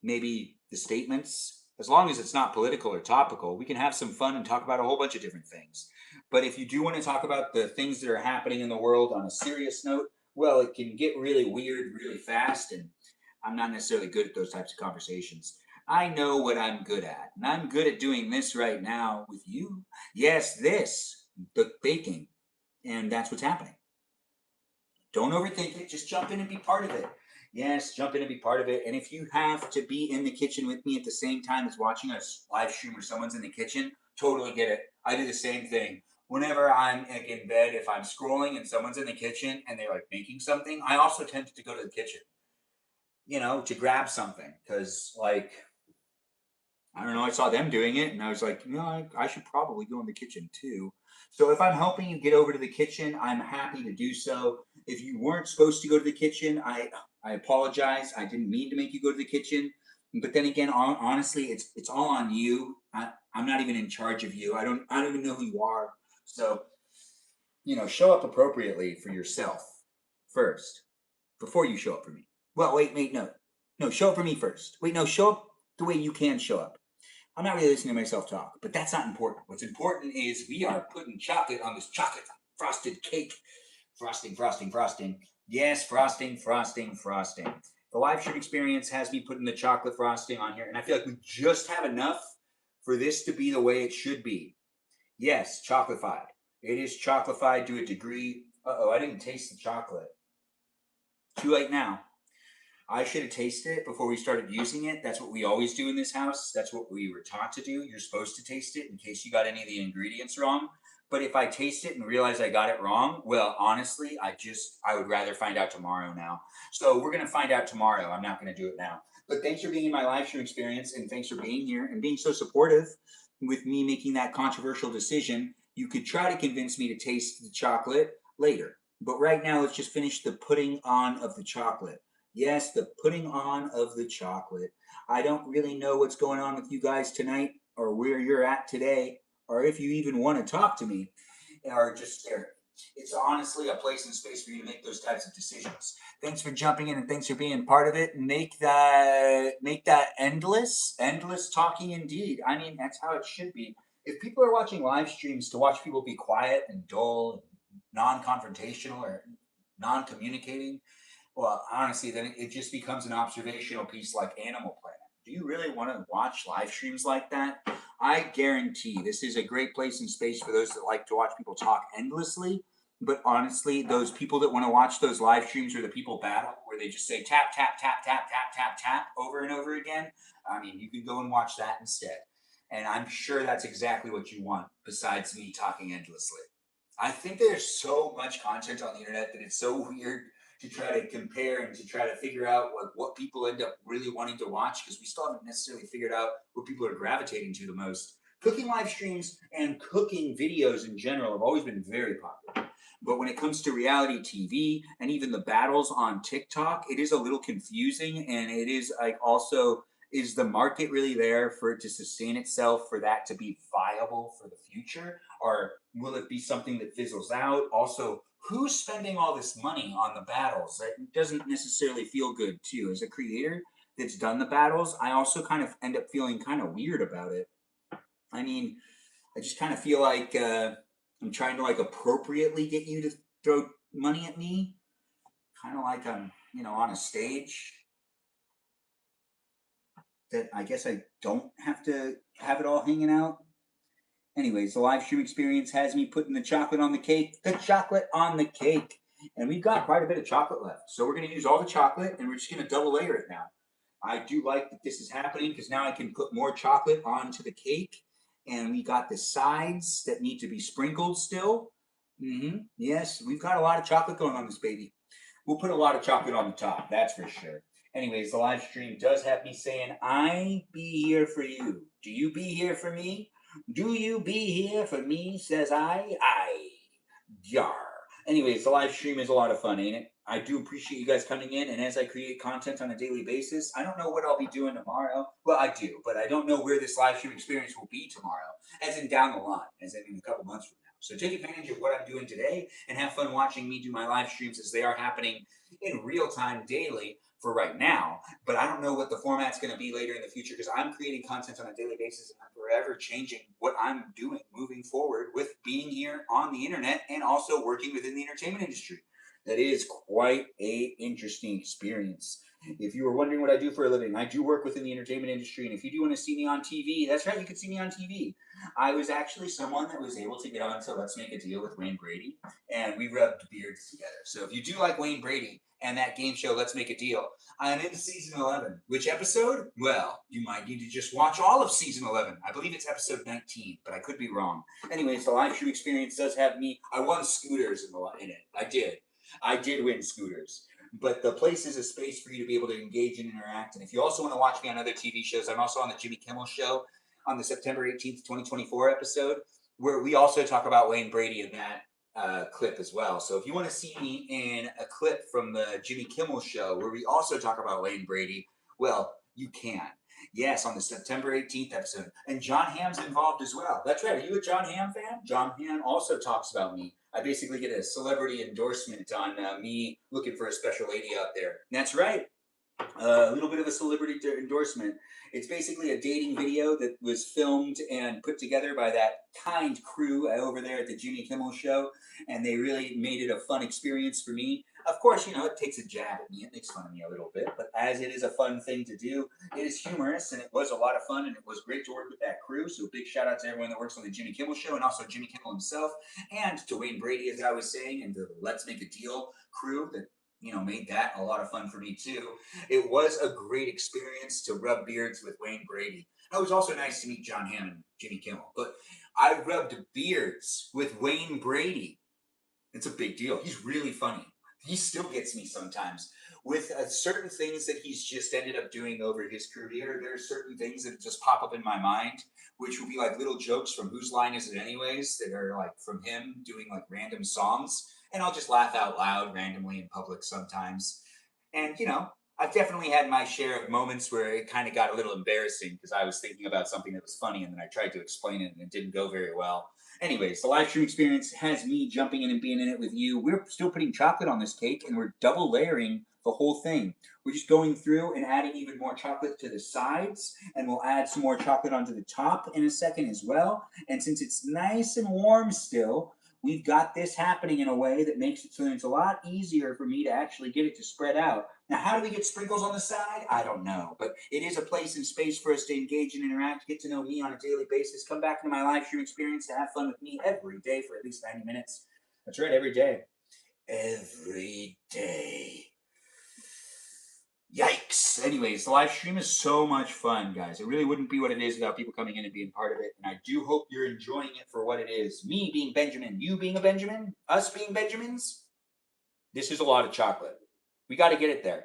[SPEAKER 2] maybe the statements. As long as it's not political or topical, we can have some fun and talk about a whole bunch of different things. But if you do want to talk about the things that are happening in the world on a serious note, well, it can get really weird really fast, and I'm not necessarily good at those types of conversations. I know what I'm good at, and I'm good at doing this right now with you. Yes, this, the baking, and that's what's happening. Don't overthink it, just jump in and be part of it. Yes, jump in and be part of it. And if you have to be in the kitchen with me at the same time as watching a live stream where someone's in the kitchen, totally get it. I do the same thing. Whenever I'm in bed, if I'm scrolling and someone's in the kitchen and they're like making something, I also tend to go to the kitchen, to grab something. Because, I don't know, I saw them doing it and I was like, I should probably go in the kitchen too. So if I'm helping you get over to the kitchen, I'm happy to do so. If you weren't supposed to go to the kitchen, I apologize. I didn't mean to make you go to the kitchen. But then again, honestly, it's all on you. I'm not even in charge of you. I don't even know who you are. So, show up appropriately for yourself first before you show up for me. Well, wait, no. No, show up for me first. Wait, no, show up the way you can show up. I'm not really listening to myself talk, but that's not important. What's important is we are putting chocolate on this chocolate frosted cake. Frosting, frosting, frosting. Yes, frosting, frosting, frosting. The live stream experience has me putting the chocolate frosting on here, and I feel like we just have enough for this to be the way it should be. Yes, chocolatified. It is chocolatified to a degree. Uh-oh, I didn't taste the chocolate. Too late now. I should have tasted it before we started using it. That's what we always do in this house. That's what we were taught to do. You're supposed to taste it in case you got any of the ingredients wrong. But if I taste it and realize I got it wrong, well, honestly, I would rather find out tomorrow now. So we're going to find out tomorrow. I'm not going to do it now. But thanks for being in my live stream experience, and thanks for being here and being so supportive with me making that controversial decision. You could try to convince me to taste the chocolate later. But right now, let's just finish the putting on of the chocolate. Yes, the putting on of the chocolate. I don't really know what's going on with you guys tonight or where you're at today, or if you even want to talk to me or just stare at me. It's honestly a place and space for you to make those types of decisions. Thanks for jumping in and thanks for being part of it. Make that endless talking indeed. I mean, that's how it should be. If people are watching live streams to watch people be quiet and dull and non-confrontational or non-communicating, well, honestly, then it just becomes an observational piece like Animal Planet. Do you really want to watch live streams like that? I guarantee this is a great place and space for those that like to watch people talk endlessly. But honestly, those people that want to watch those live streams where the people battle, where they just say tap, tap, tap, tap, tap, tap, tap over and over again, I mean, you can go and watch that instead. And I'm sure that's exactly what you want, besides me talking endlessly. I think there's so much content on the internet that it's so weird to try to compare and to try to figure out like what people end up really wanting to watch because we still haven't necessarily figured out what people are gravitating to the most. Cooking live streams and cooking videos in general have always been very popular. But when it comes to reality TV and even the battles on TikTok, it is a little confusing and it is like also is the market really there for it to sustain itself for that to be viable for the future? Or will it be something that fizzles out? Also, who's spending all this money on the battles? That doesn't necessarily feel good too. As a creator that's done the battles, I also kind of end up feeling kind of weird about it. I mean, I just kind of feel like I'm trying to like appropriately get you to throw money at me, kind of like I'm, on a stage that I guess I don't have to have it all hanging out. Anyways, the live stream experience has me putting the chocolate on the cake, And we've got quite a bit of chocolate left. So we're going to use all the chocolate and we're just going to double layer it now. I do like that this is happening because now I can put more chocolate onto the cake. And we got the sides that need to be sprinkled still. Yes, we've got a lot of chocolate going on this baby. We'll put a lot of chocolate on the top, that's for sure. Anyways, the live stream does have me saying, I be here for you. Do you be here for me? Do you be here for me? Says I. Yar. Anyways, the live stream is a lot of fun, ain't it? I do appreciate you guys coming in, and as I create content on a daily basis, I don't know what I'll be doing tomorrow. Well, I do, but I don't know where this live stream experience will be tomorrow, as in down the line, as in a couple months from now. So take advantage of what I'm doing today and have fun watching me do my live streams as they are happening in real time daily for right now. But I don't know what the format's going to be later in the future because I'm creating content on a daily basis and I'm forever changing what I'm doing moving forward with being here on the internet and also working within the entertainment industry. That is quite a interesting experience. If you were wondering what I do for a living, I do work within the entertainment industry, and if you do want to see me on TV, that's right, you can see me on TV. I was actually someone that was able to get on to Let's Make a Deal with Wayne Brady, and we rubbed beards together. So if you do like Wayne Brady and that game show Let's Make a Deal, I'm in season 11. Which episode? Well, you might need to just watch all of season 11. I believe it's episode 19, but I could be wrong. Anyways, the live stream experience does have me. I won scooters in it. I did win scooters. But the place is a space for you to be able to engage and interact. And if you also want to watch me on other TV shows, I'm also on the Jimmy Kimmel Show on the September 18th, 2024 episode, where we also talk about Wayne Brady in that clip as well. So if you want to see me in a clip from the Jimmy Kimmel Show, where we also talk about Wayne Brady, well, you can. Yes, on the September 18th episode. And John Hamm's involved as well. That's right. Are you a John Hamm fan? John Hamm also talks about me. I basically get a celebrity endorsement on me looking for a special lady out there. And that's right. A little bit of a celebrity endorsement. It's basically a dating video that was filmed and put together by that kind crew over there at the Jimmy Kimmel Show, and they really made it a fun experience for me. Of course, it takes a jab at me. It makes fun of me a little bit, but as it is a fun thing to do, it is humorous, and it was a lot of fun, and it was great to work with that crew. So big shout out to everyone that works on the Jimmy Kimmel Show, and also Jimmy Kimmel himself, and to Wayne Brady, as I was saying, and the Let's Make a Deal crew that made that a lot of fun for me too. It was a great experience to rub beards with Wayne Brady. It was also nice to meet John Hamm and Jimmy Kimmel, but I rubbed beards with Wayne Brady. It's a big deal. He's really funny. He still gets me sometimes with certain things that he's just ended up doing over his career. There are certain things that just pop up in my mind, which will be like little jokes from Whose Line Is It Anyways, that are like from him doing like random songs. And I'll just laugh out loud randomly in public sometimes. And, I've definitely had my share of moments where it kind of got a little embarrassing because I was thinking about something that was funny and then I tried to explain it and it didn't go very well. Anyways, the live stream experience has me jumping in and being in it with you. We're still putting chocolate on this cake and we're double layering the whole thing. We're just going through and adding even more chocolate to the sides, and we'll add some more chocolate onto the top in a second as well. And since it's nice and warm still, we've got this happening in a way that makes it so it's a lot easier for me to actually get it to spread out. Now, how do we get sprinkles on the side? I don't know, but it is a place and space for us to engage and interact, get to know me on a daily basis, come back into my live stream experience to have fun with me every day for at least 90 minutes. That's right, every day. Every day. Yikes. Anyways, the live stream is so much fun, guys. It really wouldn't be what it is without people coming in and being part of it. And I do hope you're enjoying it for what it is. Me being Benjamin, you being a Benjamin, us being Benjamins. This is a lot of chocolate. We got to get it there.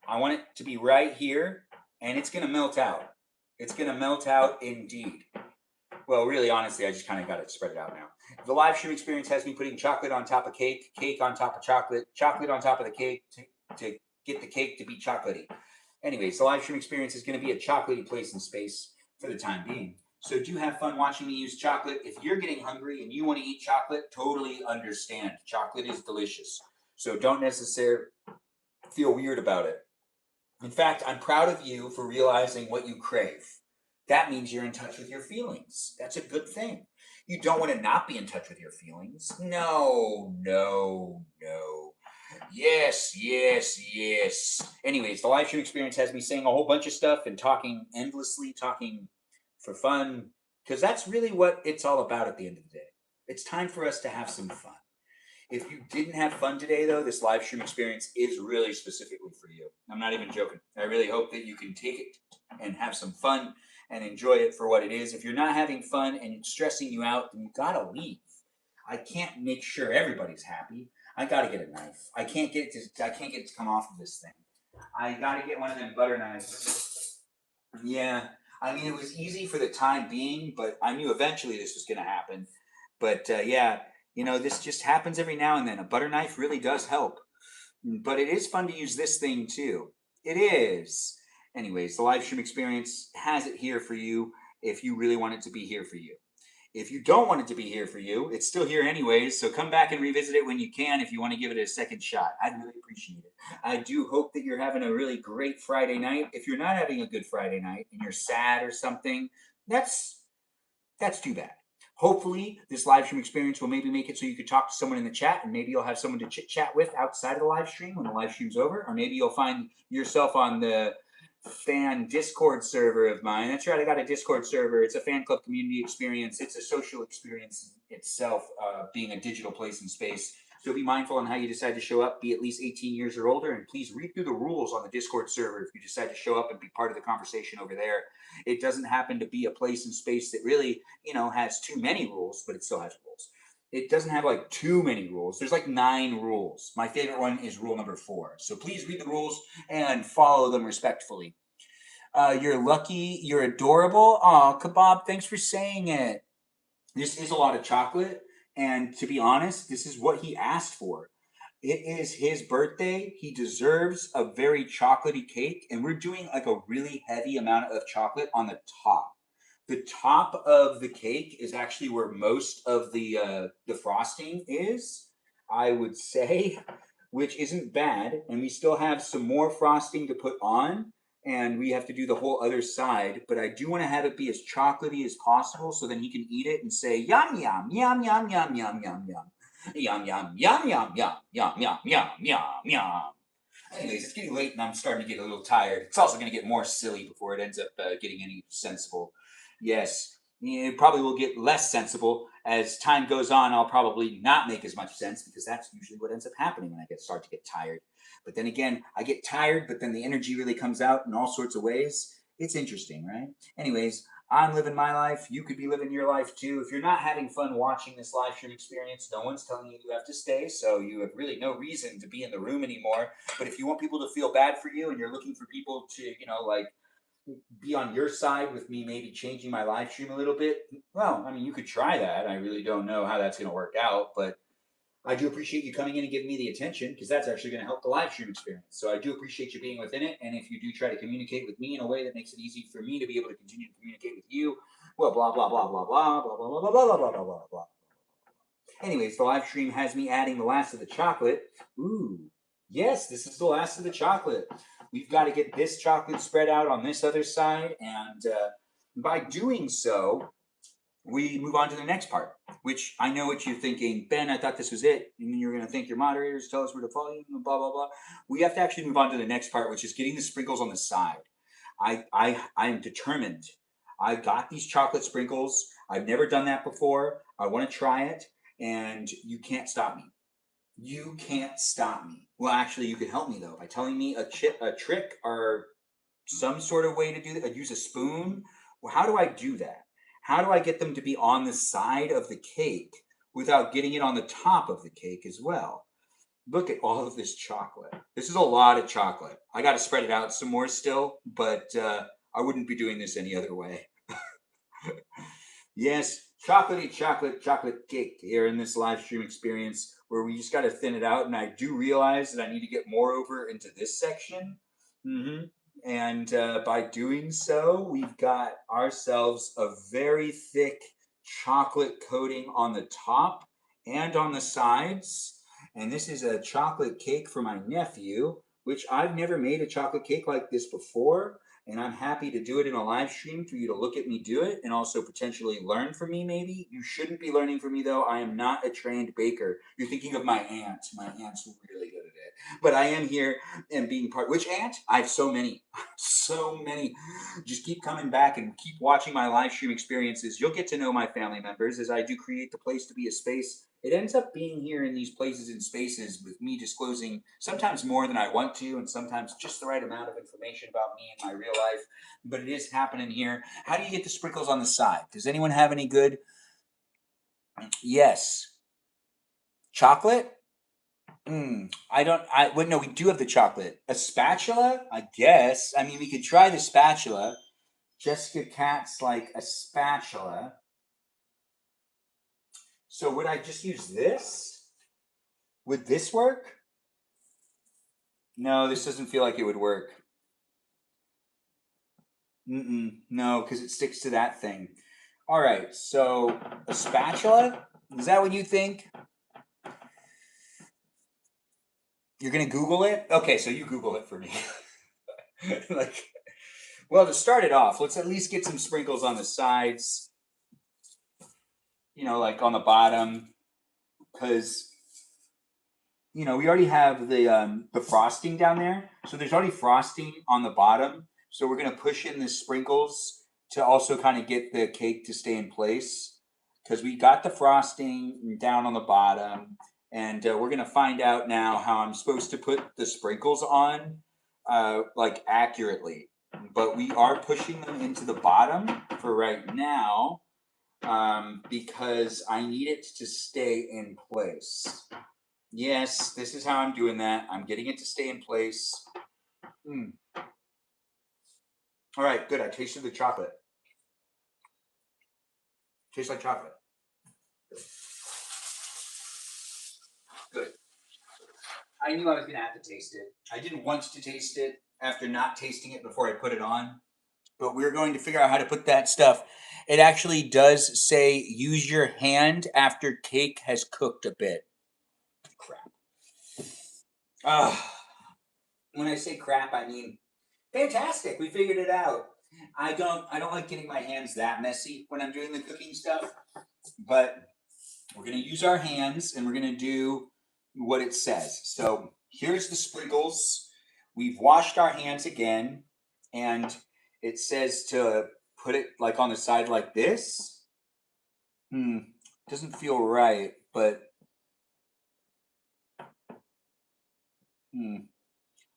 [SPEAKER 2] I want it to be right here, and it's going to melt out. It's going to melt out indeed. Well, really, honestly, I just kind of got to spread it out now. The live stream experience has me putting chocolate on top of cake, cake on top of chocolate, chocolate on top of the cake to get the cake to be chocolatey. Anyways, the live stream experience is going to be a chocolatey place and space for the time being. So do have fun watching me use chocolate. If you're getting hungry and you want to eat chocolate, totally understand. Chocolate is delicious. So don't necessarily feel weird about it. In fact, I'm proud of you for realizing what you crave. That means you're in touch with your feelings. That's a good thing. You don't want to not be in touch with your feelings. No, no, no. Yes, yes, yes. Anyways, the live stream experience has me saying a whole bunch of stuff and talking endlessly, talking for fun, because that's really what it's all about at the end of the day. It's time for us to have some fun. If you didn't have fun today, though, this live stream experience is really specifically for you. I'm not even joking. I really hope that you can take it and have some fun and enjoy it for what it is. If you're not having fun and it's stressing you out, then you gotta leave. I can't make sure everybody's happy. I gotta get a knife. I can't get it to come off of this thing. I gotta get one of them butter knives. Yeah, I mean, it was easy for the time being, but I knew eventually this was gonna happen. But yeah, you know, this just happens every now and then. A butter knife really does help. But it is fun to use this thing too. It is. Anyways, the live stream experience has it here for you if you really want it to be here for you. If you don't want it to be here for you, it's still here anyways, so come back and revisit it when you can if you want to give it a second shot. I'd really appreciate it. I do hope that you're having a really great Friday night. If you're not having a good Friday night and you're sad or something, that's too bad. Hopefully, this live stream experience will maybe make it so you could talk to someone in the chat, and maybe you'll have someone to chit chat with outside of the live stream when the live stream's over, or maybe you'll find yourself on the fan Discord server of mine. That's right, I got a Discord server. It's a fan club community experience. It's a social experience itself, being a digital place and space. So be mindful on how you decide to show up. Be at least 18 years or older, and please read through the rules on the Discord server if you decide to show up and be part of the conversation over there. It doesn't happen to be a place and space that really, has too many rules, but it still has rules. It doesn't have like too many rules. There's like 9 rules. My favorite one is rule number 4. So please read the rules and follow them respectfully. You're lucky. You're adorable. Aw, Kebab, thanks for saying it. This is a lot of chocolate. And to be honest, this is what he asked for. It is his birthday. He deserves a very chocolatey cake. And we're doing like a really heavy amount of chocolate on the top. The top of the cake is actually where most of the frosting is, I would say, which isn't bad. And we still have some more frosting to put on, and we have to do the whole other side. But I do want to have it be as chocolatey as possible, so then he can eat it and say yum yum yum yum yum yum yum yum yum yum yum yum yum yum yum yum yum yum. Anyways, it's getting late and I'm starting to get a little tired. It's also going to get more silly before it ends up getting any sensible. Yes, it probably will get less sensible as time goes on. I'll probably not make as much sense because that's usually what ends up happening when I start to get tired. But then again, I get tired, but then the energy really comes out in all sorts of ways. It's interesting, right? Anyways, I'm living my life. You could be living your life too. If you're not having fun watching this live stream experience, no one's telling you you have to stay, so you have really no reason to be in the room anymore. But if you want people to feel bad for you and you're looking for people to, be on your side with me maybe changing my live stream a little bit, well, I mean, you could try that. I really don't know how that's going to work out, but I do appreciate you coming in and giving me the attention because that's actually going to help the live stream experience. So I do appreciate you being within it. And if you do try to communicate with me in a way that makes it easy for me to be able to continue to communicate with you, well, blah, blah, blah, blah, blah, blah, blah, blah, blah, blah, blah, blah, blah, blah. Anyways, the live stream has me adding the last of the chocolate. Ooh, yes, this is the last of the chocolate. We've got to get this chocolate spread out on this other side. And by doing so, we move on to the next part, which I know what you're thinking. Ben, I thought this was it. And then you're going to thank your moderators, tell us where to follow you, blah, blah, blah. We have to actually move on to the next part, which is getting the sprinkles on the side. I am determined. I got these chocolate sprinkles. I've never done that before. I want to try it, and you can't stop me. You can't stop me. Well, actually, you can help me though by telling me a trick, or some sort of way to do that. Use a spoon. Well, how do I do that? How do I get them to be on the side of the cake without getting it on the top of the cake as well? Look at all of this chocolate. This is a lot of chocolate. I got to spread it out some more still, but I wouldn't be doing this any other way. Yes, chocolate cake here in this live stream experience where we just got to thin it out. And I do realize that I need to get more over into this section. And by doing so, we've got ourselves a very thick chocolate coating on the top and on the sides. And this is a chocolate cake for my nephew, which I've never made a chocolate cake like this before. And I'm happy to do it in a live stream for you to look at me do it and also potentially learn from me, maybe. You shouldn't be learning from me, though. I am not a trained baker. You're thinking of my aunt. My aunt's really good at it. But I am here and being part. Which aunt? I have so many. So many. Just keep coming back and keep watching my live stream experiences. You'll get to know my family members as I do create the place to be a space. It ends up being here in these places and spaces with me disclosing sometimes more than I want to and sometimes just the right amount of information about me and my real life. But it is happening here. How do you get the sprinkles on the side? Does anyone have any good? Yes. Chocolate? No, we do have the chocolate. A spatula? I guess. I mean, we could try the spatula. Jessica Katz like a spatula. So would I just use this? Would this work? No, this doesn't feel like it would work. No, because it sticks to that thing. All right, so a spatula? Is that what you think? You're gonna Google it? Okay, so you Google it for me. Well, to start it off, let's at least get some sprinkles on the sides. Like on the bottom, because we already have the frosting down there, so there's already frosting on the bottom. So we're gonna push in the sprinkles to also kind of get the cake to stay in place, because we got the frosting down on the bottom, and we're gonna find out now how I'm supposed to put the sprinkles on, like accurately. But we are pushing them into the bottom for right now, because I need it to stay in place. Yes, this is how I'm doing that. I'm getting it to stay in place. All right, good. I tasted the chocolate. Tastes like chocolate. Good. I knew I was going to have to taste it. I didn't want to taste it after not tasting it before I put it on. But we're going to figure out how to put that stuff. It actually does say use your hand after cake has cooked a bit. Crap. When I say crap, I mean fantastic. We figured it out. I don't like getting my hands that messy when I'm doing the cooking stuff, but we're going to use our hands and we're going to do what it says. So here's the sprinkles. We've washed our hands again, and it says to put it like on the side like this. Doesn't feel right, but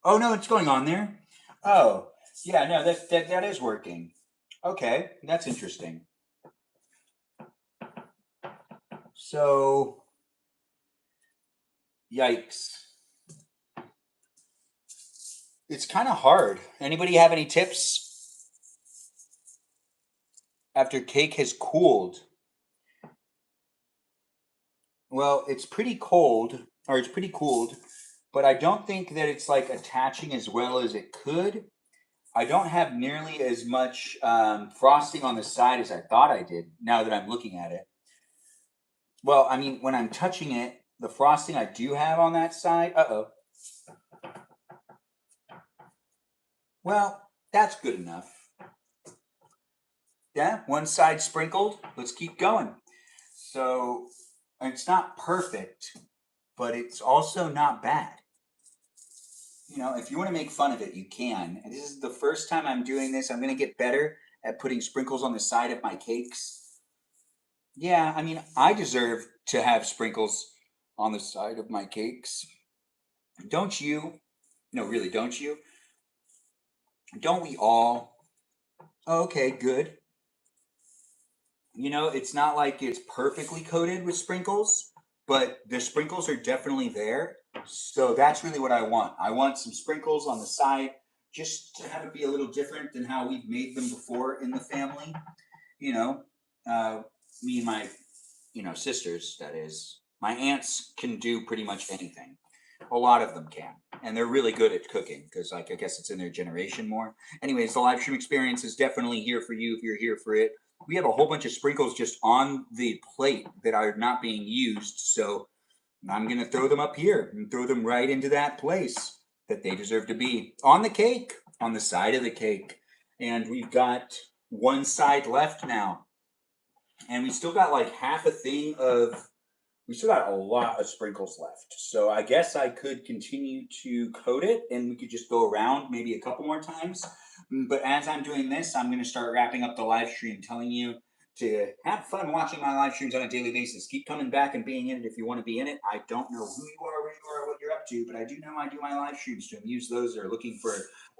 [SPEAKER 2] oh no, it's going on there. Oh yeah, no, that is working. Okay, that's interesting. So, yikes. It's kind of hard. Anybody have any tips? After cake has cooled. Well, it's pretty cold, or it's pretty cooled, but I don't think that it's like attaching as well as it could. I don't have nearly as much frosting on the side as I thought I did, now that I'm looking at it. Well, I mean, when I'm touching it, the frosting I do have on that side, well, that's good enough. Yeah, one side sprinkled. Let's keep going. So it's not perfect, but it's also not bad. If you want to make fun of it, you can. And this is the first time I'm doing this. I'm going to get better at putting sprinkles on the side of my cakes. Yeah, I mean, I deserve to have sprinkles on the side of my cakes. Don't you? No, really, don't you? Don't we all? Okay, good. You know, it's not like it's perfectly coated with sprinkles, but the sprinkles are definitely there. So that's really what I want. I want some sprinkles on the side just to have it be a little different than how we've made them before in the family. You know, uh, me and my, sisters, that is. My aunts can do pretty much anything. A lot of them can. And they're really good at cooking because, like, I guess it's in their generation more. Anyways, the live stream experience is definitely here for you if you're here for it. We have a whole bunch of sprinkles just on the plate that are not being used. So I'm going to throw them up here and throw them right into that place that they deserve to be. On the cake, on the side of the cake. And we've got one side left now. And we still got like half a thing of we still got a lot of sprinkles left. So I guess I could continue to coat it and we could just go around maybe a couple more times. But as I'm doing this, I'm going to start wrapping up the live stream, telling you to have fun watching my live streams on a daily basis. Keep coming back and being in it if you want to be in it. I don't know who you are, where you are, what you're up to, but I do know I do my live streams to amuse those that are looking for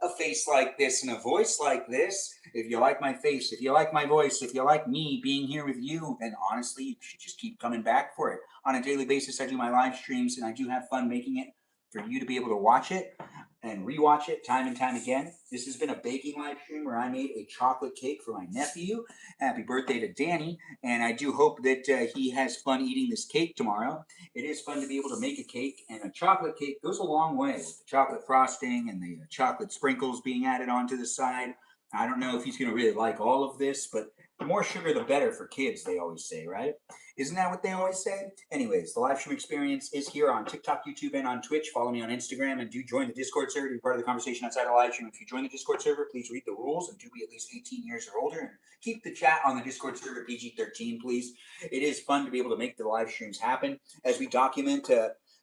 [SPEAKER 2] a face like this and a voice like this. If you like my face, if you like my voice, if you like me being here with you, then honestly, you should just keep coming back for it. On a daily basis, I do my live streams and I do have fun making it for you to be able to watch it and rewatch it time and time again. This has been a baking live stream where I made a chocolate cake for my nephew. Happy birthday to Danny. And I do hope that he has fun eating this cake tomorrow. It is fun to be able to make a cake, and a chocolate cake goes a long way with the chocolate frosting and the chocolate sprinkles being added onto the side. I don't know if he's going to really like all of this, but the more sugar, the better for kids, they always say, right? Isn't that what they always say? Anyways, the live stream experience is here on TikTok, YouTube, and on Twitch. Follow me on Instagram and do join the Discord server to be part of the conversation outside the live stream. If you join the Discord server, please read the rules and do be at least 18 years or older. And keep the chat on the Discord server PG-13, please. It is fun to be able to make the live streams happen as we document,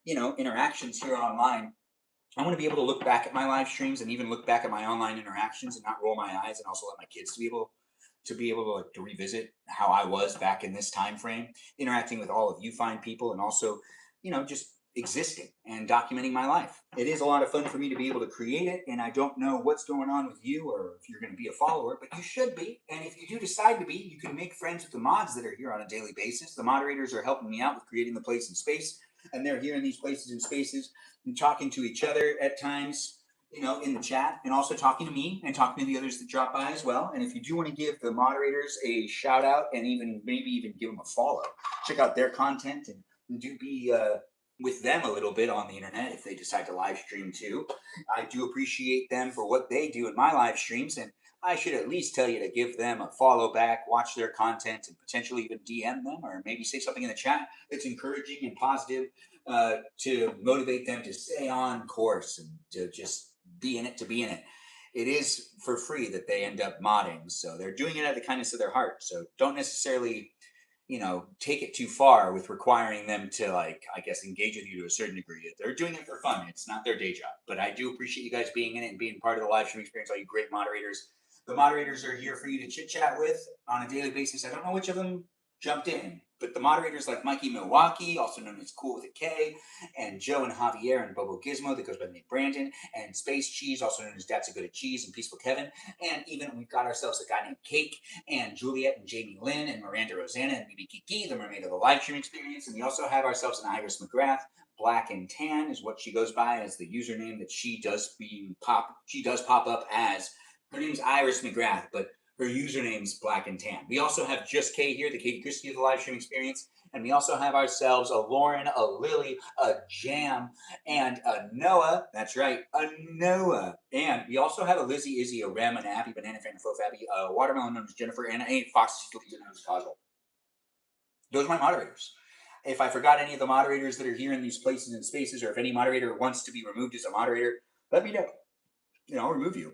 [SPEAKER 2] interactions here online. I want to be able to look back at my live streams and even look back at my online interactions and not roll my eyes, and also let my kids to be able to revisit how I was back in this time frame, interacting with all of you fine people, and also, just existing and documenting my life. It is a lot of fun for me to be able to create it, and I don't know what's going on with you or if you're going to be a follower, but you should be. And if you do decide to be, you can make friends with the mods that are here on a daily basis. The moderators are helping me out with creating the place and space, and they're here in these places and spaces and talking to each other at times, in the chat, and also talking to me and talking to the others that drop by as well. And if you do want to give the moderators a shout out and maybe even give them a follow, check out their content and do be with them a little bit on the internet if they decide to live stream too. I do appreciate them for what they do in my live streams, and I should at least tell you to give them a follow back, watch their content, and potentially even DM them or maybe say something in the chat that's encouraging and positive to motivate them to stay on course and to just be in it to be in it. It is for free that they end up modding, so they're doing it out of the kindness of their heart. So don't necessarily, take it too far with requiring them to, like, I guess, engage with you to a certain degree. They're doing it for fun. It's not their day job. But I do appreciate you guys being in it and being part of the live stream experience, all you great moderators. The moderators are here for you to chit chat with on a daily basis. I don't know which of them jumped in, but the moderators like Mikey Milwaukee, also known as Cool with a K, and Joe and Javier and Bobo Gizmo, that goes by the name Brandon, and Space Cheese, also known as That's a Good at Cheese, and Peaceful Kevin, and even we've got ourselves a guy named Cake, and Juliet and Jamie Lynn, and Miranda Rosanna, and BB Kiki, the mermaid of the live stream experience, and we also have ourselves an Iris McGrath. Black and Tan is what she goes by as the username that she does pop up as. Her name's Iris McGrath, but her username's Black and Tan. We also have Just K here, the Katie Christie of the live stream experience. And we also have ourselves a Lauren, a Lily, a Jam, and a Noah. That's right, a Noah. And we also have a Lizzie, Izzy, a Rem, an Abby, Banana Fan, a Faux Abby, a Watermelon known as Jennifer, and a Foxy known as Cosmo. Those are my moderators. If I forgot any of the moderators that are here in these places and spaces, or if any moderator wants to be removed as a moderator, let me know. I'll remove you.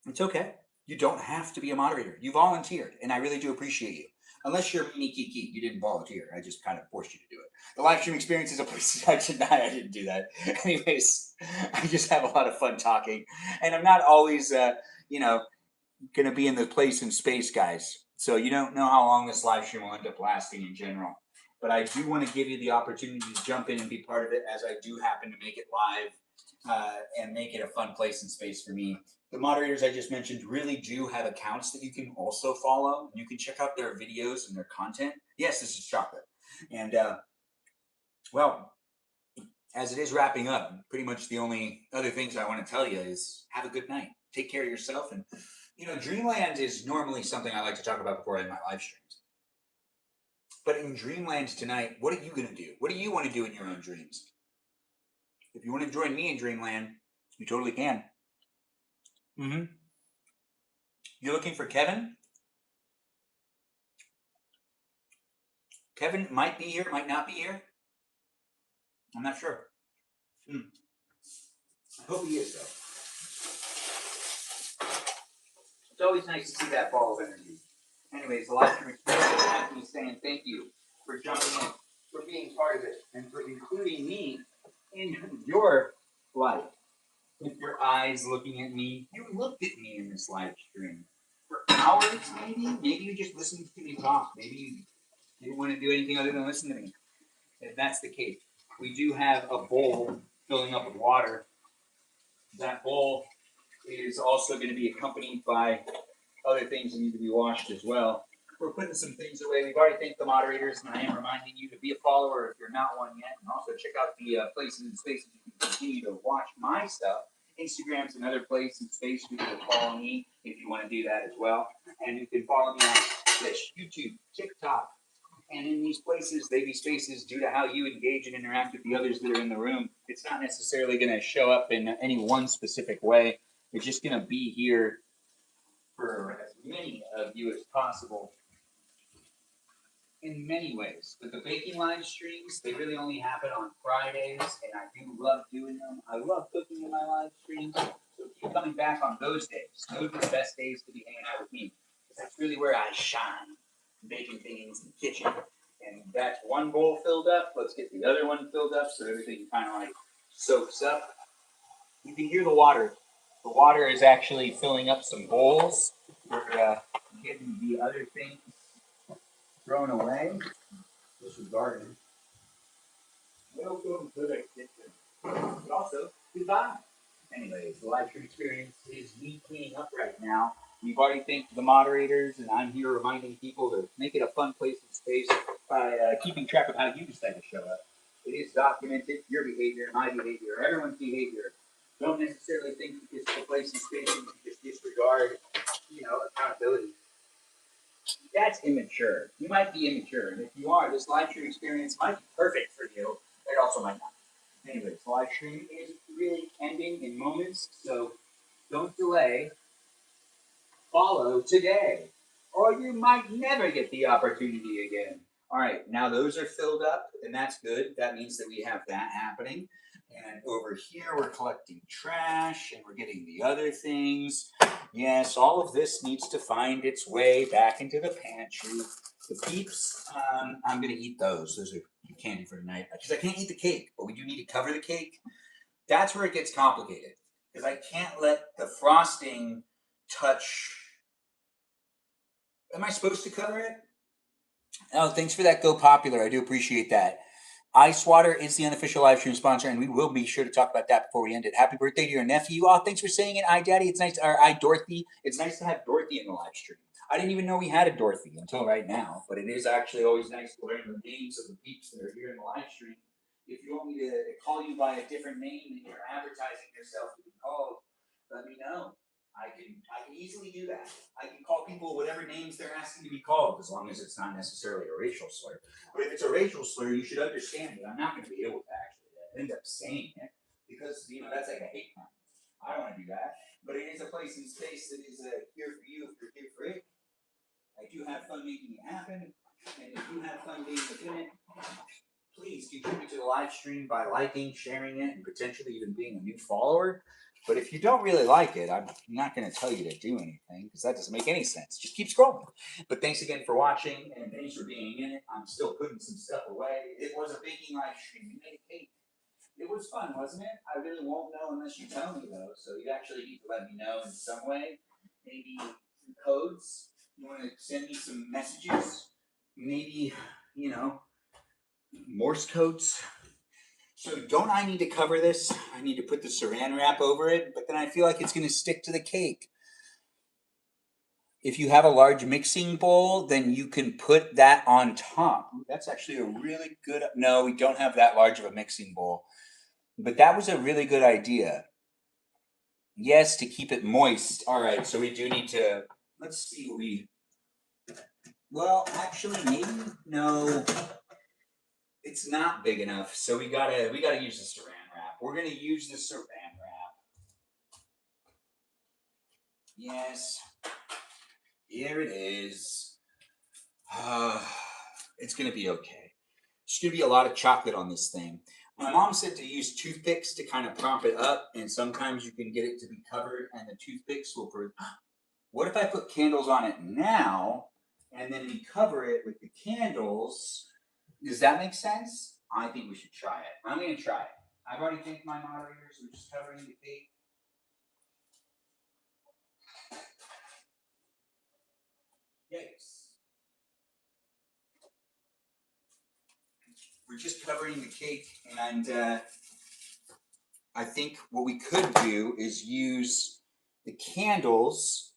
[SPEAKER 2] It's okay. You don't have to be a moderator. You volunteered, and I really do appreciate you. Unless you're Mini Kiki, you didn't volunteer. I just kind of forced you to do it. The live stream experience is a place I didn't do that. Anyways, I just have a lot of fun talking, and I'm not always, going to be in the place and space, guys. So you don't know how long this live stream will end up lasting in general. but I do want to give you the opportunity to jump in and be part of it, as I do happen to make it live and make it a fun place and space for me. The moderators I just mentioned really do have accounts that you can also follow, and you can check out their videos and their content. Yes, this is chocolate. And well, as it is wrapping up, pretty much the only other things I want to tell you is have a good night. Take care of yourself. And, Dreamland is normally something I like to talk about before I end my live streams. But in Dreamland tonight, what are you going to do? What do you want to do in your own dreams? If you want to join me in Dreamland, you totally can. You're looking for Kevin? Kevin might be here, might not be here. I'm not sure. I hope he is, though. It's always nice to see that ball of energy. Anyways, the live stream experience has me saying thank you for jumping in, for being part of it, and for including me in your life. With your eyes looking at me, you looked at me in this live stream for hours, maybe. Maybe you just listened to me talk. Maybe you didn't want to do anything other than listen to me. If that's the case, we do have a bowl filling up with water. That bowl is also going to be accompanied by other things that need to be washed as well. We're putting some things away. We've already thanked the moderators, and I am reminding you to be a follower if you're not one yet, and also check out the places and spaces you can continue to watch my stuff. Instagram's another place and space you can follow me if you want to do that as well. And you can follow me on Twitch, YouTube, TikTok. And in these places, they be spaces due to how you engage and interact with the others that are in the room. It's not necessarily going to show up in any one specific way. It's just going to be here for as many of you as possible in many ways. But the baking live streams, they really only happen on Fridays, and I do love doing them. I love cooking in my live streams, so keep coming back on those days. Those are the best days to be hanging out with me, because that's really where I shine, baking things in the kitchen. And that's one bowl filled up. Let's get the other one filled up so everything kind of like soaks up. You can hear the water. The water is actually filling up some bowls. We're getting the other things thrown away, disregarded. Welcome to the kitchen. But also, goodbye. Anyways, the live stream experience is me cleaning up right now. We've already thanked the moderators, and I'm here reminding people to make it a fun place and space by keeping track of how you decide to show up. It is documented, your behavior, my behavior, everyone's behavior. Don't necessarily think that it's a place and space and you just disregard, accountability. That's immature. You might be immature, and if you are, this live stream experience might be perfect for you, but it also might not. Anyways, the live stream is really ending in moments, so don't delay. Follow today, or you might never get the opportunity again. All right, now those are filled up, and that's good. That means that we have that happening. And over here, we're collecting trash, and we're getting the other things. Yes, all of this needs to find its way back into the pantry. The Peeps, I'm going to eat those. Those are candy for tonight. Because I can't eat the cake, but we do need to cover the cake. That's where it gets complicated. Because I can't let the frosting touch. Am I supposed to cover it? Oh, thanks for that, Go Popular. I do appreciate that. Ice Water is the unofficial live stream sponsor, and we will be sure to talk about that before we end it. Happy birthday to your nephew. Oh, thanks for saying it. I, Daddy. It's nice. Or I, Dorothy. It's nice to have Dorothy in the live stream. I didn't even know we had a Dorothy until right now, but it is actually always nice to learn the names of the peeps that are here in the live stream. If you want me to call you by a different name than you're advertising yourself to be called, let me know. I can easily do that. I can call people whatever names they're asking to be called, as long as it's not necessarily a racial slur. But if it's a racial slur, you should understand that I'm not going to be able to actually end up saying it, because that's like a hate crime. I don't want to do that. But it is a place and space that is here for you if you're here for it. I do have fun making it happen, and if you have fun being within it, please contribute to the live stream by liking, sharing it, and potentially even being a new follower. But if you don't really like it, I'm not going to tell you to do anything, because that doesn't make any sense. Just keep scrolling. But thanks again for watching, and thanks for being in it. I'm still putting some stuff away. It was a baking live stream. We made a cake. It was fun, wasn't it? I really won't know unless you tell me, though. So you actually need to let me know in some way. Maybe some codes. You want to send me some messages? Maybe, Morse codes. So don't I need to cover this? I need to put the saran wrap over it, but then I feel like it's going to stick to the cake. If you have a large mixing bowl, then you can put that on top. Ooh, that's actually a really good, no, we don't have that large of a mixing bowl, but that was a really good idea. Yes, to keep it moist. All right, so we do need to, let's see what we, well, actually, maybe, no, it's not big enough. So we gotta use the saran wrap. We're gonna use the saran wrap. Yes, here it is. It's gonna be okay. There's gonna be a lot of chocolate on this thing. My mom said to use toothpicks to kind of prop it up, and sometimes you can get it to be covered, and the toothpicks will. What if I put candles on it now, and then we cover it with the candles? Does that make sense? I think we should try it. I'm gonna try it. I've already thanked my moderators. We're just covering the cake. Yikes. We're just covering the cake, and I think what we could do is use the candles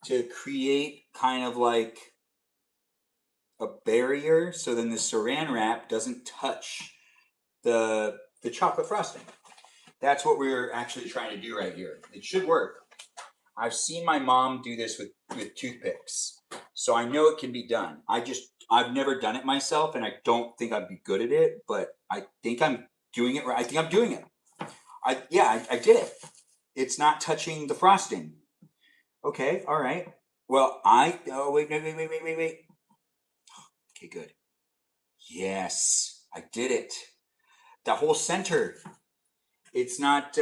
[SPEAKER 2] to create kind of like a barrier, so then the saran wrap doesn't touch the chocolate frosting. That's what we're actually trying to do right here. It should work. I've seen my mom do this with toothpicks, so I know it can be done. I've never done it myself, and I don't think I'd be good at it, but I think I'm doing it right. I think I'm doing it. I did it. It's not touching the frosting. Okay, all right. Well, oh wait. Okay, good. Yes, I did it. The whole center. It's not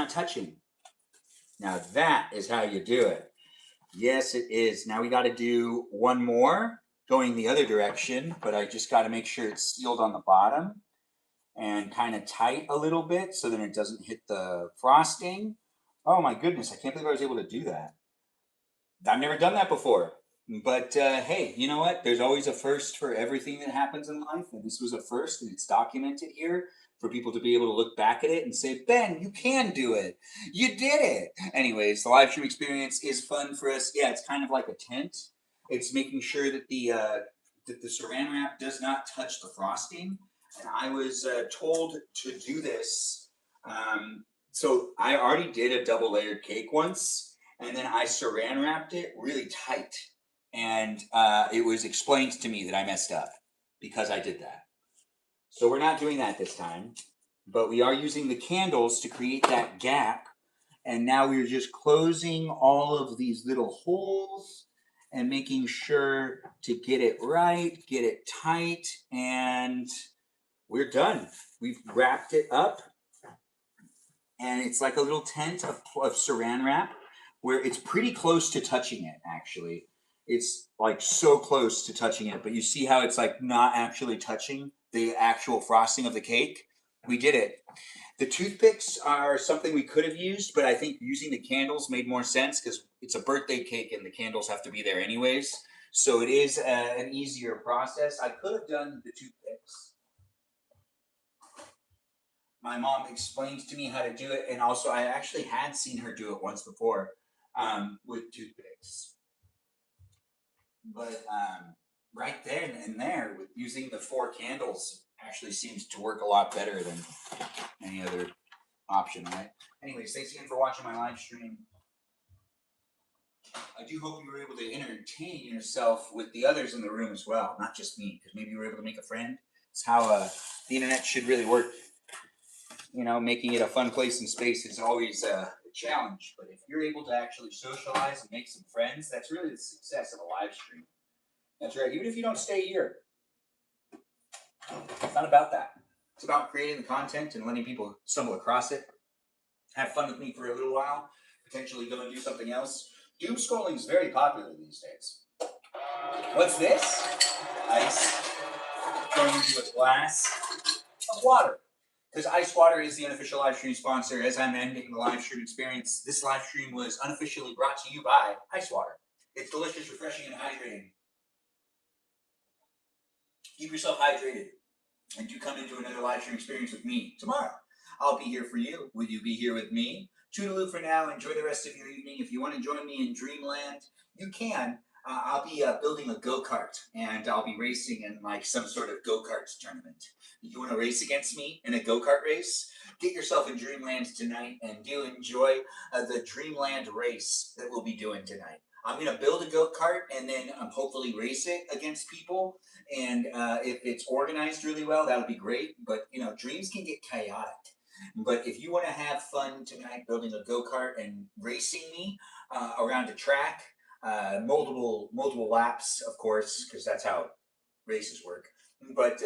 [SPEAKER 2] touching. Now that is how you do it. Yes, it is. Now we got to do one more going the other direction, but I just got to make sure it's sealed on the bottom and kind of tight a little bit so then it doesn't hit the frosting. Oh my goodness, I can't believe I was able to do that. I've never done that before. But hey, you know what? There's always a first for everything that happens in life, and this was a first, and it's documented here for people to be able to look back at it and say, Ben, you can do it. You did it. Anyways, the live stream experience is fun for us. Yeah, it's kind of like a tent. It's making sure that the saran wrap does not touch the frosting. And I was told to do this. So I already did a double layered cake once, and then I saran wrapped it really tight. And it was explained to me that I messed up because I did that. So we're not doing that this time, but we are using the candles to create that gap. And now we're just closing all of these little holes and making sure to get it right, get it tight, and we're done. We've wrapped it up, and it's like a little tent of saran wrap where it's pretty close to touching it, actually. It's like so close to touching it, but you see how it's like not actually touching the actual frosting of the cake? We did it. The toothpicks are something we could have used, but I think using the candles made more sense because it's a birthday cake and the candles have to be there anyways. So it is an easier process. I could have done the toothpicks. My mom explained to me how to do it, and also I actually had seen her do it once before with toothpicks. But right there and there, with using the 4 candles, actually seems to work a lot better than any other option, right? Anyways, thanks again for watching my live stream. I do hope you were able to entertain yourself with the others in the room as well, not just me, because maybe you were able to make a friend. It's how the internet should really work. You know, making it a fun place and space is always a challenge, but if you're able to actually socialize and make some friends, that's really the success of a live stream. That's right, even if you don't stay here. It's not about that. It's about creating the content and letting people stumble across it, have fun with me for a little while, potentially go and do something else. Doom scrolling is very popular these days. What's this? Ice going into a glass of water. Because ice water is the unofficial live stream sponsor. As I'm ending the live stream experience, this live stream was unofficially brought to you by ice water. It's delicious, refreshing, and hydrating. keep yourself hydrated, and do come into another live stream experience with me tomorrow. I'll be here for you. Will you be here with me? Toodaloo for now. Enjoy the rest of your evening. If you want to join me in Dreamland, you can. I'll be building a go-kart, and I'll be racing in like some sort of go-kart tournament. You want to race against me in a go-kart race? Get yourself in Dreamland tonight, and do enjoy the Dreamland race that we'll be doing tonight. I'm going to build a go-kart and then hopefully race it against people. And if it's organized really well, that'll be great. But, you know, dreams can get chaotic. But if you want to have fun tonight building a go-kart and racing me around a track, multiple laps, of course, because that's how races work. But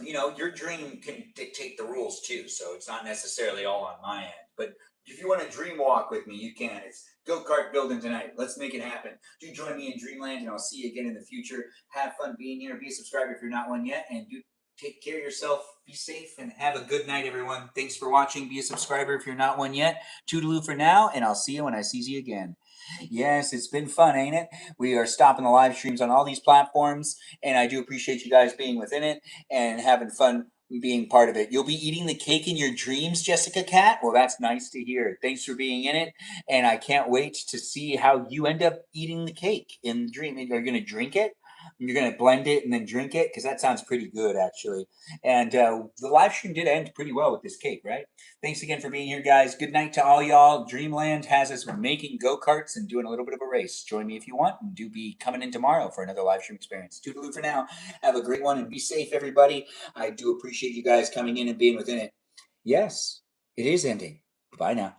[SPEAKER 2] you know, your dream can dictate the rules too, so it's not necessarily all on my end. But if you want to dream walk with me, you can. It's go-kart building tonight. Let's make it happen. Do join me in Dreamland, and I'll see you again in the future. Have fun being here. Be a subscriber if you're not one yet, and do take care of yourself. Be safe, and have a good night, everyone. Thanks for watching. Be a subscriber if you're not one yet. Toodaloo for now, and I'll see you when I see you again. Yes, it's been fun, ain't it? We are stopping the live streams on all these platforms, and I do appreciate you guys being within it and having fun being part of it. You'll be eating the cake in your dreams, Jessica Cat? Well, that's nice to hear. Thanks for being in it, and I can't wait to see how you end up eating the cake in the dream. Are you going to drink it? You're going to blend it and then drink it? Because that sounds pretty good, actually. And the live stream did end pretty well with this cake, right? Thanks again for being here, guys. Good night to all y'all. Dreamland has us making go-karts and doing a little bit of a race. Join me if you want, and do be coming in tomorrow for another live stream experience. Toodaloo for now. Have a great one, and be safe, everybody. I do appreciate you guys coming in and being within it. Yes, it is ending. Bye now.